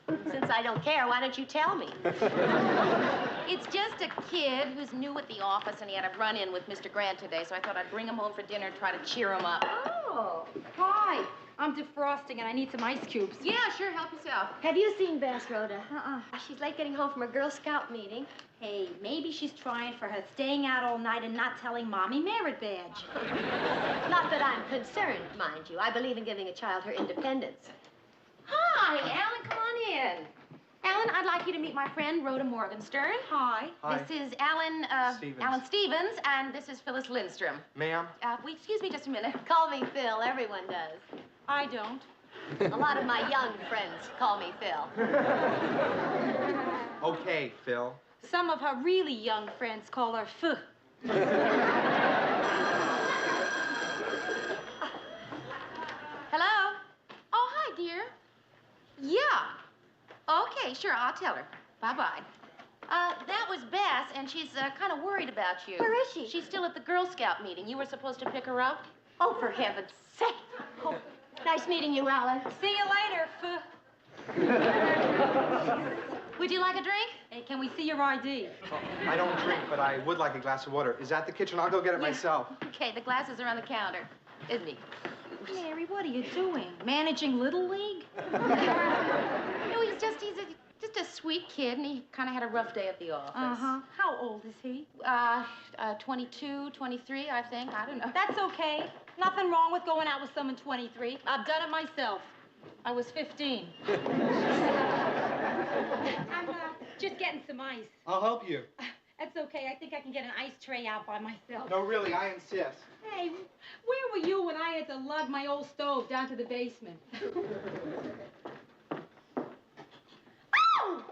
Since I don't care, why don't you tell me? It's just a kid who's new at the office, and he had a run-in with Mr. Grant today, so I thought I'd bring him home for dinner and try to cheer him up. Oh. Hi. I'm defrosting and I need some ice cubes. Yeah, sure, help yourself. Have you seen Bess, Rhoda? She's late getting home from a Girl Scout meeting. Hey, maybe she's trying for her staying out all night and not telling Mommy merit badge. Not that I'm concerned, mind you. I believe in giving a child her independence. Hi, Alan, come on in. Alan, I'd like you to meet my friend, Rhoda Morgenstern. Hi. Hi. This is Alan, Stevens. Alan Stevens, and this is Phyllis Lindstrom. Ma'am? Excuse me just a minute. Call me Phil. Everyone does. I don't. A lot of my young friends call me Phil. Okay, Phil. Some of her really young friends call her Ph. Hello? Oh, hi, dear. Yeah. Okay, sure, I'll tell her. Bye-bye. That was Bess, and she's kind of worried about you. Where is she? She's still at the Girl Scout meeting. You were supposed to pick her up. Oh, for heaven's sake. Oh, nice meeting you, Alan. See you later, Ph. Would you like a drink? Hey, can we see your ID? I don't drink, but I would like a glass of water. Is that the kitchen? I'll go get it myself. Okay, the glasses are on the counter. Isn't he? Mary, what are you doing? Managing Little League? No, he's just a sweet kid, and he kind of had a rough day at the office. Uh-huh. How old is he? 22, 23, I think. I don't know. That's okay. Nothing wrong with going out with someone 23. I've done it myself. I was 15. I'm just getting some ice. I'll help you. That's okay. I think I can get an ice tray out by myself. No, really, I insist. Hey, where were you when I had to lug my old stove down to the basement? Oh!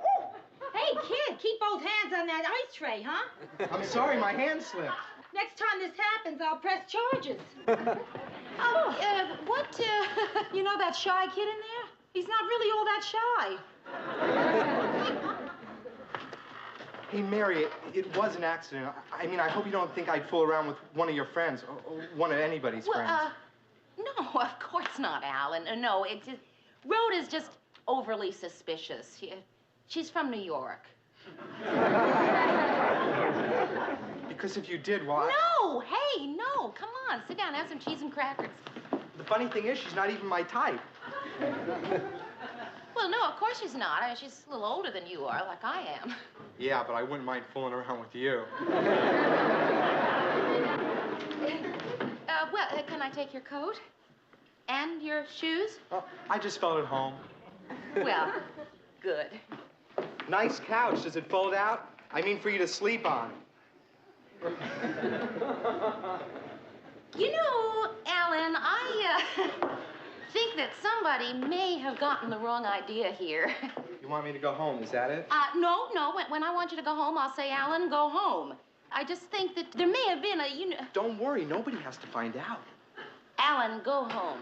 Hey, kid, keep both hands on that ice tray, huh? I'm sorry, my hand slipped. Next time this happens, I'll press charges. You know that shy kid in there? He's not really all that shy. Hey, Mary, it was an accident. I mean, I hope you don't think I'd fool around with one of your friends, or one of anybody's friends. No, of course not, Alan. No, it just... Rhoda's just overly suspicious. She's from New York. Because if you did, well, No! Hey, no! Come on, sit down, have some cheese and crackers. The funny thing is, she's not even my type. Well, no, of course she's not. I mean, she's a little older than you are, like I am. Yeah, but I wouldn't mind fooling around with you. Can I take your coat? And your shoes? Oh, I just felt at home. Well, good. Nice couch. Does it fold out? I mean, for you to sleep on. You know, Alan, I think that somebody may have gotten the wrong idea here. You want me to go home, is that it? No. When I want you to go home, I'll say, Alan, go home. I just think that there may have been a, Don't worry, nobody has to find out. Alan, go home.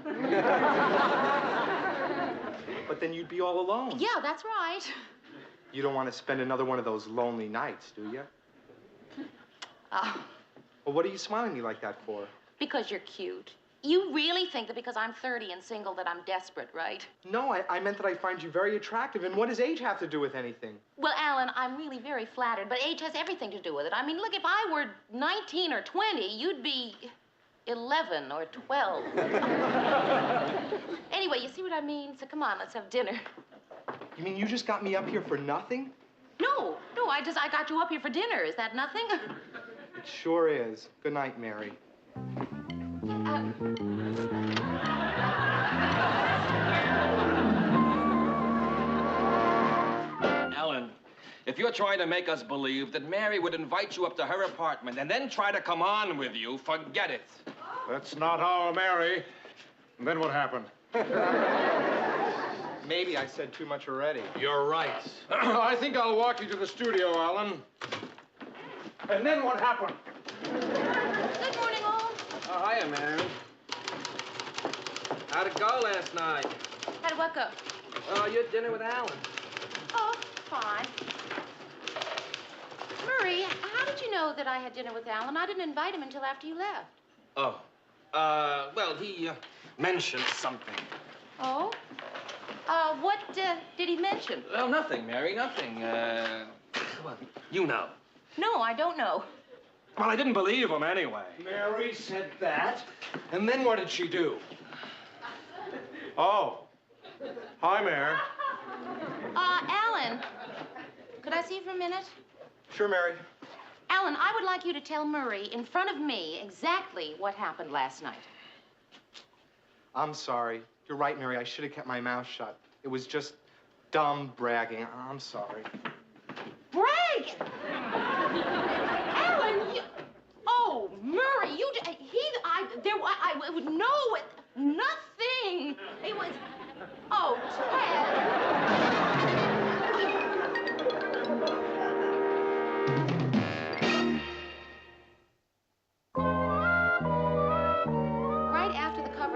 But then you'd be all alone. Yeah, that's right. You don't want to spend another one of those lonely nights, do you? Well, what are you smiling at me like that for? Because you're cute. You really think that because I'm 30 and single that I'm desperate, right? No, I meant that I find you very attractive. And what does age have to do with anything? Well, Alan, I'm really very flattered, but age has everything to do with it. I mean, look, if I were 19 or 20, you'd be 11 or 12. Anyway, you see what I mean? So come on, let's have dinner. You mean you just got me up here for nothing? No, I got you up here for dinner. Is that nothing? It sure is. Good night, Mary. Alan, if you're trying to make us believe that Mary would invite you up to her apartment and then try to come on with you, forget it. That's not our Mary. And then what happened? Maybe I said too much already. You're right. I think I'll walk you to the studio, Alan. And then what happened? Good morning, all. Oh, hiya, Mary. How'd it go last night? How'd what go? Oh, you had dinner with Alan. Oh, fine. Murray, how did you know that I had dinner with Alan? I didn't invite him until after you left. Oh. Well, he mentioned something. Oh? What did he mention? Well, nothing, Mary, nothing. Well, you know. No, I don't know. Well, I didn't believe him anyway. Mary said that. And then what did she do? Oh. Hi, Mary. Alan, could I see you for a minute? Sure, Mary. Alan, I would like you to tell Murray in front of me exactly what happened last night. I'm sorry. You're right, Mary. I should have kept my mouth shut. It was just dumb bragging. I'm sorry. Brag! Alan, you... Oh, Murray, you... I would know it. Nothing. It was... Oh, Ted.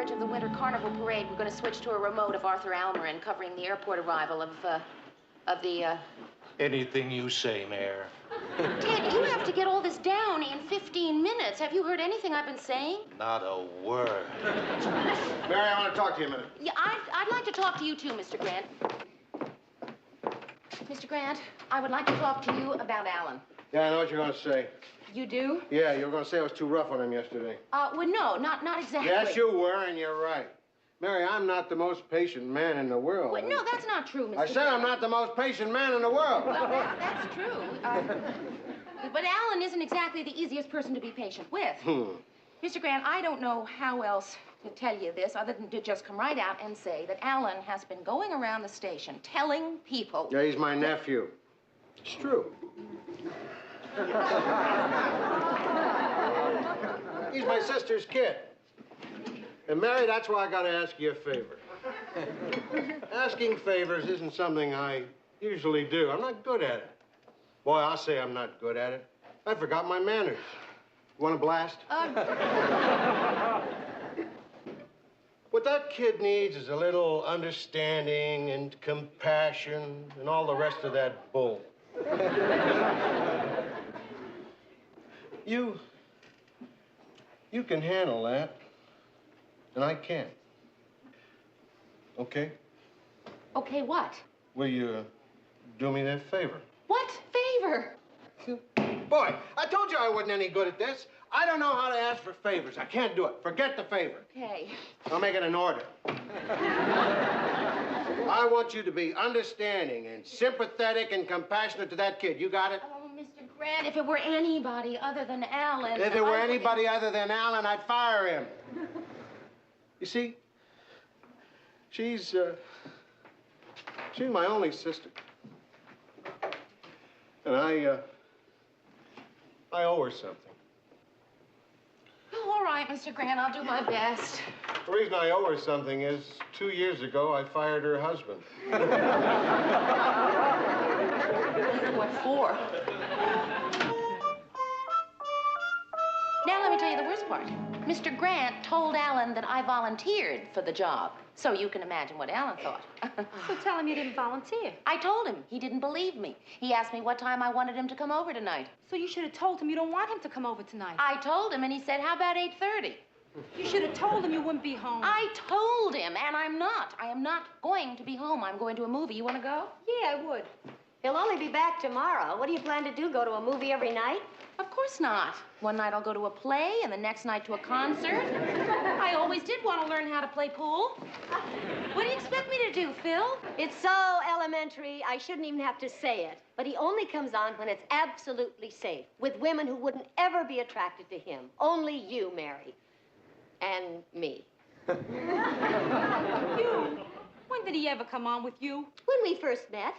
Of the Winter Carnival Parade, we're going to switch to a remote of Arthur Almerin covering the airport arrival of the... Anything you say, Mayor. Ted, you have to get all this down in 15 minutes. Have you heard anything I've been saying? Not a word. Mary, I want to talk to you a minute. Yeah, I'd like to talk to you too, Mr. Grant. Mr. Grant, I would like to talk to you about Alan. Yeah, I know what you're going to say. You do? Yeah, you were going to say I was too rough on him yesterday. Well, no, not exactly. Yes, you were, and you're right. Mary, I'm not the most patient man in the world. Wait, no, that's not true, Mr. I said I'm not the most patient man in the world. Well, that's true. But Alan isn't exactly the easiest person to be patient with. Mr. Grant, I don't know how else to tell you this other than to just come right out and say that Alan has been going around the station telling people... Yeah, he's my nephew. It's true. He's my sister's kid. And Mary, that's why I gotta ask you a favor. Asking favors isn't something I usually do. I'm not good at it. Boy, I'll say I'm not good at it. I forgot my manners. You want a blast? What that kid needs is a little understanding and compassion and all the rest of that bull. You can handle that, and I can't. Okay? Okay, what? Will you do me that favor? What favor? Boy, I told you I wasn't any good at this. I don't know how to ask for favors. I can't do it. Forget the favor. Okay. I'll make it an order. I want you to be understanding and sympathetic and compassionate to that kid. You got it? Oh, Mr. Grant, if it were anybody other than Alan... If it were anybody other than Alan, I'd fire him. You see, she's my only sister. And I owe her something. Oh, all right, Mr. Grant, I'll do my best. The reason I owe her something is 2 years ago, I fired her husband. What for? Now, let me tell you the worst part. Mr. Grant told Alan that I volunteered for the job. So you can imagine what Alan thought. So tell him you didn't volunteer. I told him. He didn't believe me. He asked me what time I wanted him to come over tonight. So you should have told him you don't want him to come over tonight. I told him, and he said, how about 8:30? You should have told him you wouldn't be home. I told him, and I'm not. I am not going to be home. I'm going to a movie. You want to go? Yeah, I would. He'll only be back tomorrow. What do you plan to do, go to a movie every night? Of course not. One night I'll go to a play, and the next night to a concert. I always did want to learn how to play pool. What do you expect me to do, Phil? It's so elementary, I shouldn't even have to say it. But he only comes on when it's absolutely safe, with women who wouldn't ever be attracted to him. Only you, Mary. And me. You? When did he ever come on with you? When we first met.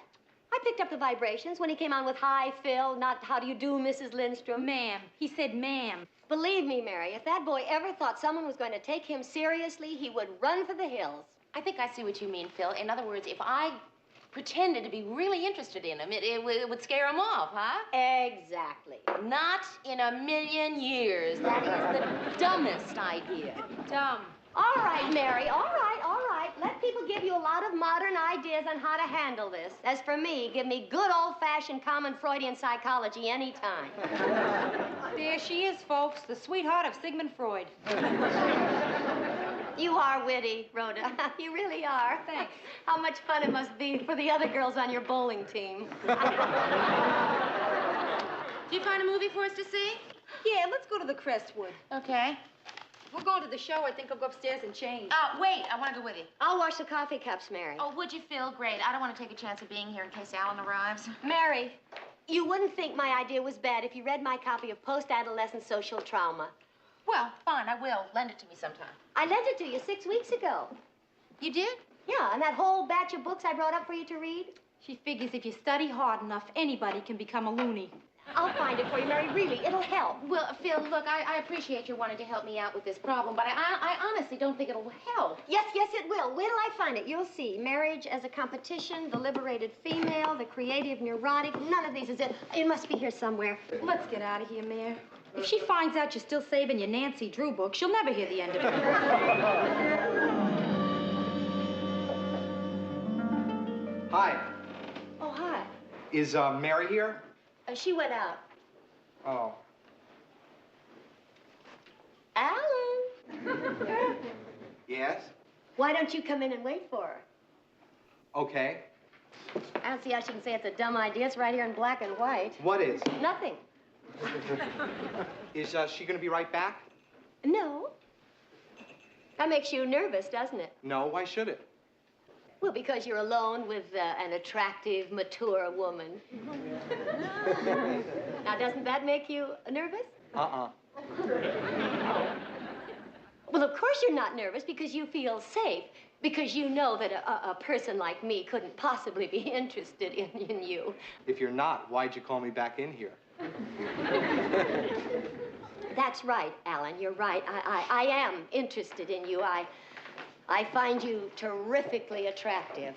I picked up the vibrations when he came on with hi, Phil, not how do you do, Mrs. Lindstrom. Ma'am. He said ma'am. Believe me, Mary, if that boy ever thought someone was going to take him seriously, he would run for the hills. I think I see what you mean, Phil. In other words, if I pretended to be really interested in him, it would scare him off, huh? Exactly. Not in a million years. That is the dumbest idea. Dumb. All right, Mary, all right. Let people give you a lot of modern ideas on how to handle this. As for me, give me good old-fashioned common Freudian psychology anytime. There she is, folks, the sweetheart of Sigmund Freud. You are witty, Rhoda. You really are. Thanks. How much fun it must be for the other girls on your bowling team. Do you find a movie for us to see? Yeah, let's go to the Crestwood. Okay. If we're going to the show, I think I'll go upstairs and change. Wait, I want to go with you. I'll wash the coffee cups, Mary. Oh, would you, Phil? Great. I don't want to take a chance of being here in case Alan arrives. Mary, you wouldn't think my idea was bad if you read my copy of Post-Adolescent Social Trauma. Well, fine, I will. Lend it to me sometime. I lent it to you 6 weeks ago. You did? Yeah, and that whole batch of books I brought up for you to read. She figures if you study hard enough, anybody can become a loony. I'll find it for you, Mary. Really, it'll help. Well, Phil, look, I appreciate your wanting to help me out with this problem, but I honestly don't think it'll help. Yes, it will. Wait till I find it. You'll see. Marriage as a competition, the liberated female, the creative neurotic. None of these is it. It must be here somewhere. Let's get out of here, Mayor. If she finds out you're still saving your Nancy Drew book, she'll never hear the end of it. Hi. Oh, hi. Is Mary here? She went out. Oh. Alan. Yes? Why don't you come in and wait for her? Okay. I don't see how she can say it's a dumb idea. It's right here in black and white. What is? Nothing. Is she gonna be right back? No. That makes you nervous, doesn't it? No, why should it? Well, because you're alone with an attractive, mature woman. Now, doesn't that make you nervous? Uh-uh. Well, of course you're not nervous because you feel safe. Because you know that a person like me couldn't possibly be interested in you. If you're not, why'd you call me back in here? That's right, Alan. You're right. I am interested in you. I find you terrifically attractive.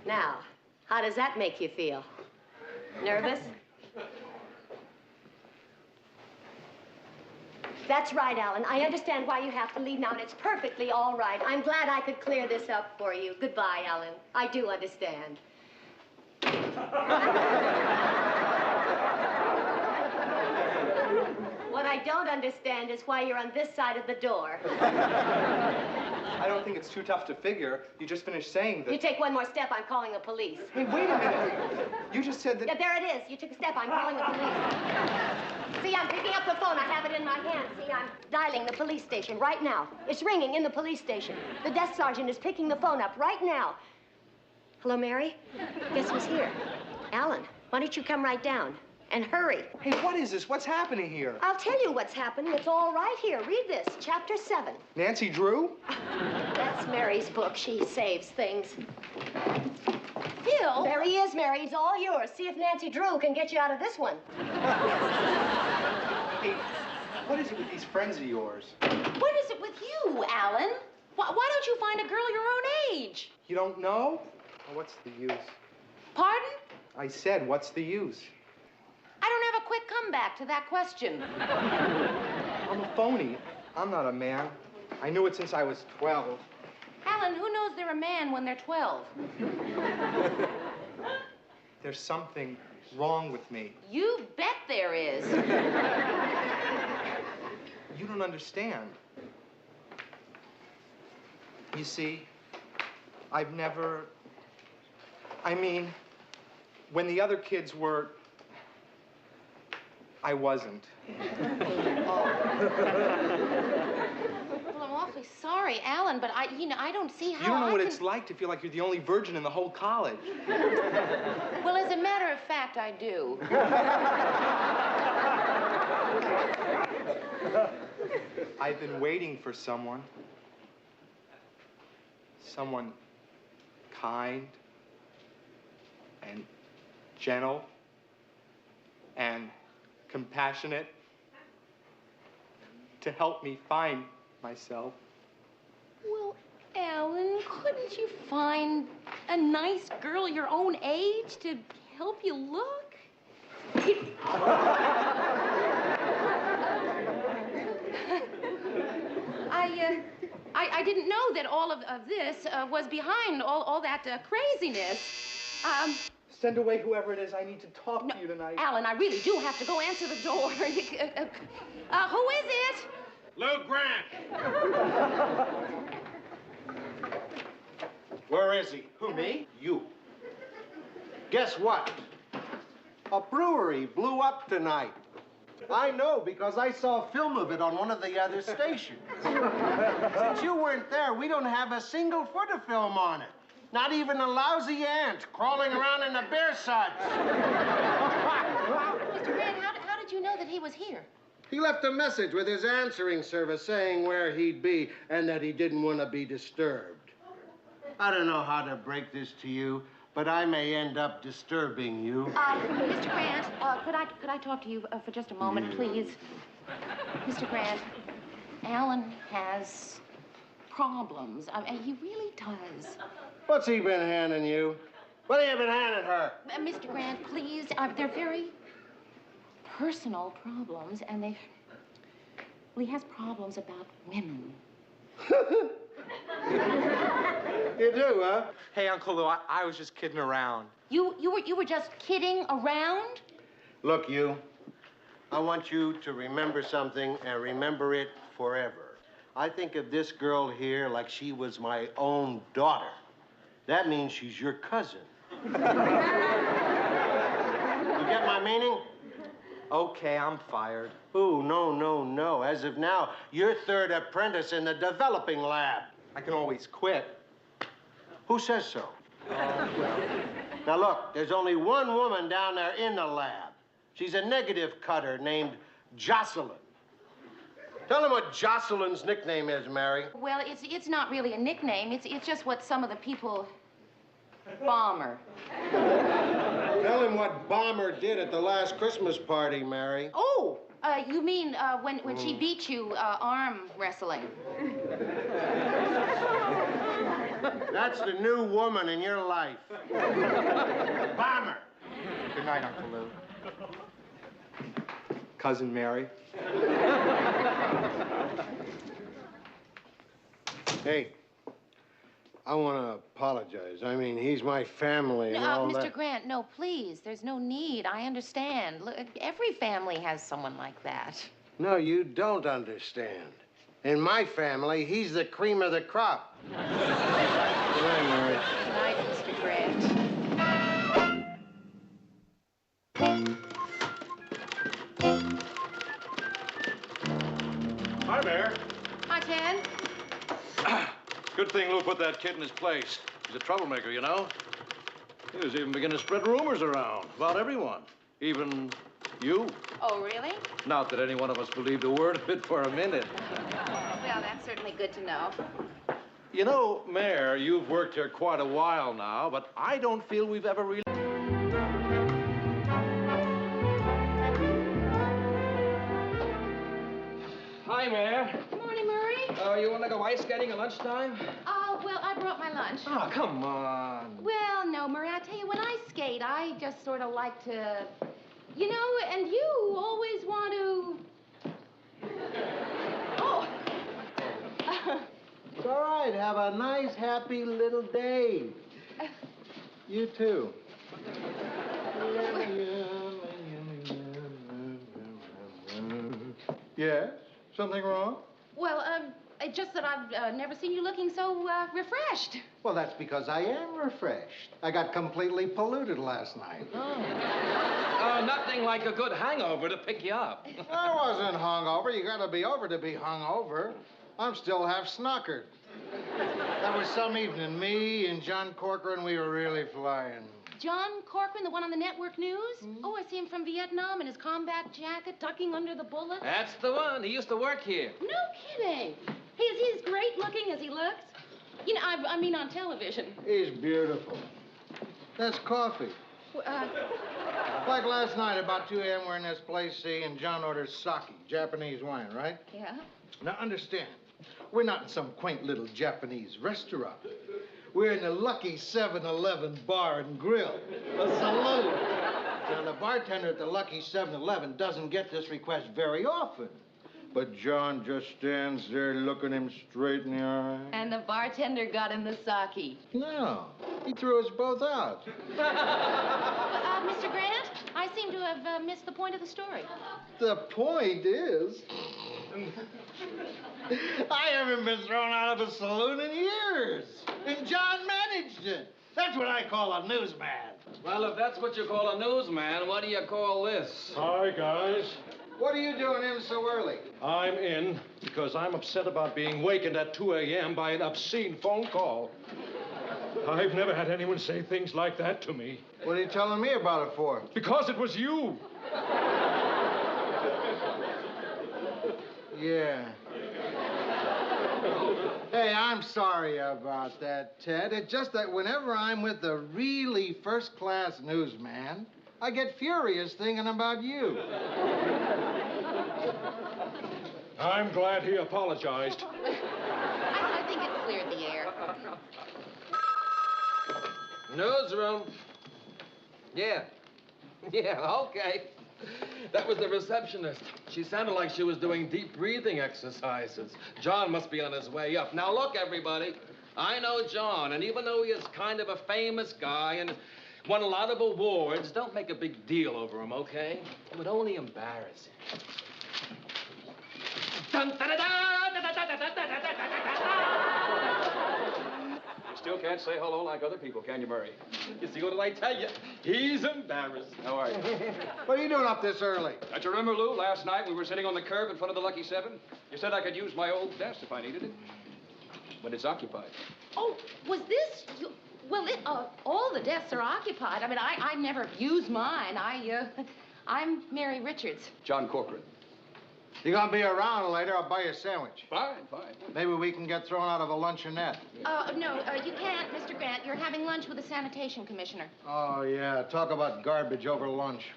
Now, how does that make you feel? Nervous? That's right, Alan. I understand why you have to leave now, and it's perfectly all right. I'm glad I could clear this up for you. Goodbye, Alan. I do understand. What I don't understand is why you're on this side of the door. I don't think it's too tough to figure. You just finished saying that... You take one more step, I'm calling the police. Hey, wait a minute. You just said that... Yeah, there it is. You took a step, I'm calling the police. See, I'm picking up the phone. I have it in my hand. See, I'm dialing the police station right now. It's ringing in the police station. The desk sergeant is picking the phone up right now. Hello, Mary? Guess who's here? Alan, why don't you come right down? And hurry. Hey, what is this? What's happening here? I'll tell you what's happening. It's all right here. Read this, chapter 7. Nancy Drew? That's Mary's book. She saves things. Phil? There he is, Mary. He's all yours. See if Nancy Drew can get you out of this one. Hey, what is it with these friends of yours? What is it with you, Alan? Why don't you find a girl your own age? You don't know? Well, what's the use? Pardon? I said, what's the use? I don't have a quick comeback to that question. I'm a phony. I'm not a man. I knew it since I was 12. Alan, who knows they're a man when they're 12? There's something wrong with me. You bet there is. You don't understand. You see, I've never... I mean, when the other kids were... I wasn't. Well, I'm awfully sorry, Alan, but I don't see how You don't know what can... it's like to feel like you're the only virgin in the whole college. Well, as a matter of fact, I do. I've been waiting for someone. Someone kind and gentle and compassionate to help me find myself. Well, Alan, couldn't you find a nice girl your own age to help you look? I didn't know that all of this was behind all that craziness. Send away whoever it is. I need to talk to you tonight. Alan, I really do have to go answer the door. Who is it? Lou Grant. Where is he? Who, me? You. Guess what? A brewery blew up tonight. I know because I saw a film of it on one of the other stations. Since you weren't there, we don't have a single foot of film on it. Not even a lousy ant crawling around in the bear suds. Mr. Grant, how did you know that he was here? He left a message with his answering service saying where he'd be and that he didn't want to be disturbed. I don't know how to break this to you, but I may end up disturbing you. Mr. Grant, could I talk to you for just a moment, please? Mr. Grant, Alan has problems. I mean, he really does. What's he been handing you? What have you been handing her? Mr. Grant, please, they're very personal problems, and well, he has problems about women. You do, huh? Hey, Uncle Lou, I was just kidding around. You were just kidding around? Look, you, I want you to remember something and remember it forever. I think of this girl here like she was my own daughter. That means she's your cousin. You get my meaning? Okay, I'm fired. Ooh, no. As of now, you're third apprentice in the developing lab. I can always quit. Who says so? Now look, there's only one woman down there in the lab. She's a negative cutter named Jocelyn. Tell him what Jocelyn's nickname is, Mary. Well, it's not really a nickname. It's just what some of the people... Bomber. Tell him what Bomber did at the last Christmas party, Mary. Oh, you mean when she beat you arm wrestling? That's the new woman in your life. Bomber. Good night, Uncle Lou. Cousin Mary. Hey, I want to apologize. I mean, he's my family and all Mr. that. Grant, no, please. There's no need. I understand. Look, every family has someone like that. No, you don't understand. In my family, he's the cream of the crop. Good night, Mary. Good night, Mr. Grant. Hi, Mayor. Hi, Ted. Good thing Lou put that kid in his place. He's a troublemaker, you know. He was even beginning to spread rumors around about everyone, even you. Oh, really? Not that any one of us believed a word of it for a minute. Well, that's certainly good to know. You know, Mayor, you've worked here quite a while now, but I don't feel we've ever really... Hi, Mayor. Good morning, Murray. You want to go ice skating at lunchtime? Oh, well, I brought my lunch. Oh, come on. Well, no, Murray, I tell you, when I skate, I just sort of like to, you know, and you always want to... Oh. It's all right. Have a nice, happy little day. You too. Yes? Something wrong? Well, it's just that I've never seen you looking so refreshed. Well, that's because I am refreshed. I got completely polluted last night. Nothing like a good hangover to pick you up. I wasn't hungover. You gotta be over to be hungover. I'm still half snockered. That was some evening. Me and John Corcoran, we were really flying. John Corcoran, the one on the network news? Oh, I see him from Vietnam in his combat jacket, tucking under the bullet. That's the one. He used to work here. No kidding. He's great looking as he looks. You know, I mean on television. He's beautiful. That's coffee. Like last night, about 2 a.m., we're in this place, see, and John orders sake, Japanese wine, right? Yeah? Now, understand, we're not in some quaint little Japanese restaurant. We're in the lucky 7-Eleven bar and grill, a saloon. Now, the bartender at the lucky 7-Eleven doesn't get this request very often. But John just stands there looking him straight in the eye. And the bartender got him the sake. No, he threw us both out. Mr. Grant, I seem to have missed the point of the story. The point is, I haven't been thrown out of a saloon in years. And John managed it. That's what I call a newsman. Well, if that's what you call a newsman, what do you call this? Hi, guys. What are you doing in so early? I'm in because I'm upset about being wakened at 2 a.m. by an obscene phone call. I've never had anyone say things like that to me. What are you telling me about it for? Because it was you. Yeah. Hey, I'm sorry about that, Ted. It's just that whenever I'm with the really first-class newsman, I get furious thinking about you. I'm glad he apologized. I think it cleared the air. Newsroom. Yeah. Yeah, okay. That was the receptionist. She sounded like she was doing deep breathing exercises. John must be on his way up. Now, look, everybody. I know John, and even though he is kind of a famous guy and won a lot of awards, don't make a big deal over him, okay? It would only embarrass him. still can't say hello like other people, can you, Murray? You see, what did I tell you? He's embarrassed. How are you? What are you doing up this early? Don't you remember, Lou, last night we were sitting on the curb in front of the Lucky Seven? You said I could use my old desk if I needed it. But it's occupied. Oh, was this... Well, all the desks are occupied. I mean, I never use mine. I'm Mary Richards. John Corcoran. You gonna be around later? I'll buy you a sandwich. Fine. Maybe we can get thrown out of a luncheonette. No, you can't, Mr. Grant. You're having lunch with the sanitation commissioner. Oh, yeah. Talk about garbage over lunch.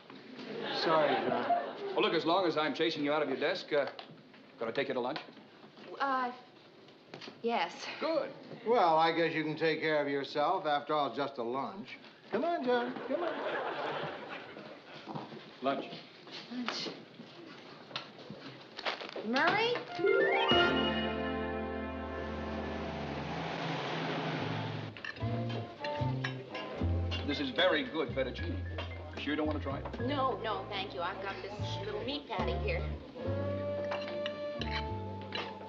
Sorry, John. Well, look, as long as I'm chasing you out of your desk, gonna take you to lunch? Yes. Good. Well, I guess you can take care of yourself. After all, it's just a lunch. Come on, John. Come on. Lunch. Lunch. Murray? This is very good fettuccine. You sure you don't want to try it? No, thank you. I've got this little meat patty here.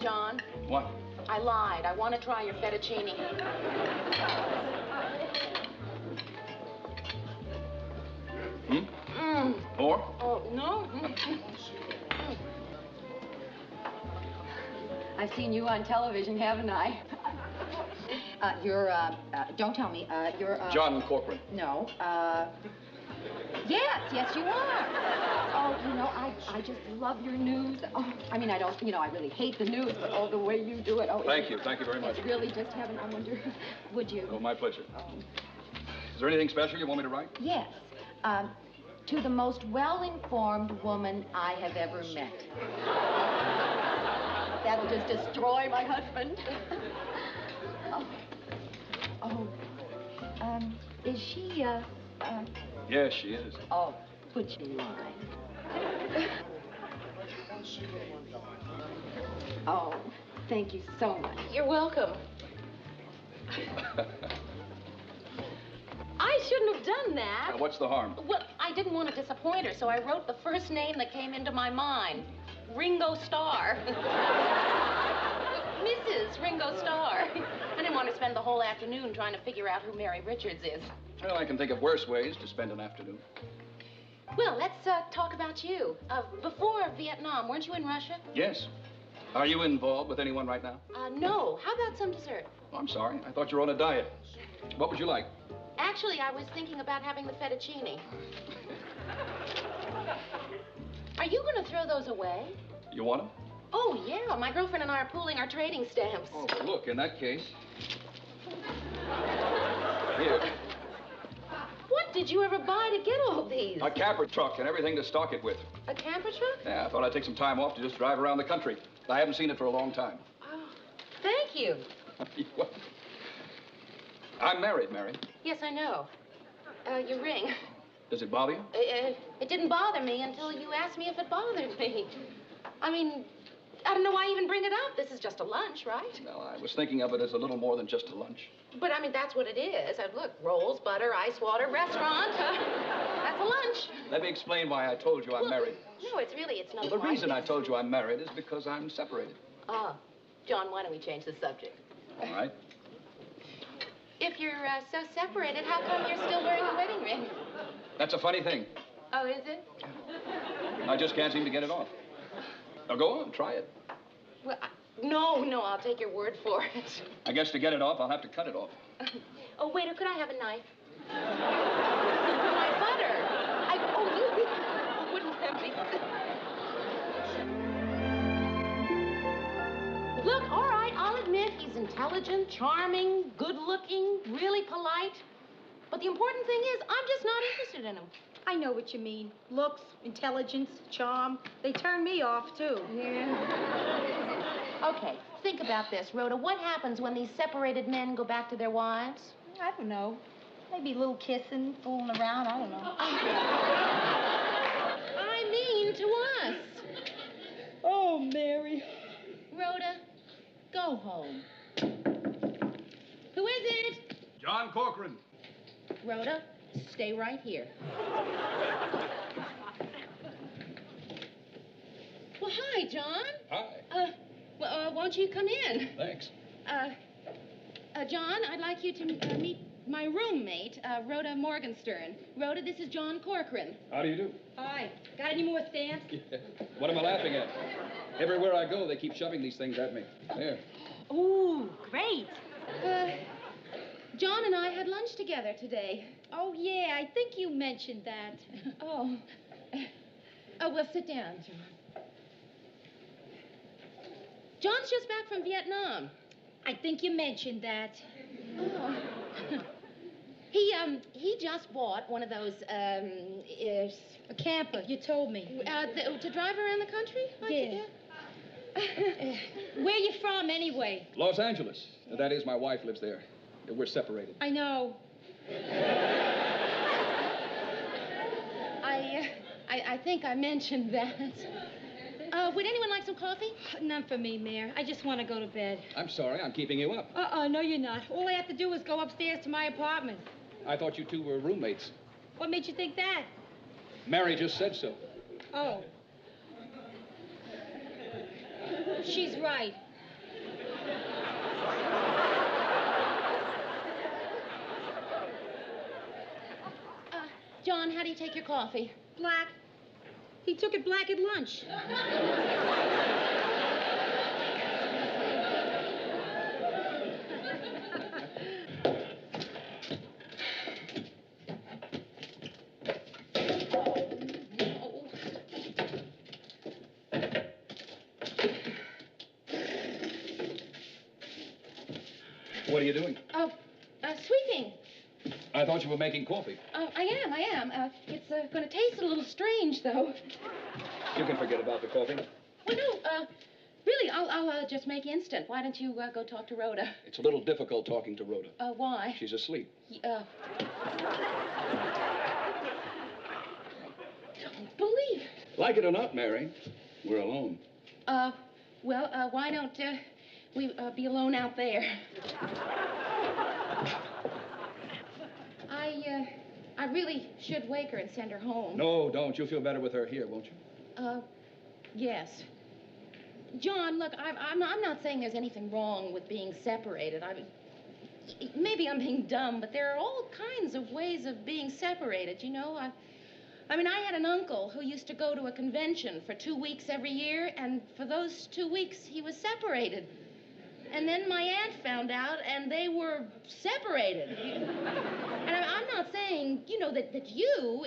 John? What? I lied. I want to try your fettuccine. More? Oh, no. I've seen you on television, haven't I? Don't tell me, John Corcoran. No, yes, you are. Oh, I just love your news. Oh, I mean, I don't, I really hate the news, but the way you do it. Oh, Thank you very much. It's really just heaven. I wonder, would you? Oh, my pleasure. Is there anything special you want me to write? Yes. To the most well-informed woman I have ever met. That'll just destroy my husband. Is she, Yes, she is. Oh, would you mind? Oh, thank you so much. You're welcome. I shouldn't have done that. What's the harm? Well, I didn't want to disappoint her, so I wrote the first name that came into my mind. Ringo Starr. Mrs. Ringo Starr. I didn't want to spend the whole afternoon trying to figure out who Mary Richards is. Well, I can think of worse ways to spend an afternoon. Well, let's talk about you. Before Vietnam, weren't you in Russia? Yes. Are you involved with anyone right now? No. How about some dessert? Oh, I'm sorry. I thought you were on a diet. What would you like? Actually, I was thinking about having the fettuccine. Are you going to throw those away? You want them? Oh, yeah. My girlfriend and I are pooling our trading stamps. Oh, look, in that case. Here. What did you ever buy to get all these? A camper truck and everything to stock it with. A camper truck? Yeah, I thought I'd take some time off to just drive around the country. I haven't seen it for a long time. Oh, thank you. I'm married, Mary. Yes, I know. Your ring. Does it bother you? It didn't bother me until you asked me if it bothered me. I mean, I don't know why I even bring it up. This is just a lunch, right? No, I was thinking of it as a little more than just a lunch. But, I mean, that's what it is. Look, rolls, butter, ice water, restaurant. That's a lunch. Let me explain why I told you I'm married. No, it's not. Well, the reason I told you I'm married is because I'm separated. John, why don't we change the subject? All right. If you're so separated, how come you're still wearing a wedding ring? That's a funny thing. Oh, is it? I just can't seem to get it off. Now, go on, try it. Well, no, I'll take your word for it. I guess to get it off, I'll have to cut it off. Oh, waiter, could I have a knife? My butter. Wouldn't that be... Look, all right, I'll admit he's intelligent, charming, good-looking, really polite. But the important thing is, I'm just not interested in him. I know what you mean. Looks, intelligence, charm. They turn me off, too. Yeah. Okay, think about this, Rhoda. What happens when these separated men go back to their wives? I don't know. Maybe a little kissing, fooling around. I don't know. I mean to us. Oh, Mary. Rhoda, go home. Who is it? John Corcoran. Rhoda, stay right here. Well, hi, John. Hi. Won't you come in? Thanks. John, I'd like you to meet my roommate, Rhoda Morgenstern. Rhoda, this is John Corcoran. How do you do? Hi. Got any more stamps? What am I laughing at? Everywhere I go, they keep shoving these things at me. There. Ooh, great. John and I had lunch together today. Oh, yeah, I think you mentioned that. Oh. Oh, well, sit down, John. John's just back from Vietnam. I think you mentioned that. Oh. He just bought one of those, a camper, you told me. To drive around the country? Yeah. Where you from, anyway? Los Angeles. That is, my wife lives there. We're separated. I know. I think I mentioned that. Would anyone like some coffee? None for me, Mayor. I just want to go to bed. I'm sorry, I'm keeping you up. No, you're not. All I have to do is go upstairs to my apartment. I thought you two were roommates. What made you think that? Mary just said so. Oh. She's right. John, how do you take your coffee? Black. He took it black at lunch. What are you doing? Sweeping. I thought you were making coffee. I am. It's going to taste a little strange, though. You can forget about the coffee. Well, no, really, I'll just make instant. Why don't you go talk to Rhoda? It's a little difficult talking to Rhoda. Why? She's asleep. Don't believe it. Like it or not, Mary, we're alone. Well, why don't we be alone out there? I really should wake her and send her home. No, don't. You'll feel better with her here, won't you? Yes. John, look, I'm not saying there's anything wrong with being separated. Maybe I'm being dumb, but there are all kinds of ways of being separated, you know? I mean, I had an uncle who used to go to a convention for 2 weeks every year, and for those 2 weeks, he was separated. And then my aunt found out, and they were separated. And I'm not saying, you know, that you,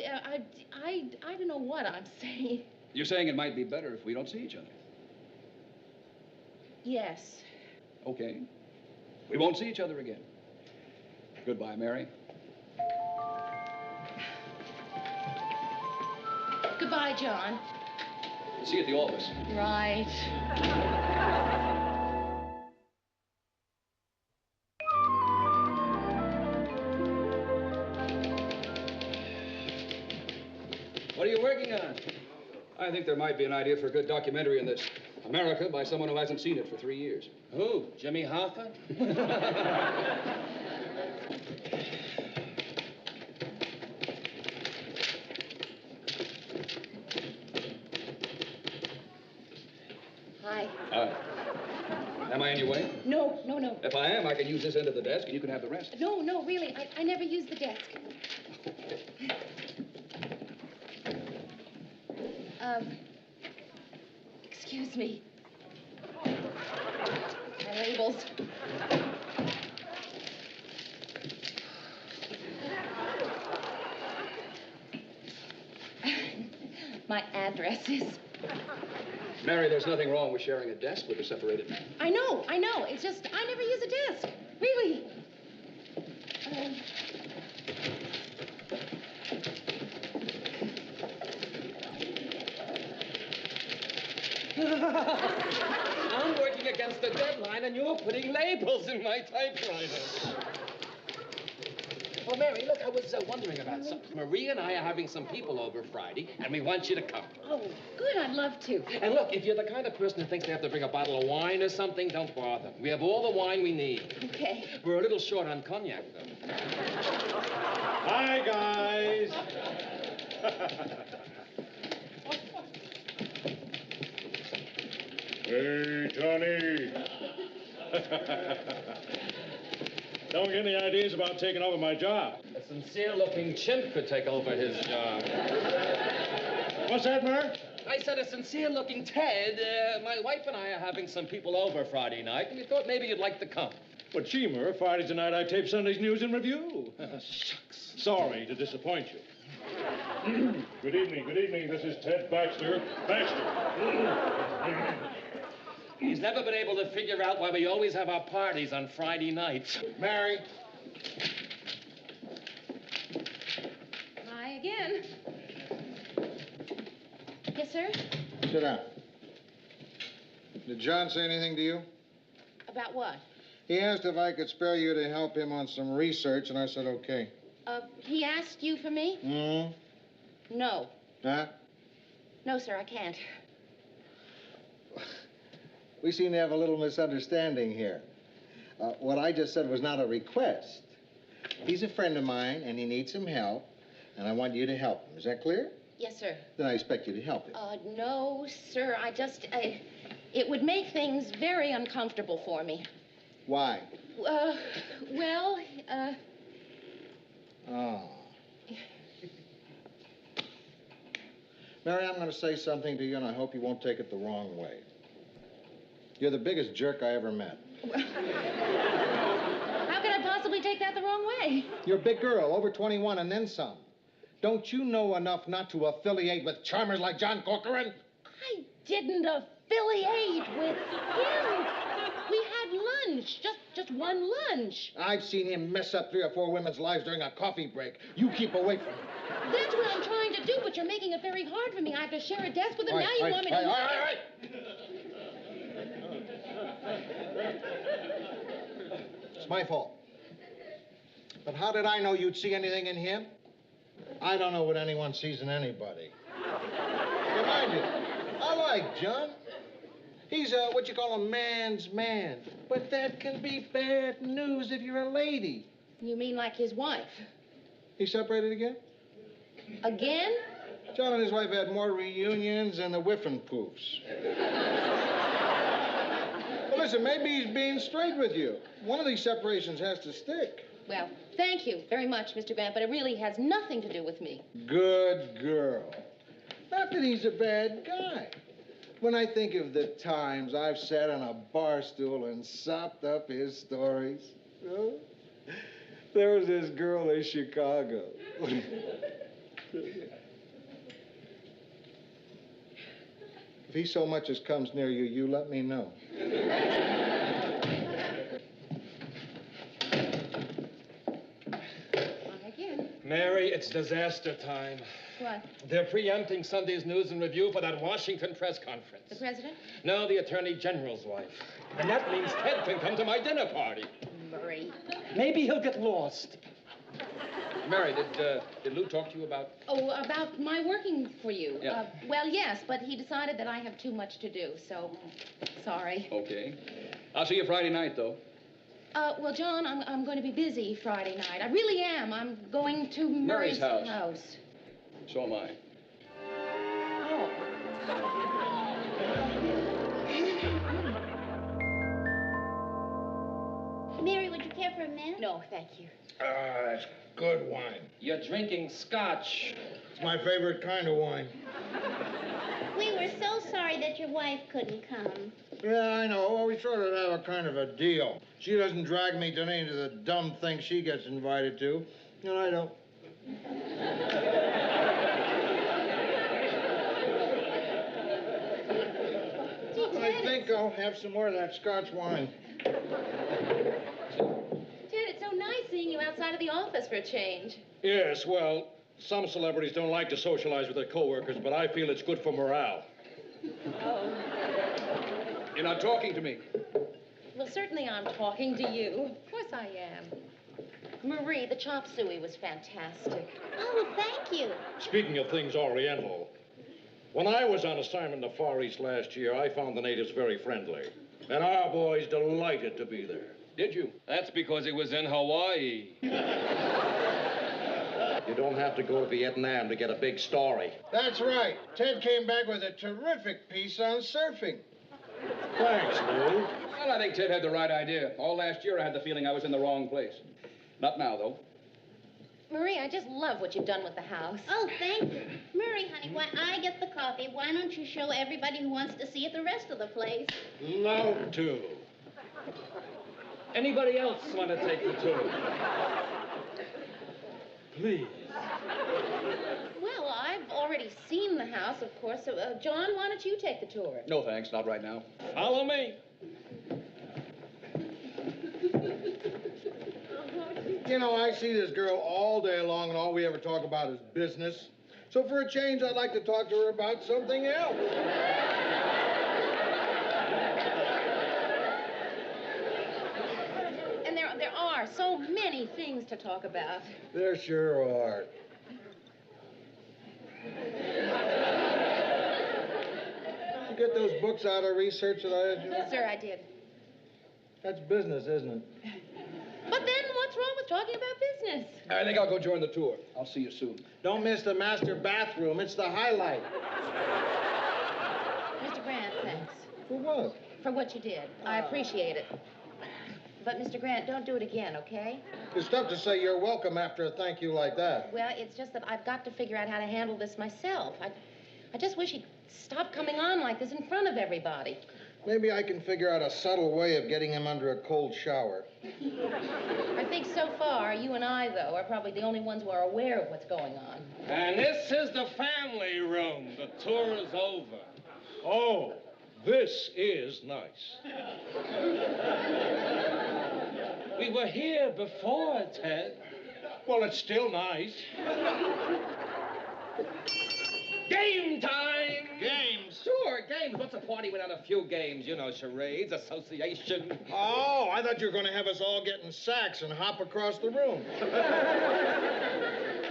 I don't know what I'm saying. You're saying it might be better if we don't see each other. Yes. Okay. We won't see each other again. Goodbye, Mary. Goodbye, John. See you at the office. Right. What are you working on? I think there might be an idea for a good documentary in this. America by someone who hasn't seen it for 3 years. Who? Jimmy Hoffa? Hi. Am I in your way? No. If I am, I can use this end of the desk and you can have the rest. No, really. I never use the desk. Excuse me. My labels. My addresses. Mary, there's nothing wrong with sharing a desk with a separated man. I know. It's just I never use a desk. Really. I'm working against the deadline, and you're putting labels in my typewriter. Well, Mary, look, I was wondering about something. Maria and I are having some people over Friday, and we want you to come. Oh, good. I'd love to. And look, if you're the kind of person who thinks they have to bring a bottle of wine or something, don't bother. We have all the wine we need. Okay. We're a little short on cognac, though. Hi, guys. Hey, Johnny. Don't get any ideas about taking over my job. A sincere-looking chimp could take over his job. What's that, Murr? I said a sincere-looking Ted. My wife and I are having some people over Friday night, and we thought maybe you'd like to come. But gee, Murr, Friday tonight I tape Sunday's News and Review. Shucks. Sorry to disappoint you. Good evening, good evening. This is Ted Baxter. Baxter. He's never been able to figure out why we always have our parties on Friday nights. Mary. Hi again. Yes, sir? Sit down. Did John say anything to you? About what? He asked if I could spare you to help him on some research, and I said okay. He asked you for me? Mm-hmm. No. Huh? No, sir, I can't. We seem to have a little misunderstanding here. What I just said was not a request. He's a friend of mine, and he needs some help, and I want you to help him. Is that clear? Yes, sir. Then I expect you to help him. No, sir, it would make things very uncomfortable for me. Why? Oh. Mary, I'm going to say something to you, and I hope you won't take it the wrong way. You're the biggest jerk I ever met. How could I possibly take that the wrong way? You're a big girl, over 21, and then some. Don't you know enough not to affiliate with charmers like John Corcoran? I didn't affiliate with him. We had lunch, just one lunch. I've seen him mess up 3 or 4 women's lives during a coffee break. You keep away from him. That's what I'm trying to do, but you're making it very hard for me. I have to share a desk with him. Now you want me to... All right. It's my fault. But how did I know you'd see anything in him? I don't know what anyone sees in anybody. But I do. I like John. He's what you call a man's man. But that can be bad news if you're a lady. You mean like his wife? He separated again? Again? John and his wife had more reunions than the Whiffenpoofs. Well, listen, maybe he's being straight with you. One of these separations has to stick. Well, thank you very much, Mr. Vamp, but it really has nothing to do with me. Good girl. Not that he's a bad guy. When I think of the times I've sat on a bar stool and sopped up his stories. Oh, there was this girl in Chicago. If he so much as comes near you, you let me know. Again. Mary, it's disaster time. What? They're preempting Sunday's News and Review for that Washington press conference. The president? No, the Attorney General's wife. And that means Ted can come to my dinner party. Murray. Maybe he'll get lost. Mary, did Lou talk to you about... Oh, about my working for you? Yeah. Well, yes, but he decided that I have too much to do, so sorry. Okay. I'll see you Friday night, though. Well, John, I'm going to be busy Friday night. I really am. I'm going to Murray's house. So am I. Mary, would you care for a minute? No, thank you. That's good wine. You're drinking scotch. It's my favorite kind of wine. We were so sorry that your wife couldn't come. Yeah, I know. Well, we sort of have a kind of a deal. She doesn't drag me to any of the dumb things she gets invited to, and I don't. I think I'll have some more of that Scotch wine. Ted, it's so nice seeing you outside of the office for a change. Yes, well, some celebrities don't like to socialize with their coworkers, but I feel it's good for morale. Oh. You're not talking to me. Well, certainly I'm talking to you. Of course I am. Marie, the chop suey was fantastic. Oh, thank you. Speaking of things Oriental, when I was on assignment in the Far East last year, I found the natives very friendly. And our boys delighted to be there. Did you? That's because it was in Hawaii. You don't have to go to Vietnam to get a big story. That's right. Ted came back with a terrific piece on surfing. Thanks, Lou. Well, I think Ted had the right idea. All last year, I had the feeling I was in the wrong place. Not now, though. Marie, I just love what you've done with the house. Oh, thank you. Murray, honey, why I get the coffee, why don't you show everybody who wants to see it the rest of the place? Love to. Anybody else want to take the tour? Please. Well, I've already seen the house, of course. So, John, why don't you take the tour? No, thanks. Not right now. Follow me. You know, I see this girl all day long, and all we ever talk about is business. So for a change, I'd like to talk to her about something else. And there are so many things to talk about. There sure are. You get those books out of research that I had you? Yes, sir, I did. That's business, isn't it? But then what's wrong with talking about business? I think I'll go join the tour. I'll see you soon. Don't miss the master bathroom. It's the highlight. Mr. Grant, thanks. For what? For what you did. I appreciate it. But, Mr. Grant, don't do it again, okay? It's tough to say you're welcome after a thank you like that. Well, it's just that I've got to figure out how to handle this myself. I just wish he'd stop coming on like this in front of everybody. Maybe I can figure out a subtle way of getting him under a cold shower. I think so far, you and I, though, are probably the only ones who are aware of what's going on. And this is the family room. The tour is over. Oh, this is nice. We were here before, Ted. Well, it's still nice. Game time! Games? Sure, games. What's a party without a few games? You know, charades, association. Oh, I thought you were going to have us all get in sacks and hop across the room.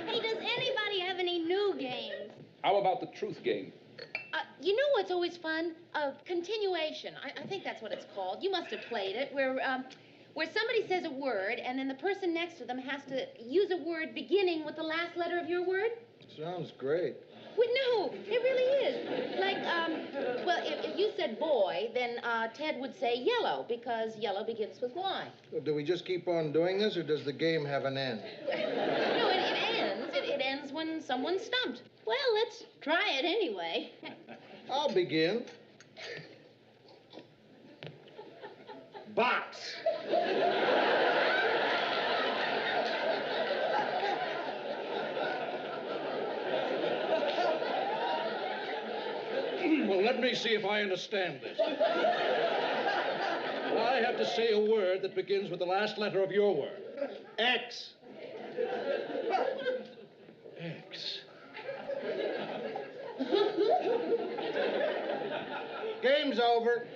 Hey, does anybody have any new games? How about the truth game? You know what's always fun? Continuation. I think that's what it's called. You must have played it, where somebody says a word, and then the person next to them has to use a word beginning with the last letter of your word. Sounds great. Well, no, it really is. Like, well, if you said boy, then Ted would say yellow, because yellow begins with Y. Well, do we just keep on doing this, or does the game have an end? No, it ends. It ends when someone's stumped. Well, let's try it anyway. I'll begin. Box. Well, let me see if I understand this. I have to say a word that begins with the last letter of your word. X. X. Game's over.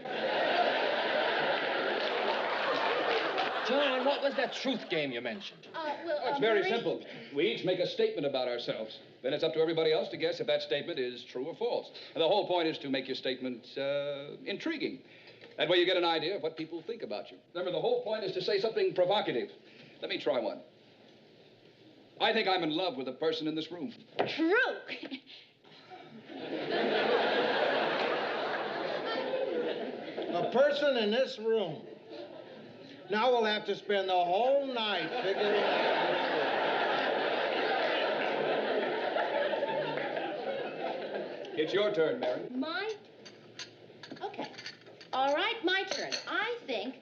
John, what was that truth game you mentioned? It's very simple. We each make a statement about ourselves. Then it's up to everybody else to guess if that statement is true or false. And the whole point is to make your statement intriguing. That way you get an idea of what people think about you. Remember, the whole point is to say something provocative. Let me try one. I think I'm in love with a person in this room. True. A person in this room. Now we'll have to spend the whole night figuring out. It's your turn, Mary. Okay. All right, my turn. I think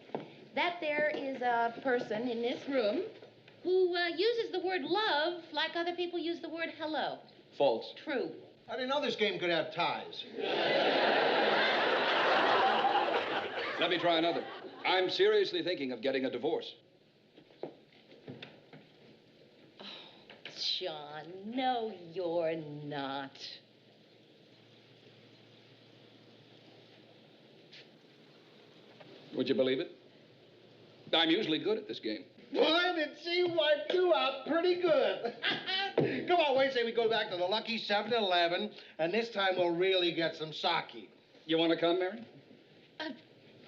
that there is a person in this room who uses the word love like other people use the word hello. False. True. I didn't know this game could have ties. Let me try another. I'm seriously thinking of getting a divorce. John, no, you're not. Would you believe it? I'm usually good at this game. Boy, did she wipe you out pretty good. Come on, wait, say we go back to the lucky 7-Eleven, and this time we'll really get some sake. You want to come, Mary?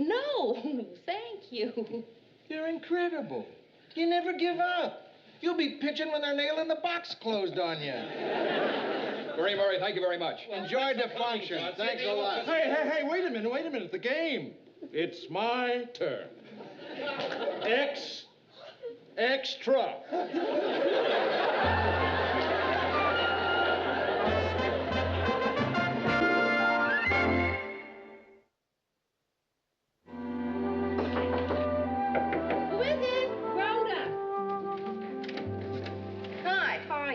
No, thank you. You're incredible. You never give up. You'll be pitching when they're nailing the box closed on you. Marie Murray, thank you very much. Enjoyed the function. Thanks a lot. Hey, wait a minute, the game. It's my turn. Extra.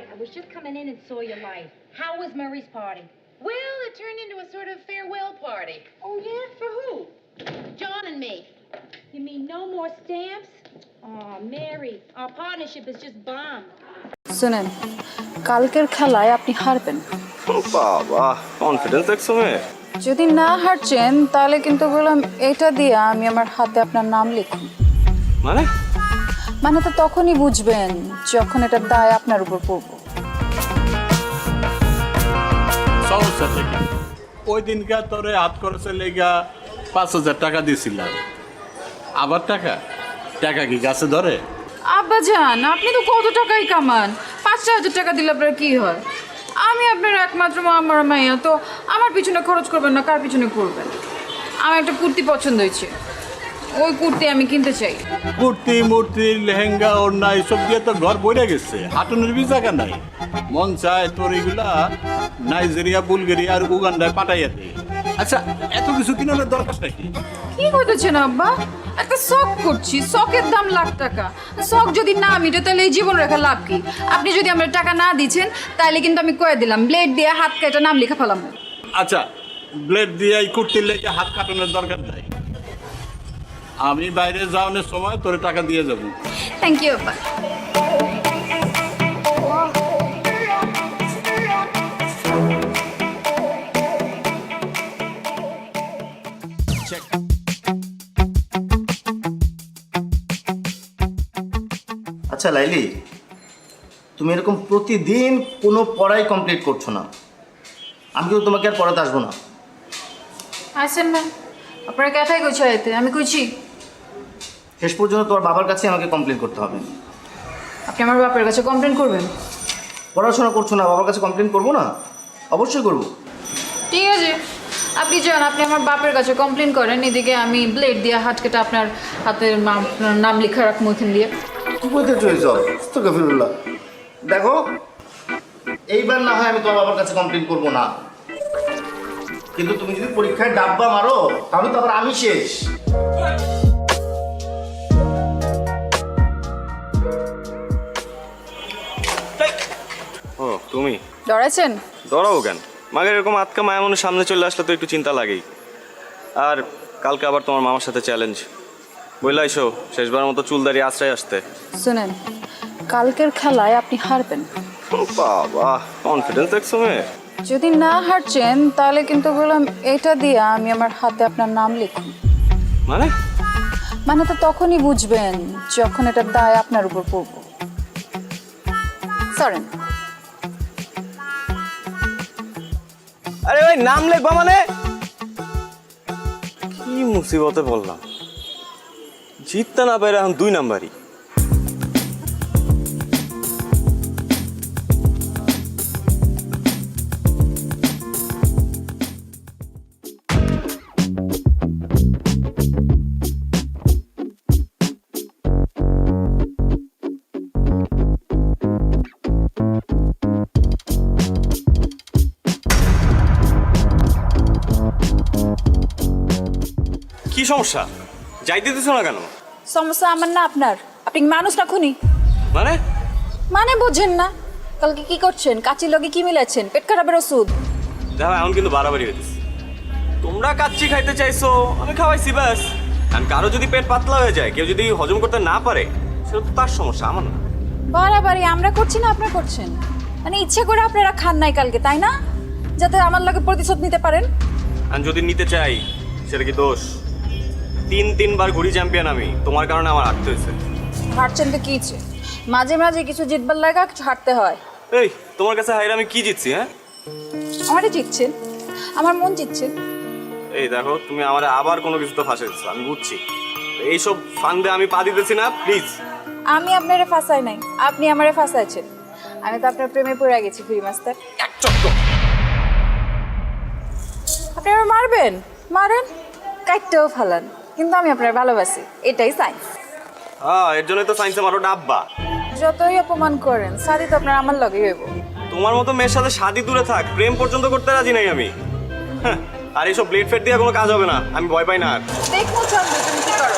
I was just coming in and saw your light. How was Murray's party? Well, it turned into a sort of farewell party. Oh, yeah? For who? John and me. You mean no more stamps? Oh, Mary, our partnership is just bomb. শুনেন কালকের খেলায় আপনি হারবেন বাবা confidence দেখছো মেয়ে যদি না হারছেন তাহলে কিন্তু বললাম এটা দিয়ে আমি আমার হাতে আপনার নাম লিখুন মানে তো তখনই বুঝবেন যখন এটা দায় আপনার উপর পড়বো সমস্যা থেকে ওই দিনকার তোরে হাত খরচে লেগা 5,000 টাকা দিয়েছিলাম আবার টাকা কি গাছে ধরে আব্বাজান আপনি তো কত টাকাই কামান 5,000 টাকা দিলে আপনার কি হয় আমি আপনার একমাত্র আমার মাইয়া তো আমার পিছনে খরচ করবেন না কার পিছনে করবেন আমার একটা কুর্তি পছন্দ হয়েছে ওই কুর্তি আমি কিনতে চাই কুর্তি মূর্তি লেহেঙ্গা ওড়না এসব দিয়ে তো ঘর বইরে গেছে হাঁটুনের বি জায়গা নাই মন চায় তোর এগুলা নাইজেরিয়া বুলগেরিয়া আর উগান্ডায় পাঠাইয়া দে আচ্ছা এত কিছু কিনার দরকার নাকি কি করতেছেন আব্বা একটা শখ করছি শখের দাম লাখ টাকা শখ যদি না মিটে তাহলে এই জীবন রেখা লাভ কি আপনি যদি আমার টাকা না দিচ্ছেন তাহলে কিন্তু আমি কয়ে দিলাম ব্লেড দিয়ে হাত কেটে নাম লেখা ফেলাম আচ্ছা ব্লেড দিয়ে এই কুর্তির লেগে হাত কাটানোর দরকার নাই আমি বাইরে যাওয়ানোর সময় তোর টাকা দিয়ে যাবো থ্যাংক ইউ আব্বা আচ্ছা লাইলি তুমি এরকম প্রতিদিন কোনো পড়াই কমপ্লিট করছো না আমি কিন্তু তোমাকে আর পড়াতে আসবো না আসেন না আপনারা কেটাই কইছো এতে আমি কইছি শেষ পর্যন্ত তোমার বাবার কাছে আমাকে কমপ্লেন করতে হবে আপনি আমার বাপের কাছে কমপ্লেন করবেন পড়াশোনা করছো না বাবার কাছে কমপ্লেন করবো না অবশ্যই করবো ঠিক আছে আপনি যান আপনি আমার বাপের কাছে কমপ্লেন করেন এদিকে আমি ব্লেড দিয়ে হাত কেটে আপনার হাতের নাম লেখা রাখবো এখান দিয়ে বলতে চলেছ আস্তাগফিরুল্লাহ দেখো এইবার না হয় আমি তোমার বাবার কাছে কমপ্লেন করবো না কিন্তু তুমি যদি পরীক্ষায় ডাব্বা মারো তাহলে তো আবার আমি শেষ ও তুমি ডরাইছেন ডরাবো কেন মাগের এরকম আটকা মায়া মনে সামনে চলে আসলে তো একটু চিন্তা লাগেই আর কালকে আবার তোমার মামার সাথে চ্যালেঞ্জ বললাইছো শেষবার মতো চুল দাঁড়িয়ে আশ্রয় আসতে শুনেন কালকের খেলায় আপনি হারবেন বাবা কনফিডেন্স দেখছো মেয়ে যদি না হারছেন তাহলে কিন্তু বললাম এটা দিয়ে আমি আমার হাতে আপনার নাম লিখুন মানে তো তখনই বুঝবেন যখন এটা দায় আপনার উপর পড়বো সরেন আরে ভাই নাম লিখবা মানে কি মুসিবতে বললাম জিততে না পারে এখন 2 নাম্বারই কি সমস্যা যাইতে দিছো না কেন সমস্যা আমার না আপনার আপনি মানুষ না খুনি মানে বুঝেন না কালকে কি করছেন কাচির লগে কি মিলাচ্ছেন পেট খারাপের ওষুধ দেখো এখন কিন্তু বাড়াবাড়ি হইতেছে তোমরা কাচ্চি খাইতে চাইছো আমি খাওয়াইছি ব্যাস কারণ কারো যদি পেট পাতলা হয়ে যায় কেউ যদি হজম করতে না পারে সেটা তো তার সমস্যা আমার না বাড়াবাড়ি আমরা করছি না আপনারা করছেন মানে ইচ্ছে করে আপনারা খান নাই কালকে তাই না যাতে আমার লগে প্রতিশোধ নিতে পারেন আর যদি নিতে চাই সেটা কি দোষ 3 বার ঘুরি চ্যাম্পিয়ন আমি তোমার কারণে আমার হারতে হয়েছে হারছেন তো কি মাঝে মাঝে কিছু জিতবার লাগা কিছু হারতে হয় এই তোমার কাছে হাইরে আমি কি জিতছি হ্যাঁ আমারই জিতছেন আমার মন জিতছে এই দেখো তুমি আমারে আবার কোনো কিছু তো ফাঁসে দিচ্ছ আমি বুঝছি এইসব ফান্দে আমি পা দিতেছি না প্লিজ আমি আপনারে ফাঁসাই নাই আপনি আমারে ফাঁসাইছেন আমি তো আপনার প্রেমে পড়ে গেছি ফ্রি মাস্টার এক চক্কর আপনি আমাকে মারবেন মারেন কাটতেও ফেলান, কিন্তু আমি আপনার ভালোবাসি, এটাই সায়েন্স। এর জন্যই তো সায়েন্সে মারো ডাব্বা। যতই অপমান করেন, শাদি তো আপনার আমার লগেই হইব। তোমার মতো মেয়ের সাথে শাদি দূরে থাক, প্রেম পর্যন্ত করতে রাজি নাই আমি। আর এইসব ব্লেড ফেড দিয়ে কোনো কাজ হবে না, আমি ভয় পাই না আর। দেখো চন্দ্র, তুমি কি করো।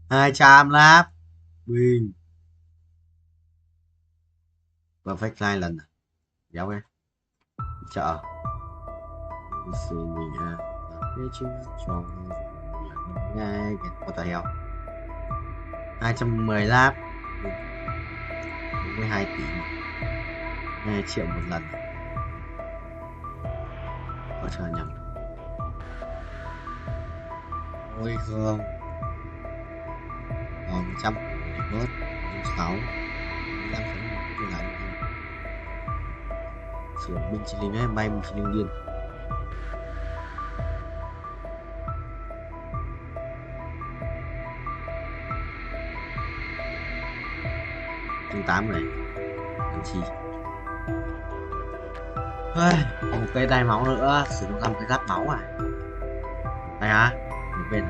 hai trăm láp Nguyên perfect sai lần giống em chợ sự nhà phía trước cho ngay có tài hiệu 210 láp 42 tỷ 2 triệu một lần có chờ nhầm ôi không còn 100 để bớt 6 15 cái này sử dụng binh chi linh ấy bay một chi linh điên chương 8 này làm chi một cây đai máu nữa sử dụng 5 cái giáp máu à đây hả một bên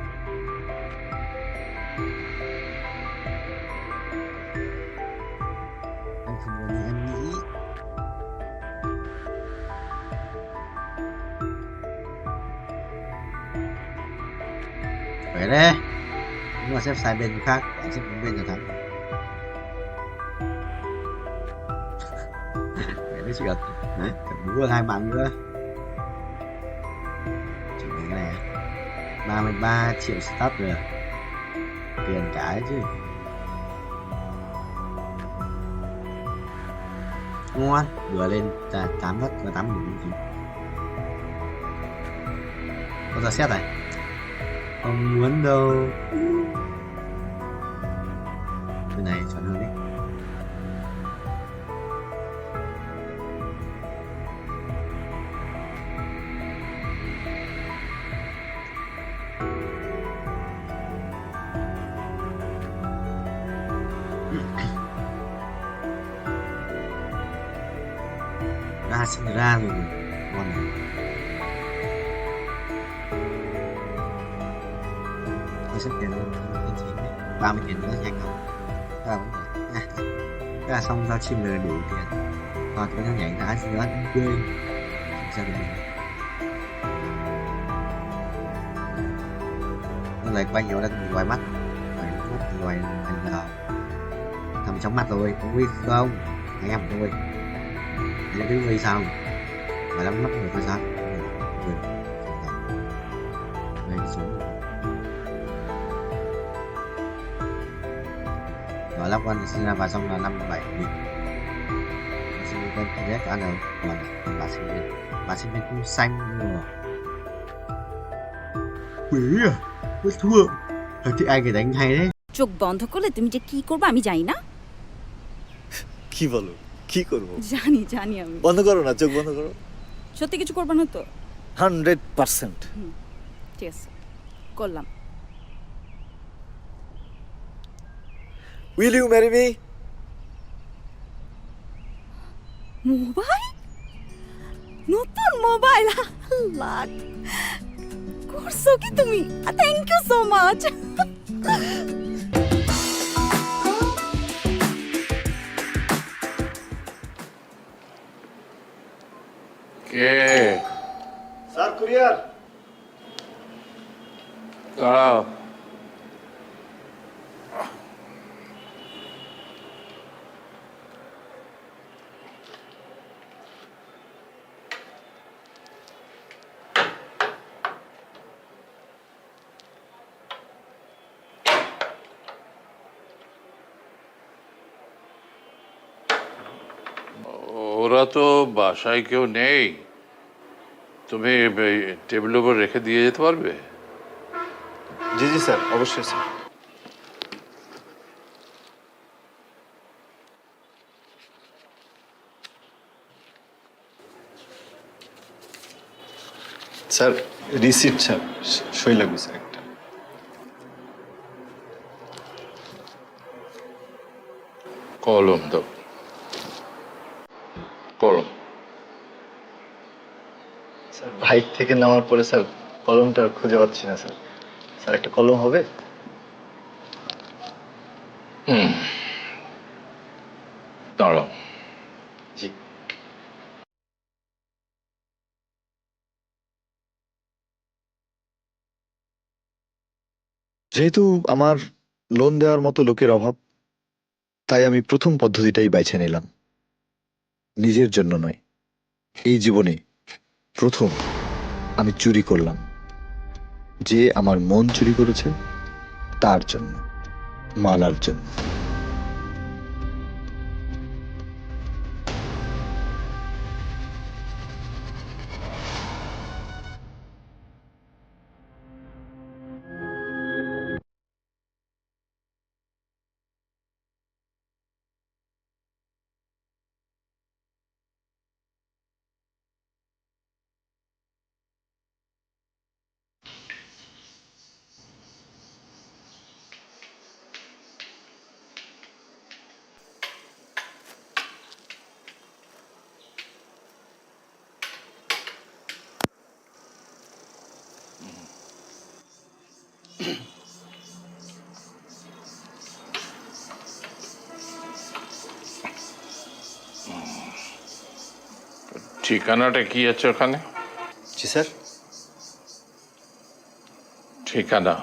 anh không có như em nghĩ phải đấy nhưng mà xếp sai bên khác bạn xếp đúng bên là thắng vậy đấy chị Gật đấy cầm đua 2 bạn nữa chuẩn bị cái này 33 triệu start rồi tiền cái chứ ngon vừa lên 8 đất và 8 điểm gì có giờ xét này không muốn đâu cái này chọn hơn đấy ra sinh ra rồi con này tôi xếp tiền lên 30 tiền nữa nhanh không cái là xong giao chim rồi đủ tiền hoặc cái thằng nhảy đá gì đó quên ra được nó lại quay nhiều lên ngoài mắt ngoài thành là thầm trong mắt rồi có nguy không anh em tôi nó cứ nguy sao mà lắm mắt người tôi sao đây xuống và lắp quan sinh ra và xong là 57 nghìn sinh viên con thứ nhất ăn rồi còn bà sinh viên cũng xanh rồi quỷ à mới thua thì ai cái đánh hay đấy চোখ বন্ধ করলে তুমি যে কি করবে আমি জানি না কি বলো কি করব জানি জানি আমি বন্ধ করো না চোখ বন্ধ করো সত্যি কিছু করবে না তো 100% ঠিক আছে করলাম Will you marry me? Mobile নতুন মোবাইল লাখ করছো কি তুমি থ্যাংক ইউ সো মাচ কে স্যার কুরিয়ার দাঁড়াও ওরা তো বাসায় কেউ নেই তুমি টেবিলের উপর রেখে দিয়ে যেতে পারবে জি জি স্যার অবশ্যই স্যার স্যার রিসিপ্ট স্যার সই লাগবে স্যার একটা কলম দাও। কলম। স্যার বাইক থেকে নামার পরে স্যার কলমটা আর খুঁজে পাচ্ছি না স্যার। স্যার একটা কলম হবে? দাঁড়াও। জি। যেহেতু আমার লোন দেওয়ার মতো লোকের অভাব, তাই আমি প্রথম পদ্ধতিটাই বেছে নিলাম। নিজের জন্য নয়, এই জীবনে প্রথম আমি চুরি করলাম। যে আমার মন চুরি করেছে তার জন্য, মালার জন্য। ঠিকানাটা কি আছে ওখানে? জি স্যার। ঠিকানা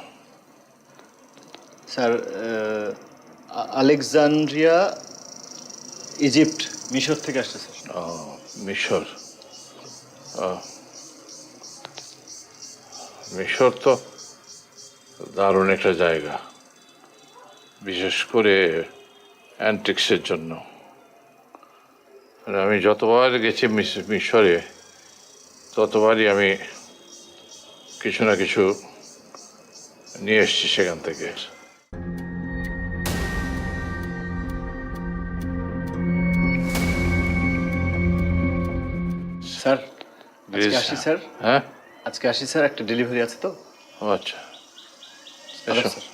স্যার আলেকজান্দ্রিয়া, ইজিপ্ট, মিশর থেকে আসছে স্যার। ও মিশর। মিশর তো দারুণ একটা জায়গা, বিশেষ করে অ্যান্টিক্সের জন্য। আমি যতবার গেছি মিশরে, ততবারই আমি কিছু না কিছু নিয়ে এসছি সেখান থেকে। স্যার আজকে আসি স্যার। হ্যাঁ আজকে আসি স্যার, একটা ডেলিভারি আছে তো। আচ্ছা এসো। স্যার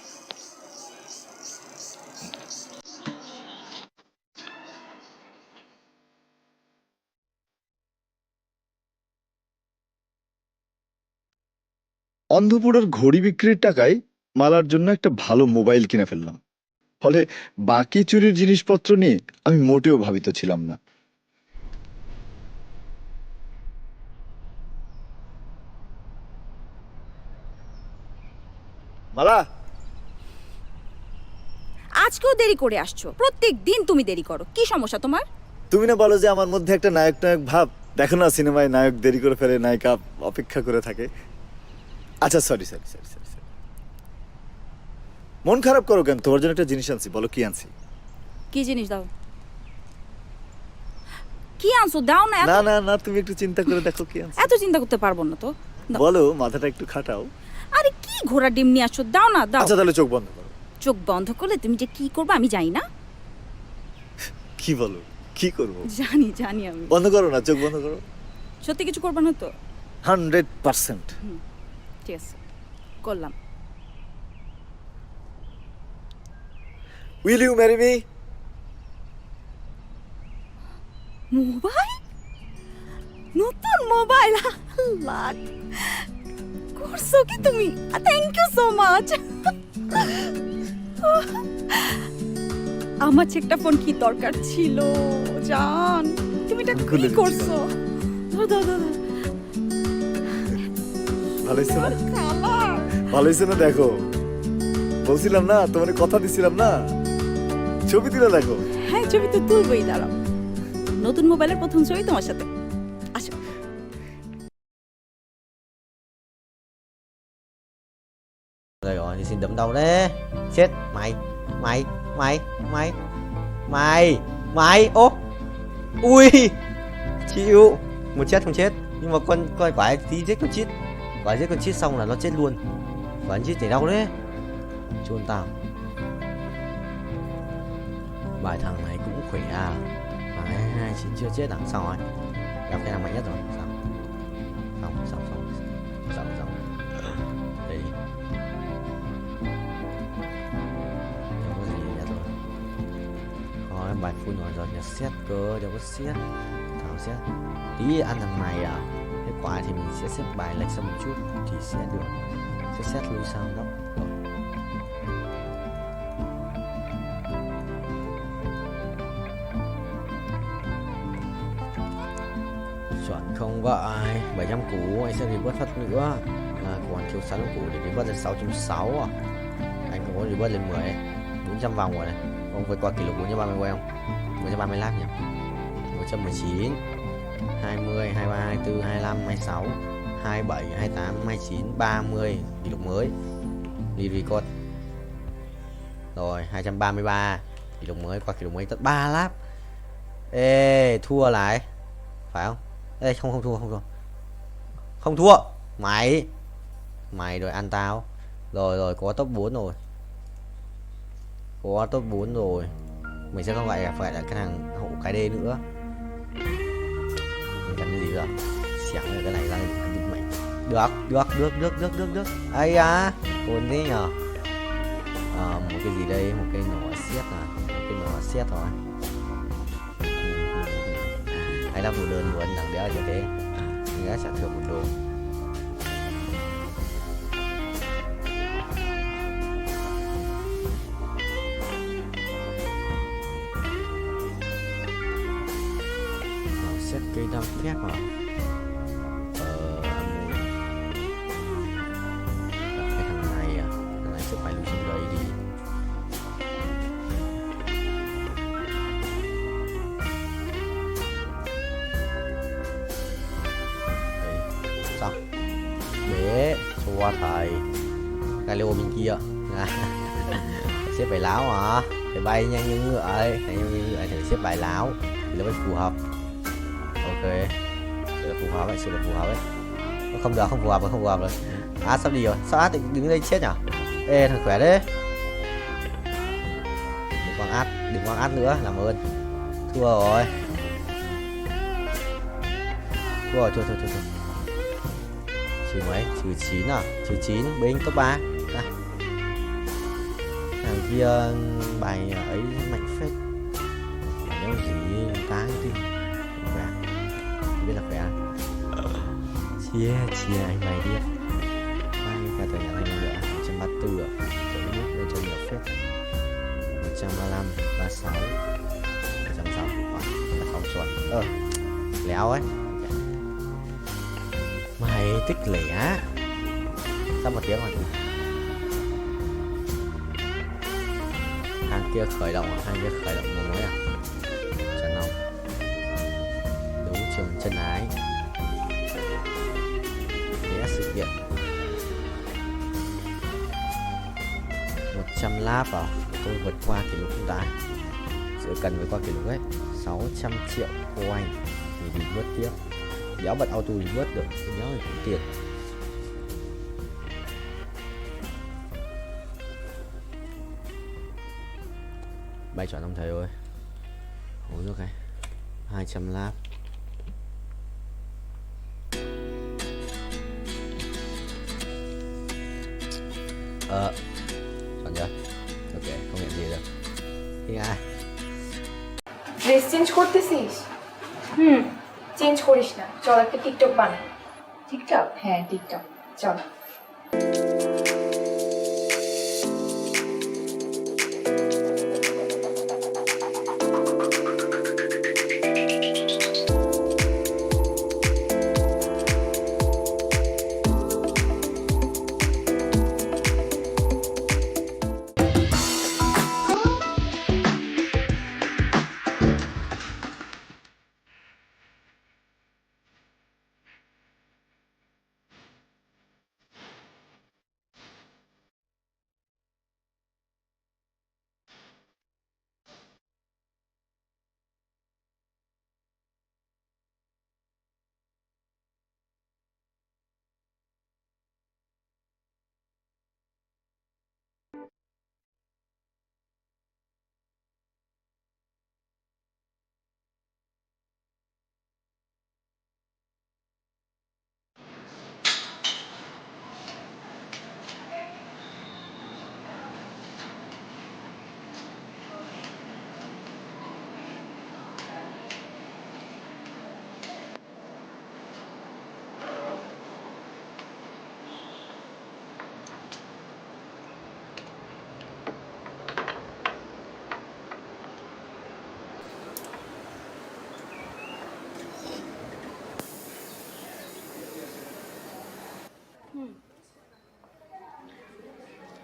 অন্ধপুরের ঘড়ি বিক্রির টাকায় মালার জন্য একটা ভালো মোবাইল কিনে ফেললাম। ফলে বাকি চুরির জিনিসপত্র নিয়ে আমি মোটেও ভাবিত ছিলাম না। মালা, আজকেও দেরি করে আসছো। প্রত্যেক দিন তুমি দেরি করো, কি সমস্যা তোমার? তুমি না বলো যে আমার মধ্যে একটা নায়ক নায়ক ভাব? দেখো না সিনেমায় নায়ক দেরি করে ফেলে, নায়িকা অপেক্ষা করে থাকে। আচ্ছা সরি সরি সরি সরি। মন খারাপ করো কেন? তোমার জন্য একটা জিনিস আনছি, বলো কি আনছি। কি জিনিস দাও? কি আনছো দাও না। না না না, তুমি একটু চিন্তা করে দেখো কি আনছি। এত চিন্তা করতে পারবো না তো। বলো, মাথাটা একটু খাটাও। আরে কি ঘোড়া ডিম নিয়ে আসছো, দাও না দাও। আচ্ছা তাহলে চোখ বন্ধ করো। চোখ বন্ধ করলে তুমি যে কি করবে আমি জানি না। কি বলো, কি করবো? জানি জানি আমি। বন্ধ করো না, চোখ বন্ধ করো। সত্যি কিছু করবে না তো? 100%। ঠিক আছে, করলাম। Will you marry me? Mobile, নতুন মোবাইল। লাখ করছো কি তুমি? Thank you so much. আমার একটা ফোন কি দরকার ছিল জান? তুমি এটা কি করছো? ধর ধর ধর। ভালো হয়েছে না? ভালো হয়েছে না? দেখো, বলছিলাম না তোমার, কথা দিছিলাম না, ছবি তুলে দেখো। হ্যাঁ ছবি তো তুলবই, দাঁড়াও। নতুন মোবাইলের প্রথম ছবি তোমার সাথে। আসো। Rồi rồi thì xin đấm đầu đấy. Chết mày, mày, mày, mày, mày, mày. Ô, ui, chịu. Một chết không chết, nhưng mà con quái tí giết con chít, quái giết con chít xong là nó chết luôn. Quái chít chảy đau đấy. Chôn tao. Bài thằng này cũng khỏe à. Mà hai chín chưa chết à? Sao rồi? Gặp cái nào mạnh nhất rồi? Sao? Xong. Đấy. Không có gì nhất rồi. Thôi là xét cơ, đâu có xét. Thảo xét. Tí ăn thằng này à? Kết quả thì mình sẽ xếp bài lệch sang một chút thì sẽ được. Sẽ xét lui sang góc. Rồi. Chuẩn không vậy. 700 củ anh sẽ revert phát nữa. Còn thiếu 6 củ để revert lên 660 à? Anh không có revert lên 10 400 vòng rồi này. Ông vượt qua kỷ lục 430 quay không? 430 lap nhỉ? 119 20 23 24 25 26 27 28 29 30 kỷ lục mới. Đi record. Rồi 233 kỷ lục mới, qua kỷ lục mới tận 3 lap. Ê, thua lại. Phải không? Ê, không thua. Không thua. Mày rồi ăn tao. Rồi có top 4 rồi. Có top 4 rồi. Mình sẽ không phải là cái thằng hậu cái D nữa. Mình cần cái gì rồi? Xẻng rồi cái này ra định mệnh. Được. Ây à, ổn thế nhờ. Một cái gì đây? Một cái nỏ xét à? Một cái nỏ xét rồi. Hay là phụ đơn muốn thằng đéo cho thế. Mình đã trả thưởng 1 đô. Xét cây đam phép à? Cái thằng này à? Thằng này sẽ phải lưu xuống đấy đi. Xong. Bế xua thầy. Galileo bên kia. Xếp bài láo hả? Phải bay nhanh như ngựa ấy. Thầy xếp bài láo thì nó mới phù hợp. Ok, sự là phù hợp ấy. Không phù hợp rồi. Sắp đi rồi. Sao đứng đây chết nhở? Ê, thằng khỏe đấy. Đừng quăng át nữa, làm ơn. Thua rồi. Trừ mấy? Trừ 9 à? Trừ 9, binh top 3. Thằng kia bài ấy mạnh phết. Nếu gì táng đi. Biết là khỏe. Chia anh mày biết. Bao nhiêu cả tờ nhà anh nữa? 134 ạ. Tớ biết lên cho nhiều phết. 135, 36 160, 36 chuẩn. Léo ấy. Mày tích lẻ. Sắp 1 tiếng rồi. Hàng kia khởi động một mới à? Chẳng không. Đấu trường chân ái. Vẽ sự kiện 100 lap vào. Tôi vượt qua kỷ lục chúng ta. Sự cần vượt qua kỷ lục ấy 600 triệu coin thì đi vớt tiếp. Đéo bật auto đi vớt được. Đéo thì cũng tiền. Bay chọn ông thầy ơi. Uống nước này 200 lap. Chọn chưa? Ok, không nhận gì được. ঠিক আছে। Dress change করতেছিস? Change করিস না, চল একটা TikTok বানাই। TikTok? হ্যাঁ TikTok, চল।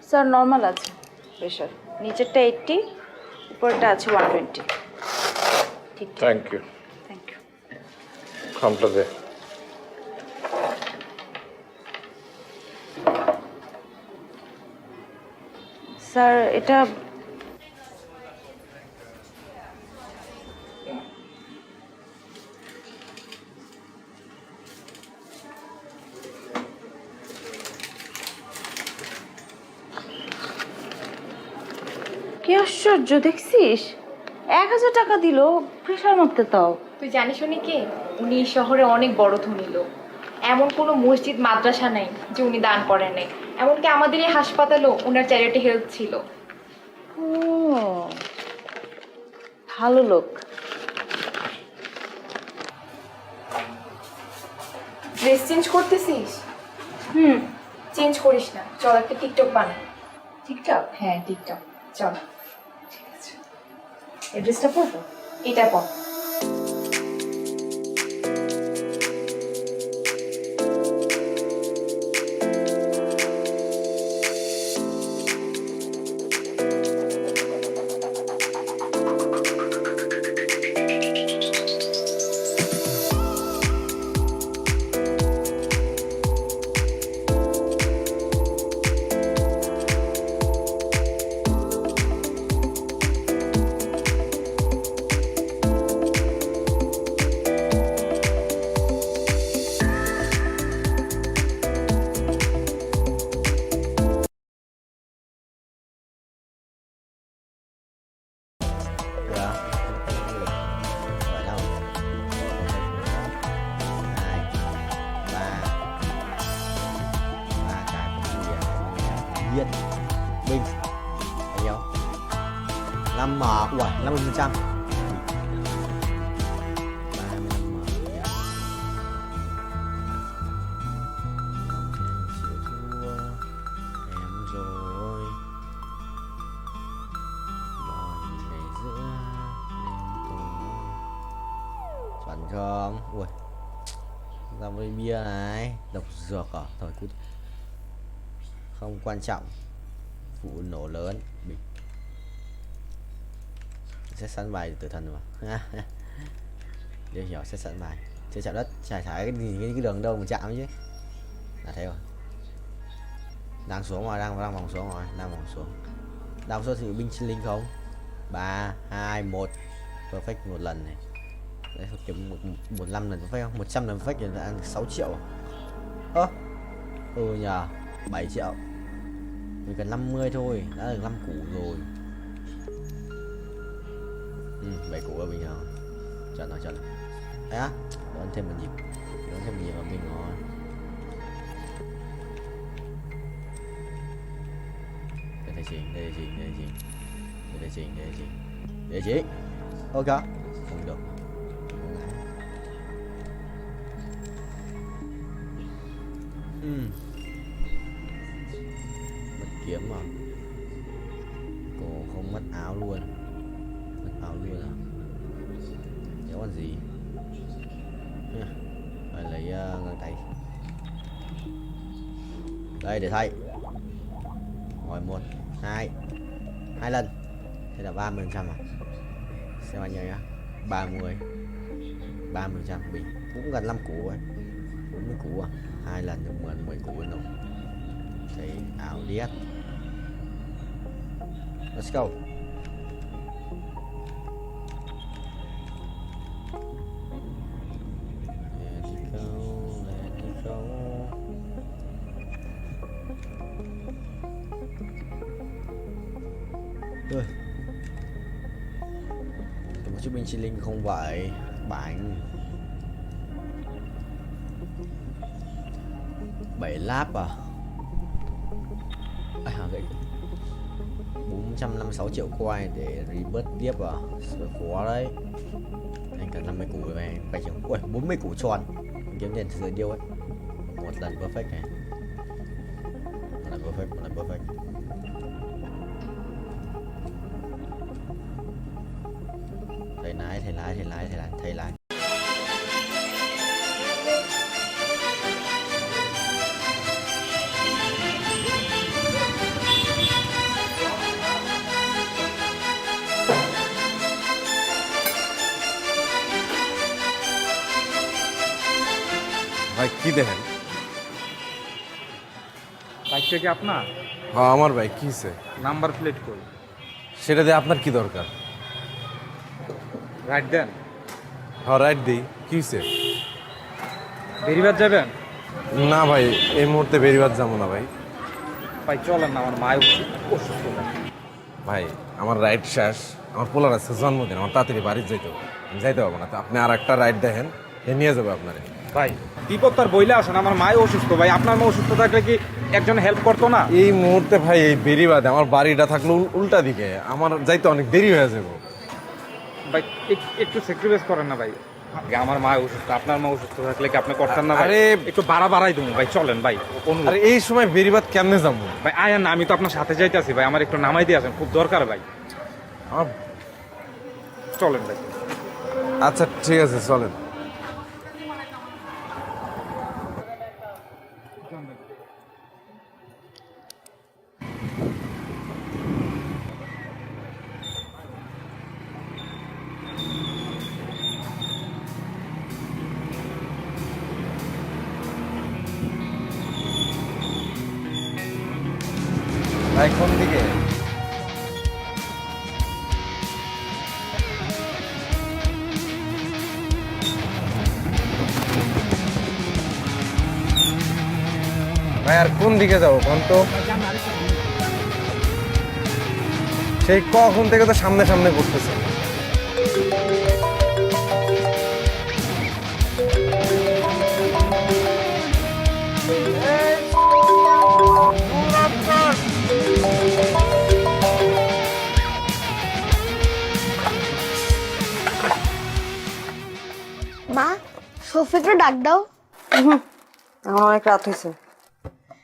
স্যার নর্মাল আছে প্রেশার, নিচেরটা 80, উপরটা আছে 120। ঠিক। Thank you. Thank you. খামটা দে। স্যার এটা কি আশ্চর্য দেখছিস, 1000 টাকা দিল প্রেশার মাপতে। তাও তুই জানিস উনি কে? উনি শহরে অনেক বড় ধনী লোক। এমন কোনো মসজিদ মাদ্রাসা নাই যে উনি দান করেন নাই। এমনকি আমাদের এই হাসপাতালেও ওনার চ্যারিটি হেল্প ছিল। ও ভালো লোক। ড্রেস চেঞ্জ করতেছিস? চেঞ্জ করিস না, চল একটা টিকটক বানাই। টিকটক? হ্যাঁ টিকটক, চল। ঠিক আছে, এই ড্রেসটা পরবো, এটা পর। Diện Bình bao nhiêu? 5M, ủa 50%. 35M. Em rồi. Mọi ngày giữa đêm tối. Chuẩn không? Ui, ra với bia này. Độc dược à? Thôi cút. Không quan trọng. Vụ nổ lớn. Bình sẽ sẵn bài tử thần mà. Để hiểu sẽ sẵn bài. Chưa chạm đất, chả cái gì cái đường đâu mà chạm chứ. Là thế rồi. Đang xuống rồi, đang vòng xuống rồi, đang vòng xuống. Đang số sự binh sinh linh không? 3 2 1. Perfect một lần này. Đấy phải kiếm 15 lần perfect không? 100 lần perfect thì ăn 6 triệu. Ơ. Nhờ 7 triệu. Mình cần 50 thôi, đã được 5 củ rồi. 7 củ là bình thường. Chuẩn rồi, chuẩn rồi. Đấy á, đón thêm một nhịp. Đón thêm một nhịp là bình rồi. Để chỉnh, để chỉnh, để chỉnh. Để chỉnh, để chỉnh. Để chỉnh. Ok. Không được. Mất kiếm mà. Cổ không mất áo luôn. Mất áo luôn à? Đéo còn gì. Phải lấy găng tay. Đây để thay. Rồi 1 2 2 lần. Thế là 30% à? Xem bao nhiêu nhá. 30 30% bình. Cũng gần 5 củ ấy. 40 củ à? 2 lần được 10 củ rồi. Thấy ảo điếc. Let's go. Let it go, let it go. Rồi. Một chiếc binh chi linh không vậy. Bánh 7 láp à? Gậy 456 triệu coin để rebirth tiếp à? Sợ khó đấy. Anh cần 50 củ này, phải chừng. Ui, 40 củ tròn. Kiếm tiền từ điêu ấy. Một lần perfect này. Một lần perfect, một lần perfect. Thầy lái, thầy lái, thầy lái, thầy lái, thầy lái. কি দেখেন? বাইকটা কি আপনার? হ্যাঁ আমার bike, কি হয়েছে? Number plate কই? সেটা দিয়ে আপনার কি দরকার? রাইট দেন। হ্যাঁ রাইট দিই, কি হয়েছে? বেরিবাদ যাবেন? না ভাই, এই মুহূর্তে বেরিবাদ যাবো না ভাই। ভাই চলেন না, আমার মায় অসুস্থ। ভাই আমার রাইড শেষ, আমার পোলার আছে জন্মদিন, আমার তাড়াতাড়ি বাড়ি যাইতে হবে, আমি যাইতে পারবো না। তো আপনি আর একটা রাইড দেখেন, এ নিয়ে যাবে আপনারে। ভাই বিপদ তার বইলে আসেন, আমার মায় অসুস্থ। ভাই আপনার মা অসুস্থ থাকলে কি একজন হেল্প করতো না? এই মুহূর্তে ভাই এই বেরিবাদে আমার বাড়িটা থাকলো উল্টা দিকে, আমার যাইতে অনেক দেরি হয়ে যাবে। ভাই একটু স্যাক্রিফাইস করেন না ভাই, আমার মা অসুস্থ, আপনার মা অসুস্থ থাকলে কি আপনি করতেন না? আরে একটু বাড়াই দেবো ভাই, চলেন ভাই। আরে এই সময় বেরিবাদ কেমনে যাবো ভাই? আয়ান না, আমি তো আপনার সাথে যাইতে আছি ভাই, আমার একটু নামাই দিয়ে আসেন, খুব দরকার ভাই। আমার চলেন ভাই। আচ্ছা ঠিক আছে চলেন। ভাই কোন দিকে? ভাই আর কোন দিকে যাবো কোন তো? সেই কখন থেকে তো সামনে সামনে করতেছে। মা, শফিককে ডাক দাও। এখন অনেক রাত হয়েছে।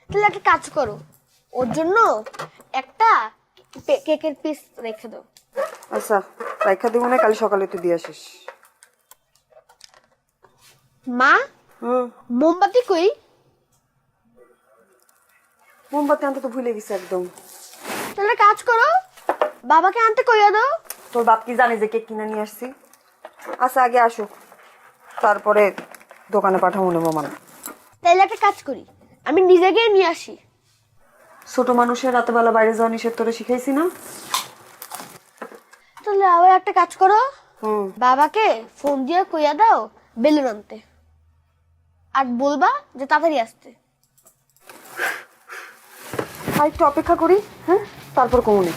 তাহলে একটা কাজ করো, ওর জন্য একটা কেকের পিস রেখে দাও। আচ্ছা রাইখা দিব না, কাল সকালে তুই দিয়ে আসিস। মা, মোমবাতি কই? মোমবাতি আনতে তো ভুলে গেছি একদম। তাহলে কাজ করো, বাবাকে আনতে কইয়া দাও। তোর বাপ কি জানে যে কেক কিনে নিয়ে আসছি? আচ্ছা আগে আসো, তারপরে দোকানে পাঠাবো নেবো মানে। তাহলে একটা কাজ করি, আমি নিজে গিয়ে নিয়ে আসি। ছোট মানুষের রাতে বেলা বাইরে যাওয়া নিষেধ তোরে শিখাইছি না? তাহলে আবার একটা কাজ করো, বাবাকে ফোন দিয়ে কইয়া দাও বেলুন আনতে, আর বলবা যে তাড়াতাড়ি আসতে। আর একটু অপেক্ষা করি, হ্যাঁ তারপর কমুনে।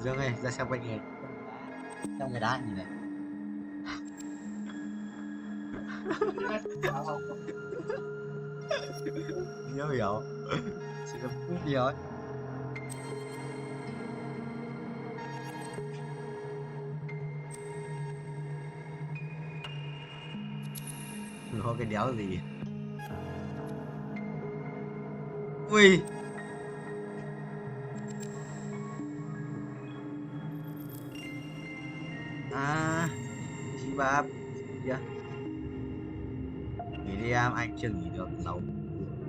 Dương ơi, ra xem quanh người. Trong người đá nhìn này. Nhớ hiểu. Chỉ có phút đi rồi. Nó cái đéo gì? Ui. À, chị ba dạ. Nghỉ đi anh chưa nghỉ được lâu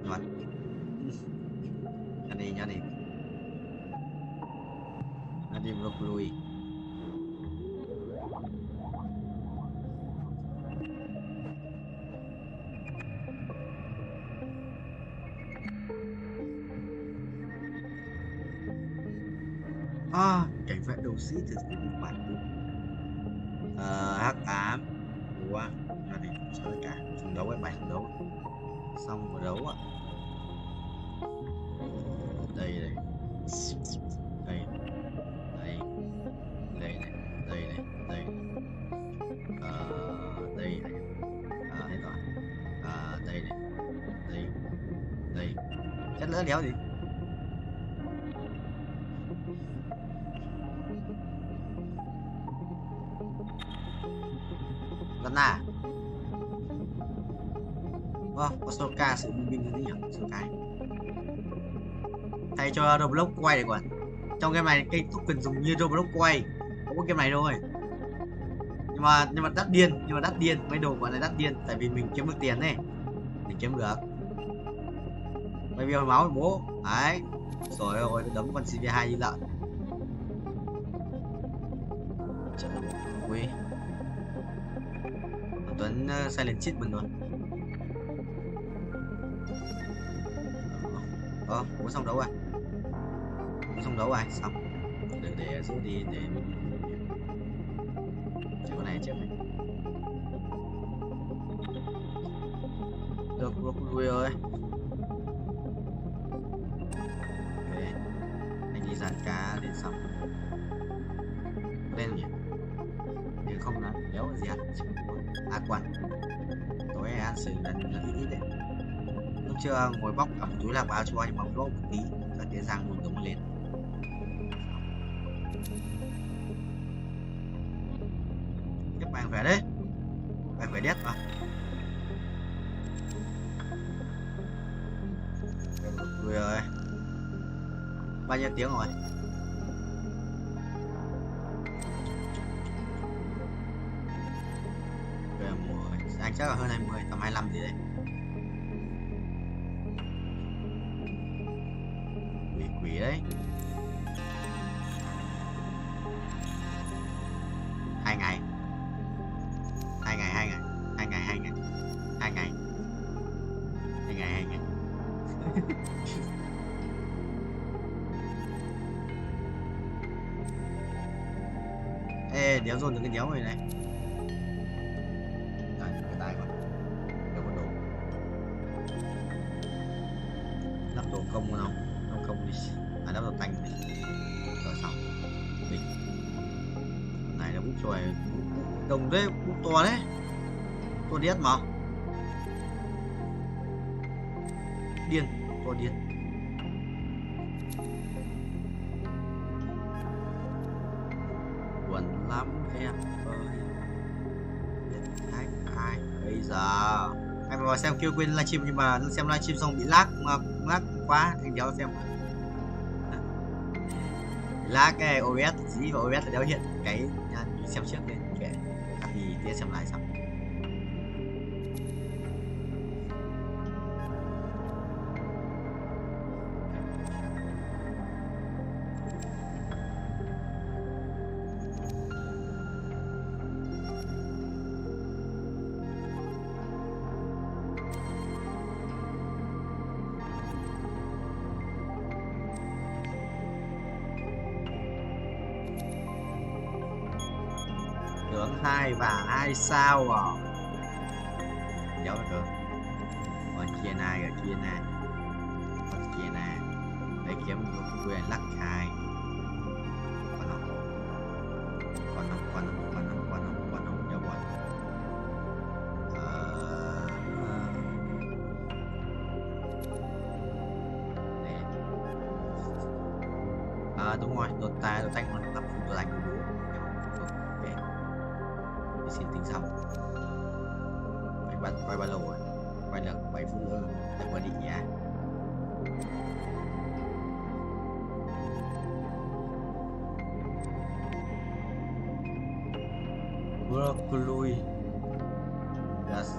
rồi. Anh đi. Anh đi một lùi. À, cảnh vẽ đầu xí thì cũng bản luôn. Hắc ám của gia đình chơi cả trận đấu với bài trận đấu xong vừa đấu ạ. Đây đây đây đây đây này đây này đây đây này hết rồi đây này đây đây chất lỡ đéo gì. Lần nào có số ca sự binh binh như thế nhỉ? Số cái thay cho Roblox quay này còn trong game này cây token dùng như Roblox quay, không có game này thôi. Nhưng mà đắt điên mấy đồ gọi là đắt điên, tại vì mình kiếm được tiền này, mình kiếm được. Bây giờ máu với bố đấy rồi đấm con CV2 như lợn. Trận là một quê. Tuấn silent cheat mình rồi. Ủa xong đấu à? Xong đấu à? Xong. Để giữ đi để mình chỉ con này trước này. Được lui rồi. Ok. Anh đi dàn cá lên xong. Lên nhỉ? Nếu không là béo gì ăn. Quan. Tối ăn xử lần ít đấy. Lúc trưa ngồi bóc cả một túi lạc báo cho anh bóng lỗ một tí. Cả cái răng một đống lên. Tiếp bạn khỏe đấy. Bạn khỏe đét mà. Rồi rồi. Bao nhiêu tiếng rồi? Anh chắc là hơn 20, tầm 25 gì đấy. Quỷ đấy. 2 ngày. 2 ngày. 2 ngày. 2 ngày. 2 ngày. 2 ngày. 2 ngày. 2 ngày. Ê, đéo dồn được cái đéo này này. Công không? Không đi. À lắp đầu tanh đi. Rồi xong. Mình. Này là bút chòi đồng đấy, bút to đấy. To điết mà. Điên, to điên. Buồn lắm em ơi. Ai bây giờ anh vào xem kêu quên livestream nhưng mà xem livestream xong bị lag quá anh đéo xem lag cái OBS gì và OBS đéo hiện cái xem trước lên kệ thì kia xem lại xong tướng 2 vàng 2 sao à? Dấu được. Còn kia này ở kia này. Còn kia này. Để kiếm được quyền lắc 2. Còn không. Dấu bọn. Đúng rồi, đột tay nó lắp phụ lạnh của bố. Xin tính xong quay bao lâu rồi, quay được 7 phút nữa để qua định nha. Broccoli yes.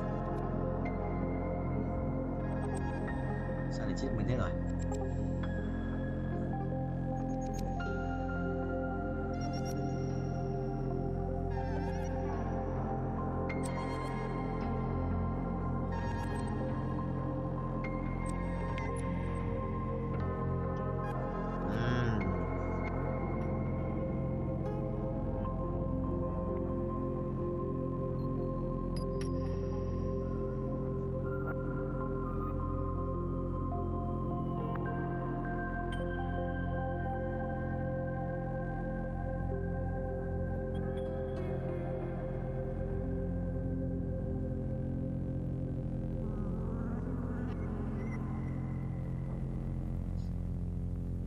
Sao lại chết mình thế rồi.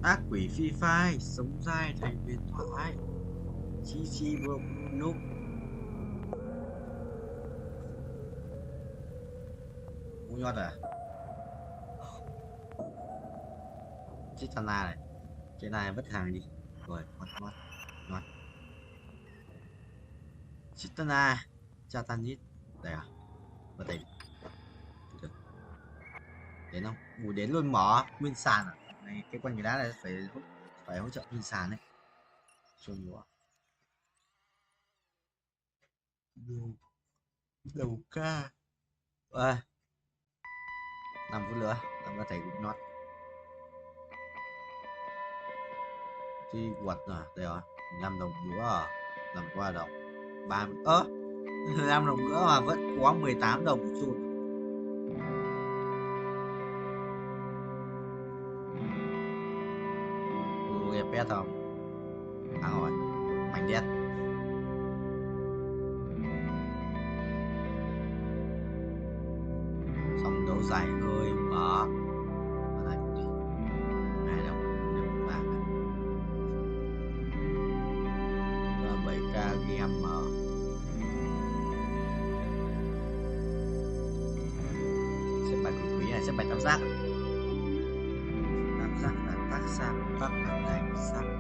Ác quỷ phi phai, sống dai thành huyền thoại. Chi vô núp. Ngu nhọt à? Chết thằng này. Cái này vứt hàng đi. Rồi, ngon. Chết thằng này. Cha tan nhít. Đây à? Vào đây. Được. Đến không? Mùi đến luôn mở nguyên sàn à? Này, cái quanh cái đá này phải hỗ trợ nguyên sàn đấy. Chôn lúa. đầu ca. À, 5 phút nữa làm có thể gục nót thì quật rồi đây rồi 5 đồng nữa làm qua đồng 30 5 đồng nữa mà vẫn có 18 đồng một chút. Ui pet không rồi mảnh đét xong đấu dài hơi mở đây 2 đồng 7k game mở xếp bài của quý này xếp bài tam giác là tác sang tác là đánh sang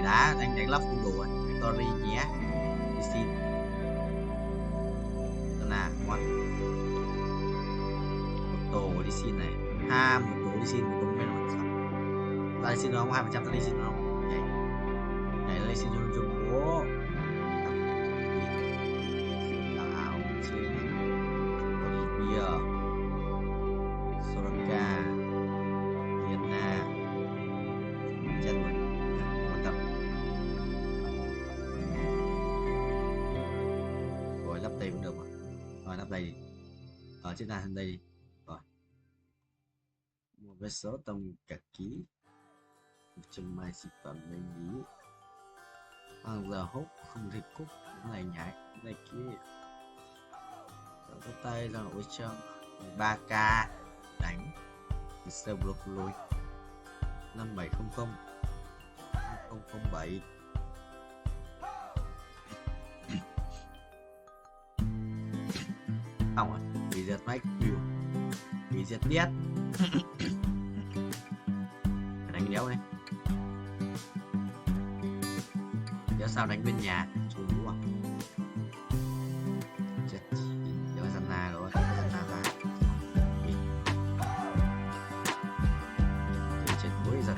đá đánh lắp full đồ Tori nhé đi xin là ngoan một tổ đi xin này một tổ đi xin một tổ bên ngoài xong ta đi xin nó không 2% ta đi xin nó không nhảy ra đi xin cho chung bố áo trên bia Soraka Vienna chết rồi lắp đây cũng được mà. Rồi lắp đây đi. Ở trên này đây đi. Rồi. Một vé số tông cả ký. 120 xịt phẩm bên lý. Hàng giờ hút không thể cúc cái này nhảy cái này kia. Rồi có tay ra nội trong 3k đánh. Sơ block lùi 5700 007 không à bị giật máy view bị giật biết đánh đéo này đéo sao đánh bên nhà xuống đúng không chết đéo dân na rồi dân na ra chết mũi giật